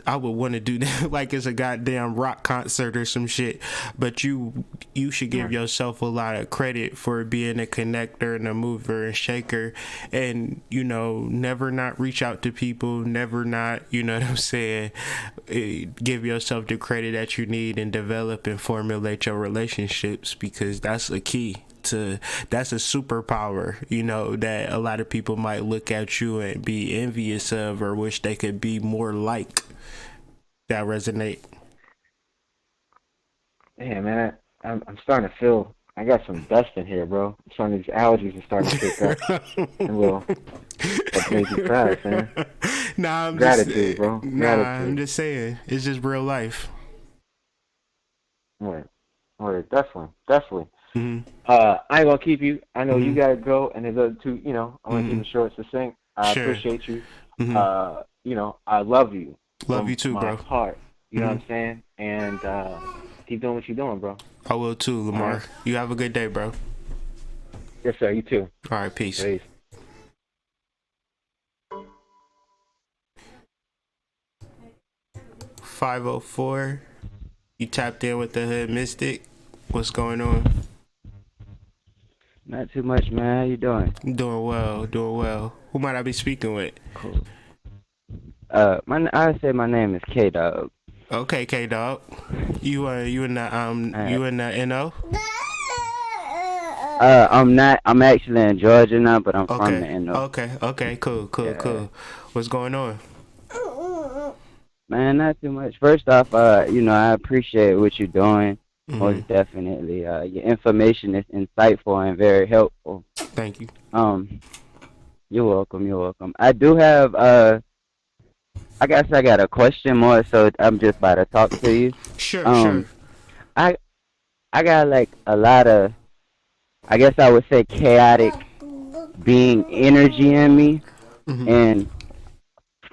I would want to do that like it's a goddamn rock concert or some shit. But you should give yourself a lot of credit for being a connector and a mover and shaker, and never not reach out to people, never not, you know what I'm saying, give yourself the credit that you need and develop and formulate your relationships, because that's a key. That's a superpower, that a lot of people might look at you and be envious of or wish they could be more like. That resonate. Yeah, man, I'm starting to feel I got some dust in here, bro. Some of these allergies are starting to pick up. And well, that made you cry, man. Nah, I'm gratitude, bro. Gratitude. I'm just saying, it's just real life. Right, definitely. I ain't gonna keep you. I know you gotta go, and there's other two. I want to keep it short, succinct. I appreciate you. I love you. Love you too, my bro. Heart. You know what I'm saying? And keep doing what you're doing, bro. I will too, Lamar. Right. You have a good day, bro. Yes, sir. You too. All right, peace. 504. You tapped in with the Hood Mystic. What's going on? Not too much, man. How you doing? Doing well. Who might I be speaking with? Cool. I say my name is K Dog. Okay, K Dog. You in the NO? I'm not. I'm actually in Georgia now, but I'm from the NO. Okay, cool. What's going on? Man, not too much. First off, I appreciate what you're doing. Most definitely. Your information is insightful and very helpful. Thank you. You're welcome. I do have I guess I got a question more, so I'm just about to talk to you. Sure. I got like a lot of, I guess I would say, chaotic being energy in me, and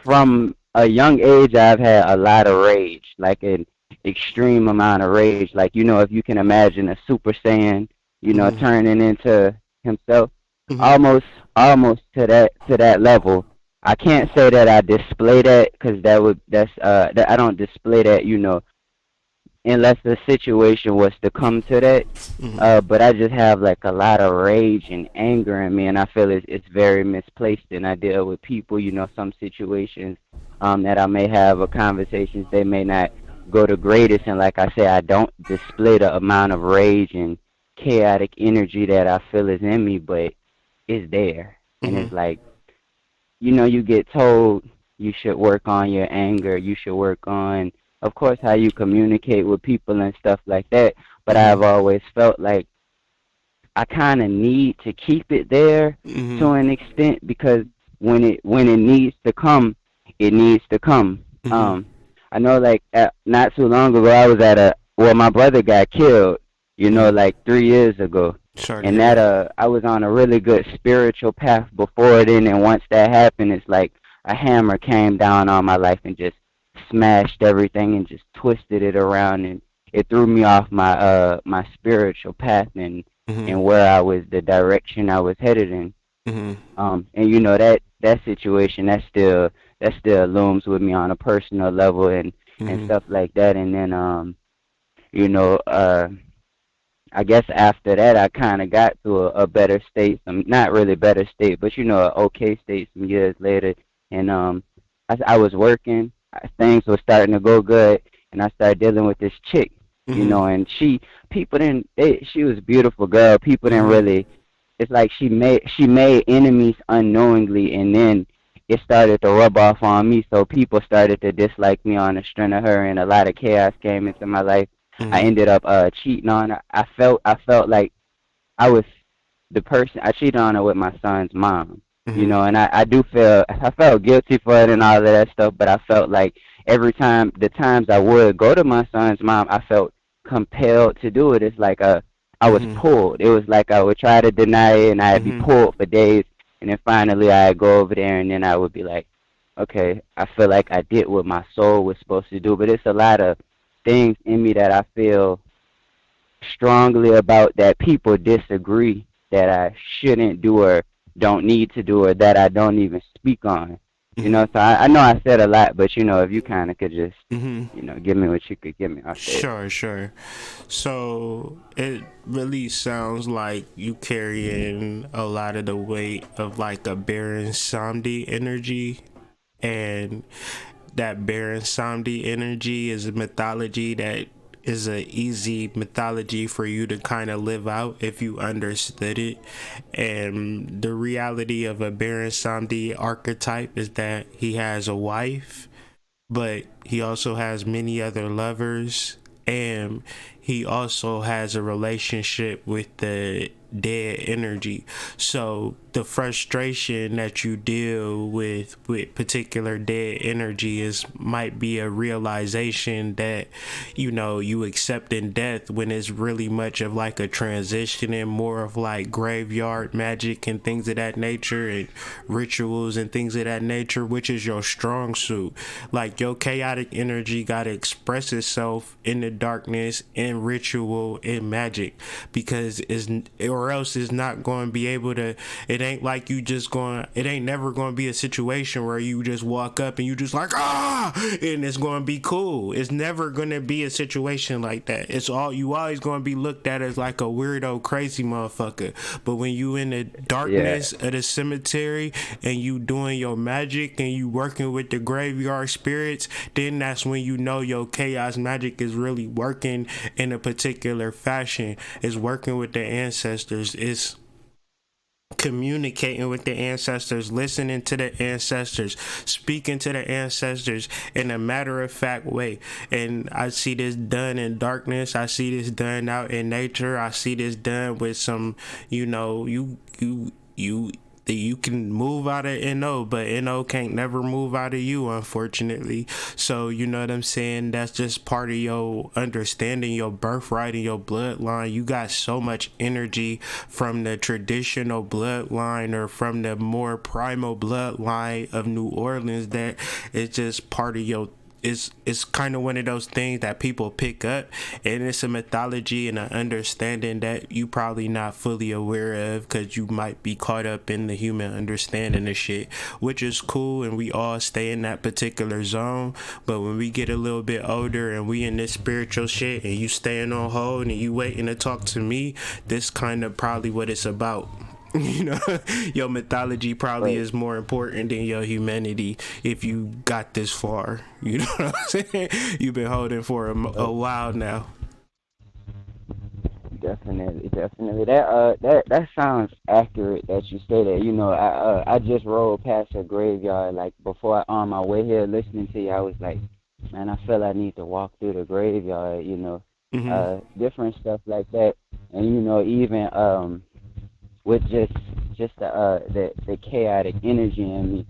from a young age I've had a lot of rage, like an extreme amount of rage. Like, if you can imagine a Super Saiyan, turning into himself, almost to that level. I can't say that I display that, because I don't display that, unless the situation was to come to that. But I just have like a lot of rage and anger in me, and I feel it's very misplaced. And I deal with people, some situations that I may have or conversations they may not go the greatest. And like I say, I don't display the amount of rage and chaotic energy that I feel is in me, but it's there. And it's like, you get told you should work on your anger, you should work on, of course, how you communicate with people and stuff like that. But I've always felt like I kind of need to keep it there to an extent, because when it needs to come, it needs to come. I know, like not too long ago, I was at my brother got killed, like 3 years ago. And that I was on a really good spiritual path before then, and once that happened, it's like a hammer came down on my life and just smashed everything and just twisted it around, and it threw me off my spiritual path and where I was, the direction I was headed in. And that situation that still looms with me on a personal level and stuff like that. And then I guess after that, I kind of got to a better state, some not really better state, but an okay state some years later. And I was working, things were starting to go good, and I started dealing with this chick, and she was a beautiful girl. People didn't really, it's like she made enemies unknowingly, and then it started to rub off on me. So people started to dislike me on the strength of her, and a lot of chaos came into my life. I ended up cheating on her. I felt like I was the person. I cheated on her with my son's mom, and I felt guilty for it and all of that stuff. But I felt like the times I would go to my son's mom, I felt compelled to do it. It's like I was pulled. It was like I would try to deny it, and I'd be pulled for days, and then finally I'd go over there, and then I would be like, okay, I feel like I did what my soul was supposed to do. But it's a lot of things in me that I feel strongly about that people disagree that I shouldn't do or don't need to do, or that I don't even speak on. So I know I said a lot, but if you kind of could just give me what you could give me. Sure. So it really sounds like you carrying a lot of the weight of like a Baron Samedi energy, and that Baron Samedi energy is a mythology that is a easy mythology for you to kind of live out if you understood it. And the reality of a Baron Samedi archetype is that he has a wife, but he also has many other lovers, and he also has a relationship with the dead energy. So the frustration that you deal with particular dead energy might be a realization that you accepting death, when it's really much of like a transition and more of like graveyard magic and things of that nature, and rituals and things of that nature, which is your strong suit. Like your chaotic energy got to express itself in the darkness, in ritual, in magic, because or else it's not going to be able to. It ain't like you just going. It ain't never going to be a situation where you just walk up and you just like and it's going to be cool. It's never going to be a situation like that. You always going to be looked at as like a weirdo, crazy motherfucker. But when you in the darkness of the cemetery and you doing your magic and you working with the graveyard spirits, then that's when your chaos magic is really working in a particular fashion. It's working with the ancestors. It's communicating with the ancestors, listening to the ancestors, speaking to the ancestors in a matter-of-fact way. And I see this done in darkness. I see this done out in nature. I see this done with some, you can move out of NO, but NO can't never move out of you, unfortunately. So you know what I'm saying? That's just part of your understanding, your birthright and your bloodline. You got so much energy from the traditional bloodline or from the more primal bloodline of New Orleans that it's just part of your it's kind of one of those things that people pick up, and it's a mythology and an understanding that you probably not fully aware of because you might be caught up in the human understanding of shit, which is cool, and we all stay in that particular zone. But when we get a little bit older and we in this spiritual shit and you staying on hold and you waiting to talk to me, this kind of probably what it's about. You know, your mythology probably is more important than your humanity if you got this far. You know what I'm saying? You've been holding for a while now. Definitely. That sounds accurate that you say that. You know, I just rolled past a graveyard like before on my way here listening to you. I was like, man, I feel I need to walk through the graveyard. You know, different stuff like that, and you know, even with just the chaotic energy in me.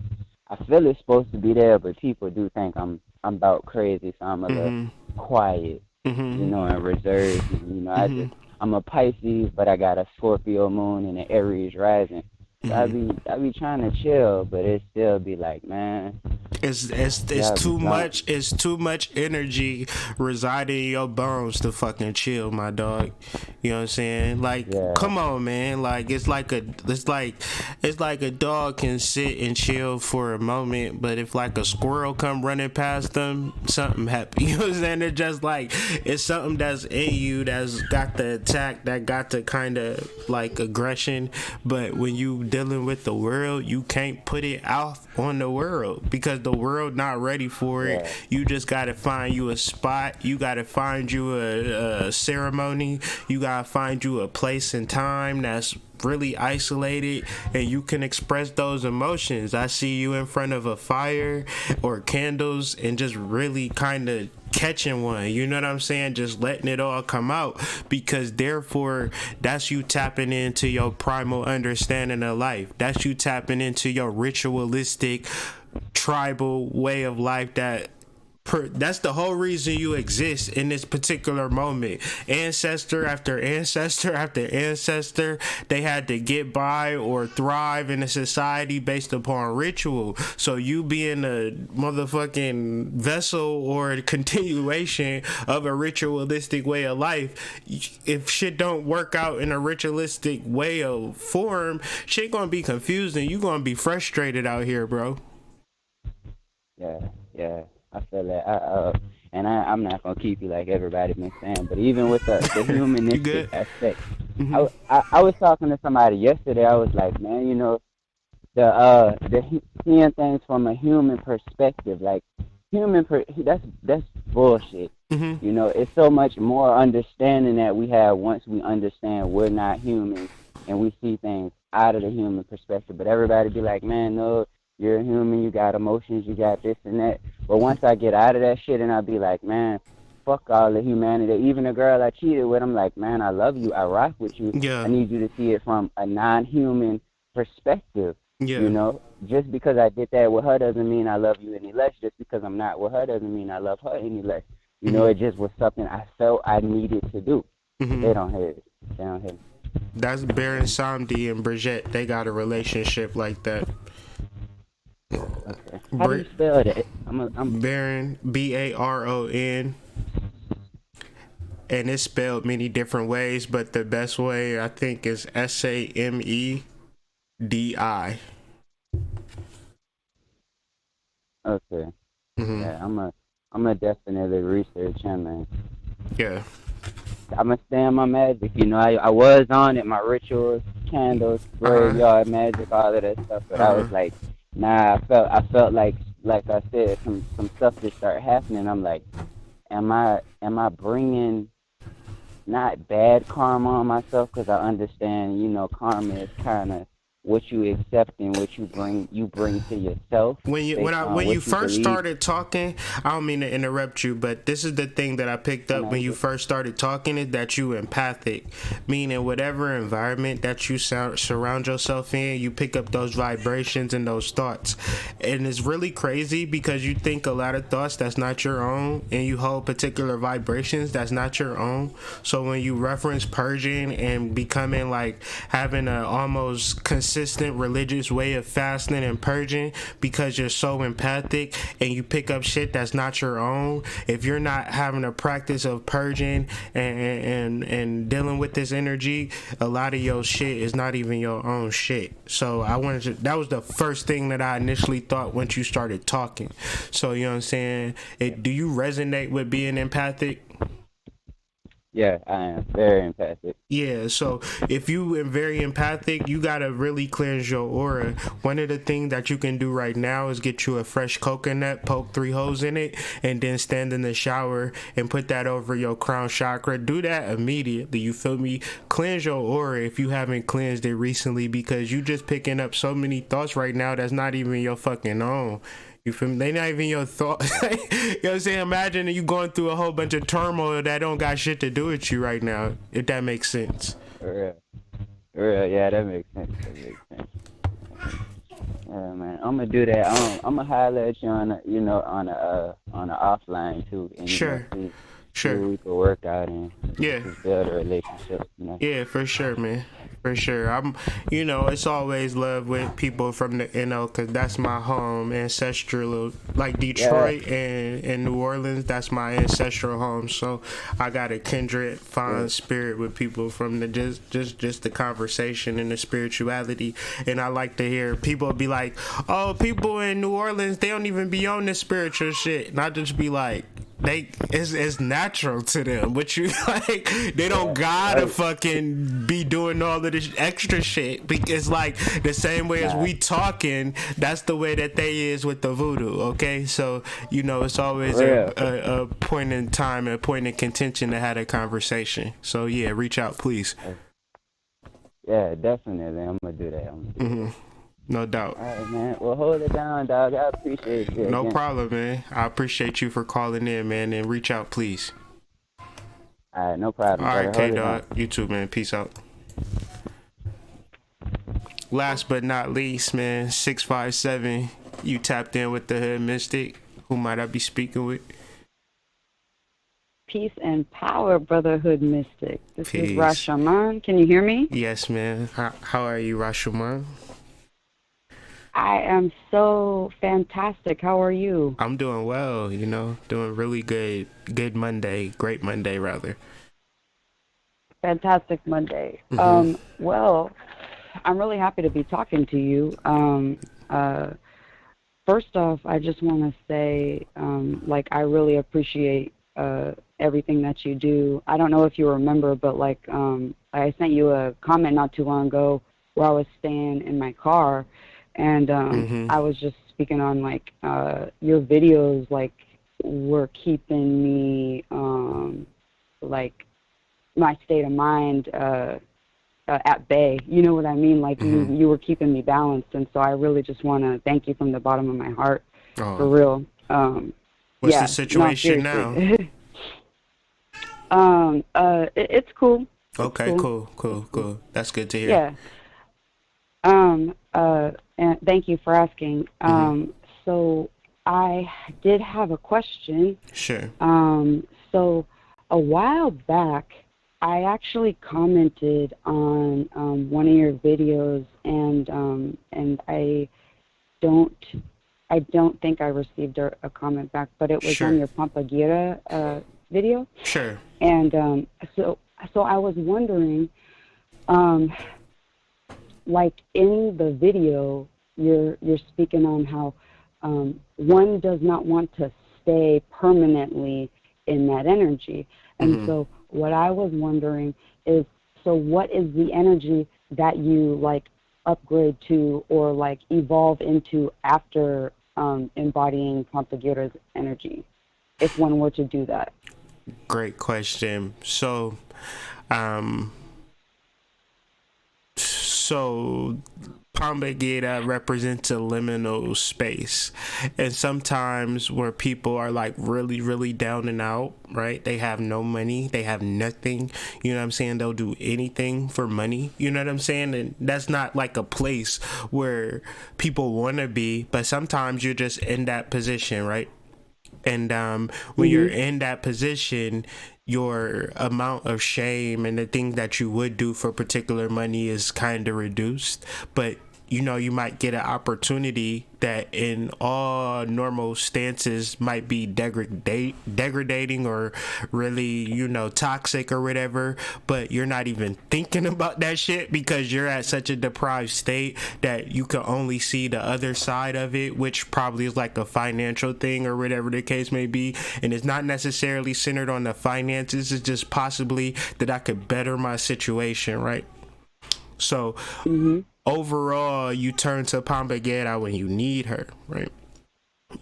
I feel it's supposed to be there, but people do think I'm about crazy, so I'm a little quiet, you know, and reserved. And, you know, I'm a Pisces, but I got a Scorpio moon and an Aries rising. So I be trying to chill, but it still be like, man, it's too much energy residing in your bones to fucking chill, my dog. You know what I'm saying? Like, come on, man. Like, it's like a dog can sit and chill for a moment, but if like a squirrel come running past them, something happen. You know what I'm saying? It's just like, it's something that's in you that's got the attack, that got the kind of like aggression, but when you dealing with the world, you can't put it out on the world because the world not ready for it. You just gotta find you a spot, you gotta find you a ceremony, you gotta find you a place and time that's really isolated and you can express those emotions. I see you in front of a fire or candles and just really kind of catching one, you know what I'm saying, just letting it all come out, because therefore that's you tapping into your primal understanding of life. That's you tapping into your ritualistic tribal way of life that's the whole reason you exist in this particular moment. Ancestor after ancestor after ancestor, they had to get by or thrive in a society based upon ritual. So you being a motherfucking vessel or a continuation of a ritualistic way of life, if shit don't work out in a ritualistic way of form, shit gonna be confusing. You gonna be frustrated out here, bro. Yeah. I feel that. I'm not gonna keep you like everybody been saying, but even with the humanistic aspect, I was talking to somebody yesterday. I was like, man, you know, the seeing things from a human perspective, like that's bullshit. You know, it's so much more understanding that we have once we understand we're not humans and we see things out of the human perspective. But everybody be like, man, no, you're a human, you got emotions, you got this and that. But once I get out of that shit and I be like, man, fuck all the humanity. Even a girl I cheated with, I'm like, man, I love you, I rock with you. I need you to see it from a non-human perspective. You know, just because I did that with her doesn't mean I love you any less. Just because I'm not with her doesn't mean I love her any less. You know, it just was something I felt I needed to do. They don't have it. That's Baron Samedi and Brigitte. They got a relationship like that. Okay. How do you spell that? I'm Baron, Baron, and it's spelled many different ways, but the best way I think is Samedi. Okay. Yeah, I'm a definitely research him, man. Yeah. I'm gonna stay on my magic. You know, I was on it, my rituals, candles, graveyard magic, all of that stuff, but I was like, nah, I felt like I said, some stuff just started happening. I'm like, am I bringing not bad karma on myself? Because I understand, you know, karma is kind of what you accept and what you bring to yourself. When you first started talking, I don't mean to interrupt you, but this is the thing that I picked up when you first started talking, is that you empathic, meaning whatever environment that you surround yourself in, you pick up those vibrations and those thoughts. And it's really crazy because you think a lot of thoughts that's not your own, and you hold particular vibrations that's not your own. So when you reference purging and becoming like having a almost consistent religious way of fasting and purging because you're so empathic and you pick up shit that's not your own, if you're not having a practice of purging and dealing with this energy, a lot of your shit is not even your own shit. So I wanted to, that was the first thing that I initially thought once you started talking. So you know what I'm saying? Do you resonate with being empathic? Yeah, I am very empathic. Yeah, so if you are very empathic, you gotta really cleanse your aura. One of the things that you can do right now is get you a fresh coconut, poke 3 holes in it, and then stand in the shower and put that over your crown chakra. Do that immediately, you feel me? Cleanse your aura if you haven't cleansed it recently, because you just picking up so many thoughts right now that's not even your fucking own. You feel me? They not even your thoughts. You know what I'm saying? Imagine you going through a whole bunch of turmoil that don't got shit to do with you right now, if that makes sense. For real, yeah, that makes sense. Yeah, man, I'm gonna do that. I'm gonna holler at you on a offline too. And, sure. Sure. We could work out and build a relationship. Yeah, for sure, man. For sure. It's always love with people from the NO, because that's my home, ancestral, like Detroit and New Orleans, that's my ancestral home. So I got a kindred, fond spirit with people from the just the conversation and the spirituality. And I like to hear people be like, oh, people in New Orleans, they don't even be on this spiritual shit. And I just be like, it's natural to them, but you like they don't gotta fucking be doing all of this extra shit, because like the same way as we talking, that's the way that they is with the voodoo. Okay, so it's always a point in time, a point in contention to have a conversation. So yeah, reach out, please. Yeah, definitely, I'm gonna do that. No doubt. All right, man. Well, hold it down, dog. I appreciate it. No problem, man. I appreciate you for calling in, man, and reach out, please. All right, no problem. All right, K-Dog. You too, man. Peace out. Last but not least, man, 657. You tapped in with the Hood Mystic. Who might I be speaking with? Peace and power, Brotherhood Mystic. This is Rashaman. Can you hear me? Yes, man. How are you, Rashaman? I am so fantastic. How are you? I'm doing well, doing really good. Good Monday. Great Monday, rather. Fantastic Monday. Well, I'm really happy to be talking to you. First off, I just want to say, I really appreciate everything that you do. I don't know if you remember, but I sent you a comment not too long ago where I was staying in my car. And I was just speaking on your videos were keeping me my state of mind at bay. You know what I mean? You were keeping me balanced, and so I really just want to thank you from the bottom of my heart, for real. What's the situation now? It's cool. Okay, cool. That's good to hear. Yeah. And thank you for asking. So I did have a question. Sure. So a while back, I actually commented on one of your videos, and I don't think I received a comment back, but it was on your Pampagira video. Sure. And so I was wondering, in the video, you're speaking on how one does not want to stay permanently in that energy. And so what I was wondering is, so what is the energy that you upgrade to or evolve into after embodying Pampagira's energy, if one were to do that? Great question. So Pampagira represents a liminal space, and sometimes where people are really, really down and out, right? They have no money, they have nothing, you know what I'm saying? They'll do anything for money, you know what I'm saying? And that's not a place where people want to be, but sometimes you're just in that position, right? And when you're in that position, your amount of shame and the things that you would do for particular money is kind of reduced. But you know, you might get an opportunity that in all normal stances might be degrading or really, you know, toxic or whatever, but you're not even thinking about that shit because you're at such a deprived state that you can only see the other side of it, which probably is like a financial thing or whatever the case may be. And it's not necessarily centered on the finances, it's just possibly that I could better my situation, right? So overall, you turn to Pambagera when you need her, right?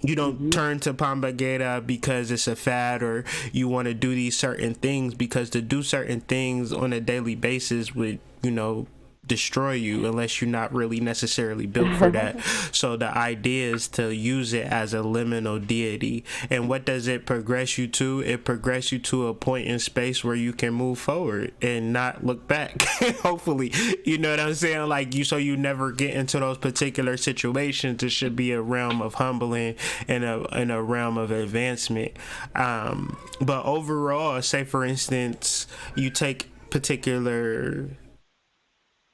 You don't turn to Pambagera because it's a fad or you want to do these certain things, because to do certain things on a daily basis would, you know, destroy you unless you're not really necessarily built for that. So the idea is to use it as a liminal deity. And what does it progress you to? It progresses you to a point in space where you can move forward and not look back. Hopefully, you know what I'm saying? Like so you never get into those particular situations. It should be a realm of humbling and a realm of advancement. But overall, say for instance, you take particular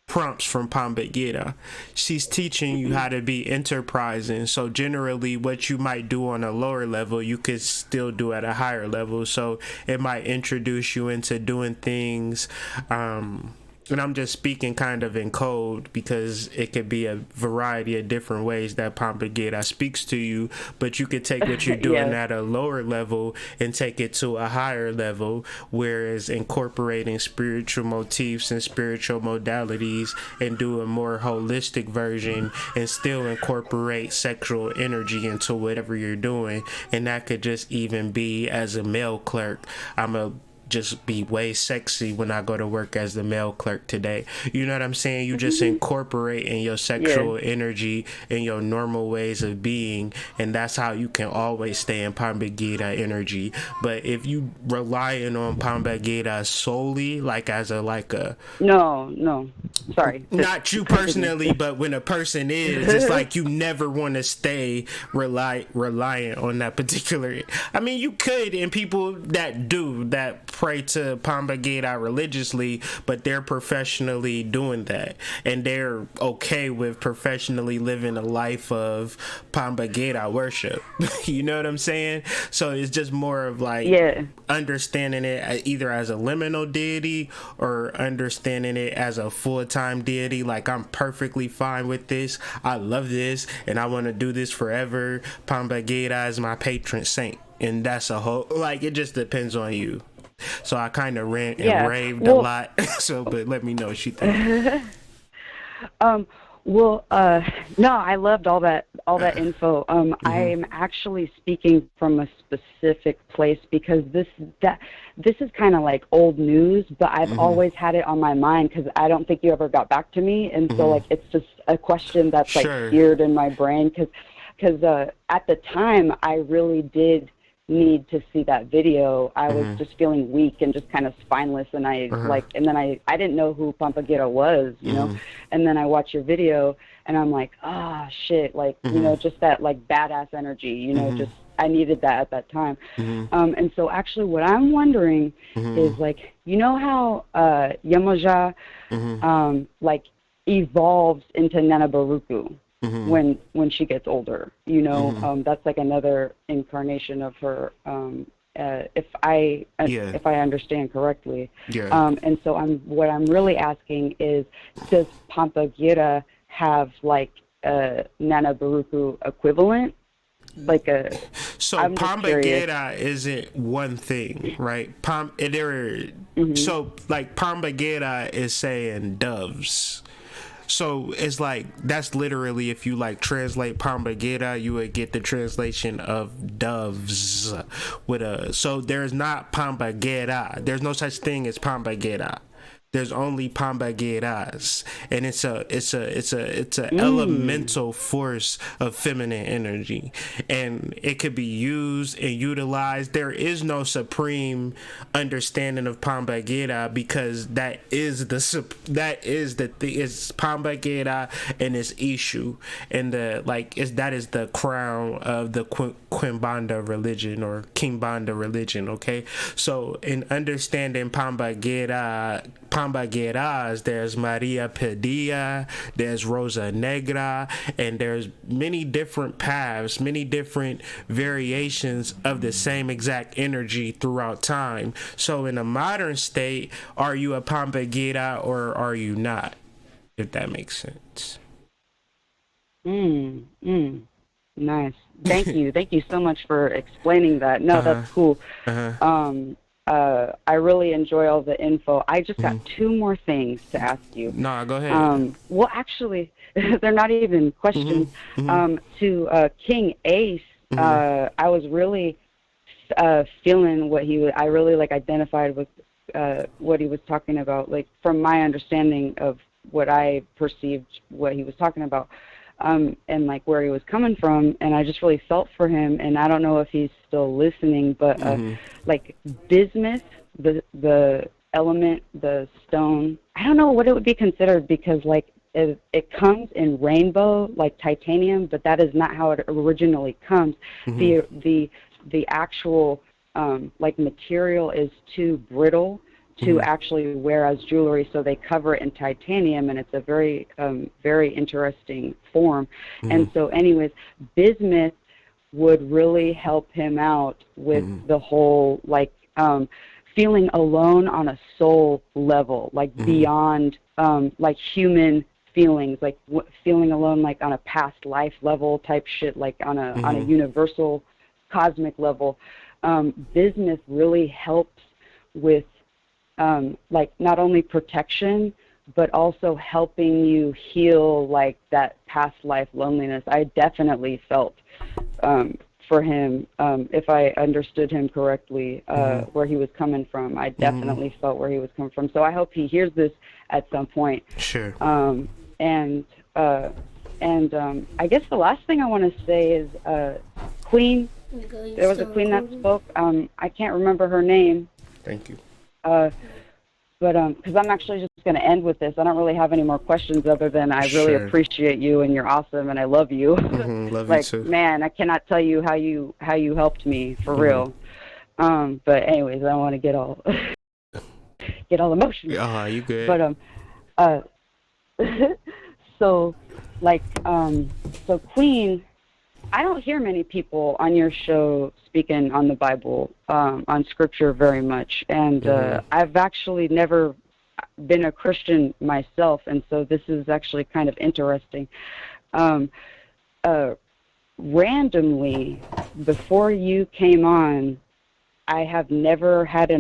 prompts from Pambagera. She's teaching you how to be enterprising. So generally what you might do on a lower level, you could still do at a higher level. So it might introduce you into doing things, and I'm just speaking kind of in code because it could be a variety of different ways that Pambagera speaks to you, but you could take what you're doing at a lower level and take it to a higher level, whereas incorporating spiritual motifs and spiritual modalities and do a more holistic version and still incorporate sexual energy into whatever you're doing. And that could just even be as a male clerk. I'm a just be way sexy when I go to work as the male clerk today. You know what I'm saying? You just incorporate in your sexual energy and your normal ways of being, and that's how you can always stay in Pambagera energy. But if you relying on Pambagera solely, like as a no, sorry, not you personally, but when a person is, it's like you never want to stay reliant on that particular. I mean, you could, and people that do that pray to Pambagera religiously, but they're professionally doing that, and they're okay with professionally living a life of Pambagera worship. You know what I'm saying? So it's just more of like understanding it either as a liminal deity or understanding it as a full-time deity. Like, I'm perfectly fine with this, I love this, and I want to do this forever. Pambagera is my patron saint, and that's a whole, like, it just depends on you. So I kind of rant and raved a lot. So, but let me know what you think. No, I loved all that info. I'm actually speaking from a specific place because this is kind of like old news, but I've always had it on my mind because I don't think you ever got back to me, and so like it's just a question that's like seared in my brain because at the time I really did need to see that video. I was just feeling weak and just kind of spineless, and I and then I didn't know who Pambagera was, you know, and then I watched your video and I'm like, shit, like, you know, just that like badass energy, you know, just I needed that at that time. And so actually what I'm wondering is like, you know how Yemoja like evolves into Nana Baruku when she gets older, you know, that's like another incarnation of her, if I understand correctly. And so what I'm really asking is, does Pambagera have like a Nana Baruku equivalent? Like a so Pambagera isn't one thing, right? So like Pambagera is saying doves. So it's like, that's literally, if you like translate Pambagera, you would get the translation of doves with a, so there's not Pambagera. There's no such thing as Pambagera. there's only Pambageras, and it's a elemental force of feminine energy, and it could be used and utilized. There is no supreme understanding of Pambagera, because that is the thing. It's Pambagera and it's Ishu, and that is the crown of the Quimbanda religion or Kimbanda religion. Okay, so in understanding Pambageras, there's Maria Padilla, there's Rosa Negra, and there's many different paths, many different variations of the same exact energy throughout time. So in a modern state, are you a Pambagera or are you not? If that makes sense. Nice. Thank you. Thank you so much for explaining that. No, that's cool. I really enjoy all the info. I just got two more things to ask you. No, go ahead. Well, actually, they're not even questions. To King Ace, I was really feeling what he was. I really identified with what he was talking about. Like, from my understanding of what I perceived, what he was talking about. And where he was coming from, and I just really felt for him. And I don't know if he's still listening, but bismuth, the element, the stone, I don't know what it would be considered, because it comes in rainbow, like titanium, but that is not how it originally comes. The actual material is too brittle to actually wear as jewelry, so they cover it in titanium, and it's a very very interesting form. And so anyways, bismuth would really help him out with the whole feeling alone on a soul level, beyond human feelings, feeling alone on a past life level type shit, on a universal cosmic level. Bismuth really helps with not only protection, but also helping you heal that past life loneliness. I definitely felt for him, if I understood him correctly, where he was coming from. I definitely felt where he was coming from. So I hope he hears this at some point. Sure. And I guess the last thing I want to say is Queen. There was a queen that spoke. I can't remember her name. Thank you. But because I'm actually just going to end with this. I don't really have any more questions other than I really appreciate you, and you're awesome, and I love you. Love you too. Man, I cannot tell you how you helped me for real. But anyways, I don't want to get all emotional. You good? But so Queen, I don't hear many people on your show speaking on the Bible, on Scripture very much, and I've actually never been a Christian myself, and so this is actually kind of interesting. Randomly, before you came on, I have never had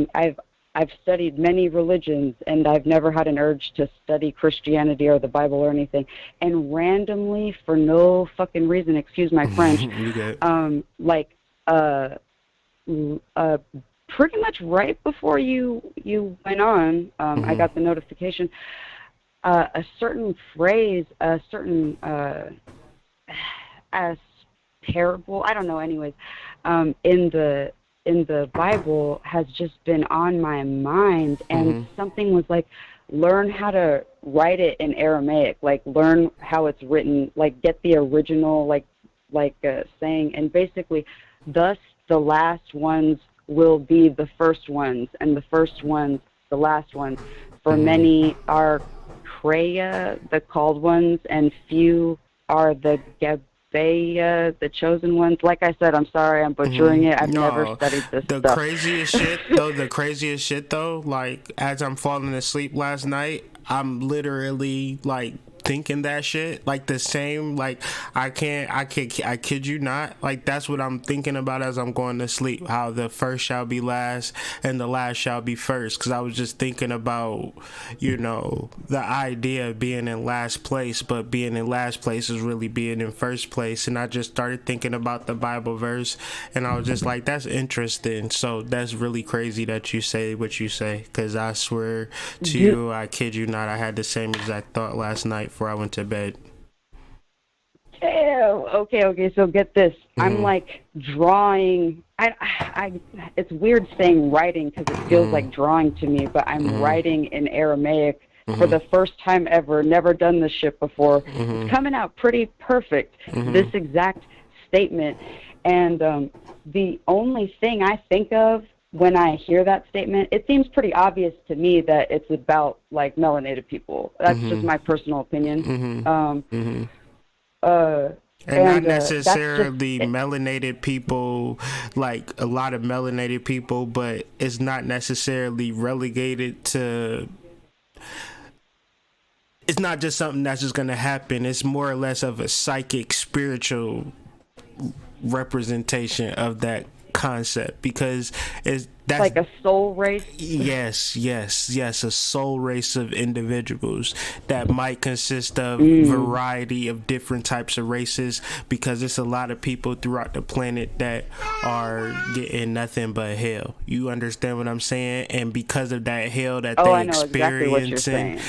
I've studied many religions, and I've never had an urge to study Christianity or the Bible or anything. And randomly, for no fucking reason, excuse my French, pretty much right before you went on, I got the notification. A certain phrase, a certain parable, I don't know. Anyways, in the Bible has just been on my mind, and something was learn how to write it in Aramaic, learn how it's written, get the original, saying, and basically, thus the last ones will be the first ones, and the first ones the last ones. For many are Kreia, the called ones, and few are the the chosen ones. Like I said, I'm sorry, I'm butchering it. I've never studied this stuff. The craziest shit though, as I'm falling asleep last night, I'm literally thinking that shit, like the same, like I kid you not, like that's what I'm thinking about as I'm going to sleep, how the first shall be last and the last shall be first, because I was just thinking about, you know, the idea of being in last place, but being in last place is really being in first place. And I just started thinking about the Bible verse, and I was just like, that's interesting. So that's really crazy that you say what you say, because I swear to you, I kid you not, I had the same exact thought last night before I went to bed. Ew. Okay. So get this. I'm like drawing. It's weird saying writing because it feels like drawing to me, but I'm writing in Aramaic for the first time ever. Never done this shit before. It's coming out pretty perfect. This exact statement. And the only thing I think of when I hear that statement, it seems pretty obvious to me that it's about like melanated people. That's just my personal opinion. And not necessarily melanated people, like a lot of melanated people, but it's not necessarily relegated to, it's not just something that's just going to happen. It's more or less of a psychic, spiritual representation of that concept, because that's like a soul race. Yes, a soul race of individuals that might consist of variety of different types of races, because it's a lot of people throughout the planet that are getting nothing but hell. You understand what I'm saying? And because of that hell that they experiencing,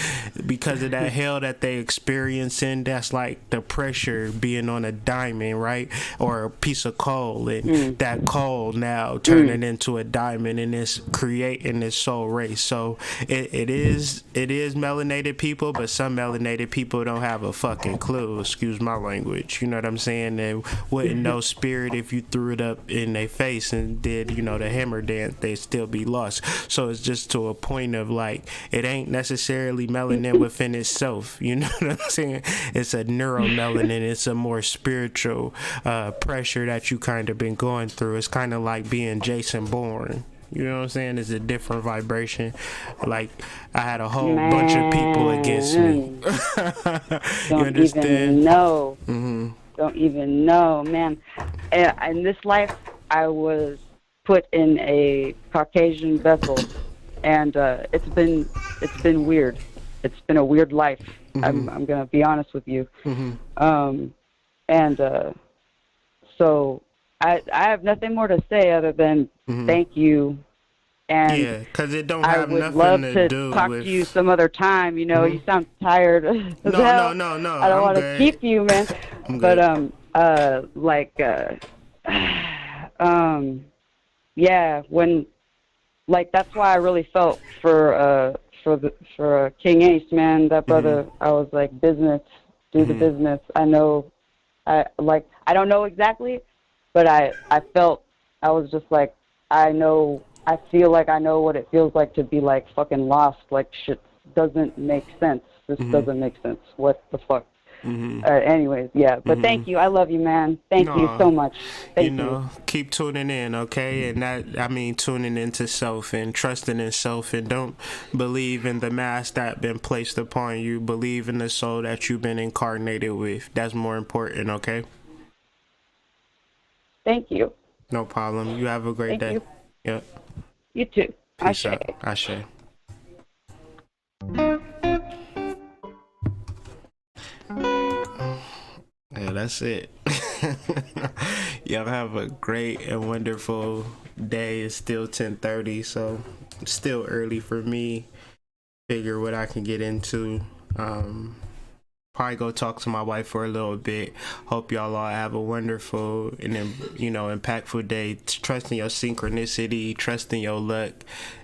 because of that hell that they experiencing, that's like the pressure being on a diamond, right? Or a piece of coal, and that coal now turning into a diamond, and it's creating this soul race. So it is melanated people, but some melanated people don't have a fucking clue, excuse my language, you know what I'm saying? They wouldn't know spirit if you threw it up in their face and did, you know, the hammer dance, they'd still be lost. So it's just to a point of like, it ain't necessarily melanin within itself, you know what I'm saying? It's a neuromelanin, it's a more spiritual pressure that you kind of been going through. It's kind of like being Jason Bourne. You know what I'm saying? It's a different vibration. Like, I had a whole bunch of people against me. You understand? Even know. Don't even know, man. In this life, I was put in a Caucasian vessel, and it's been weird. It's been a weird life. I'm gonna be honest with you. So I have nothing more to say other than thank you. And yeah, because it don't have nothing to do talk with... to you some other time. You know, you sound tired. No. I don't want to keep you, man. But yeah, when like that's why I really felt for King Ace, man. That brother, I was like, business, do the business. I know, I don't know exactly, but I felt, I was just like, I feel like I know what it feels like to be like fucking lost. Like shit doesn't make sense. This doesn't make sense. What the fuck? Anyways, yeah. But thank you. I love you, man. Thank you so much. Thank you. Keep tuning in, okay? And that, I mean, tuning into self and trusting in self, and don't believe in the mask that been placed upon you. Believe in the soul that you've been incarnated with. That's more important, okay? Thank you. No problem. You have a great day. You. Yep. You too. Peace out. Ashe. Yeah, that's it. Y'all have a great and wonderful day. It's still 10:30, so it's still early for me. Figure what I can get into. Probably go talk to my wife for a little bit. Hope y'all all have a wonderful and then, you know, impactful day. Trust in your synchronicity, trust in your luck.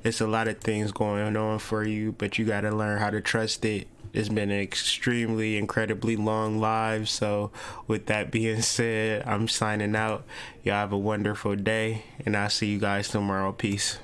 It's a lot of things going on for you, but you got to learn how to trust it. It's been an extremely, incredibly long live. So with that being said, I'm signing out. Y'all have a wonderful day, and I'll see you guys tomorrow. Peace.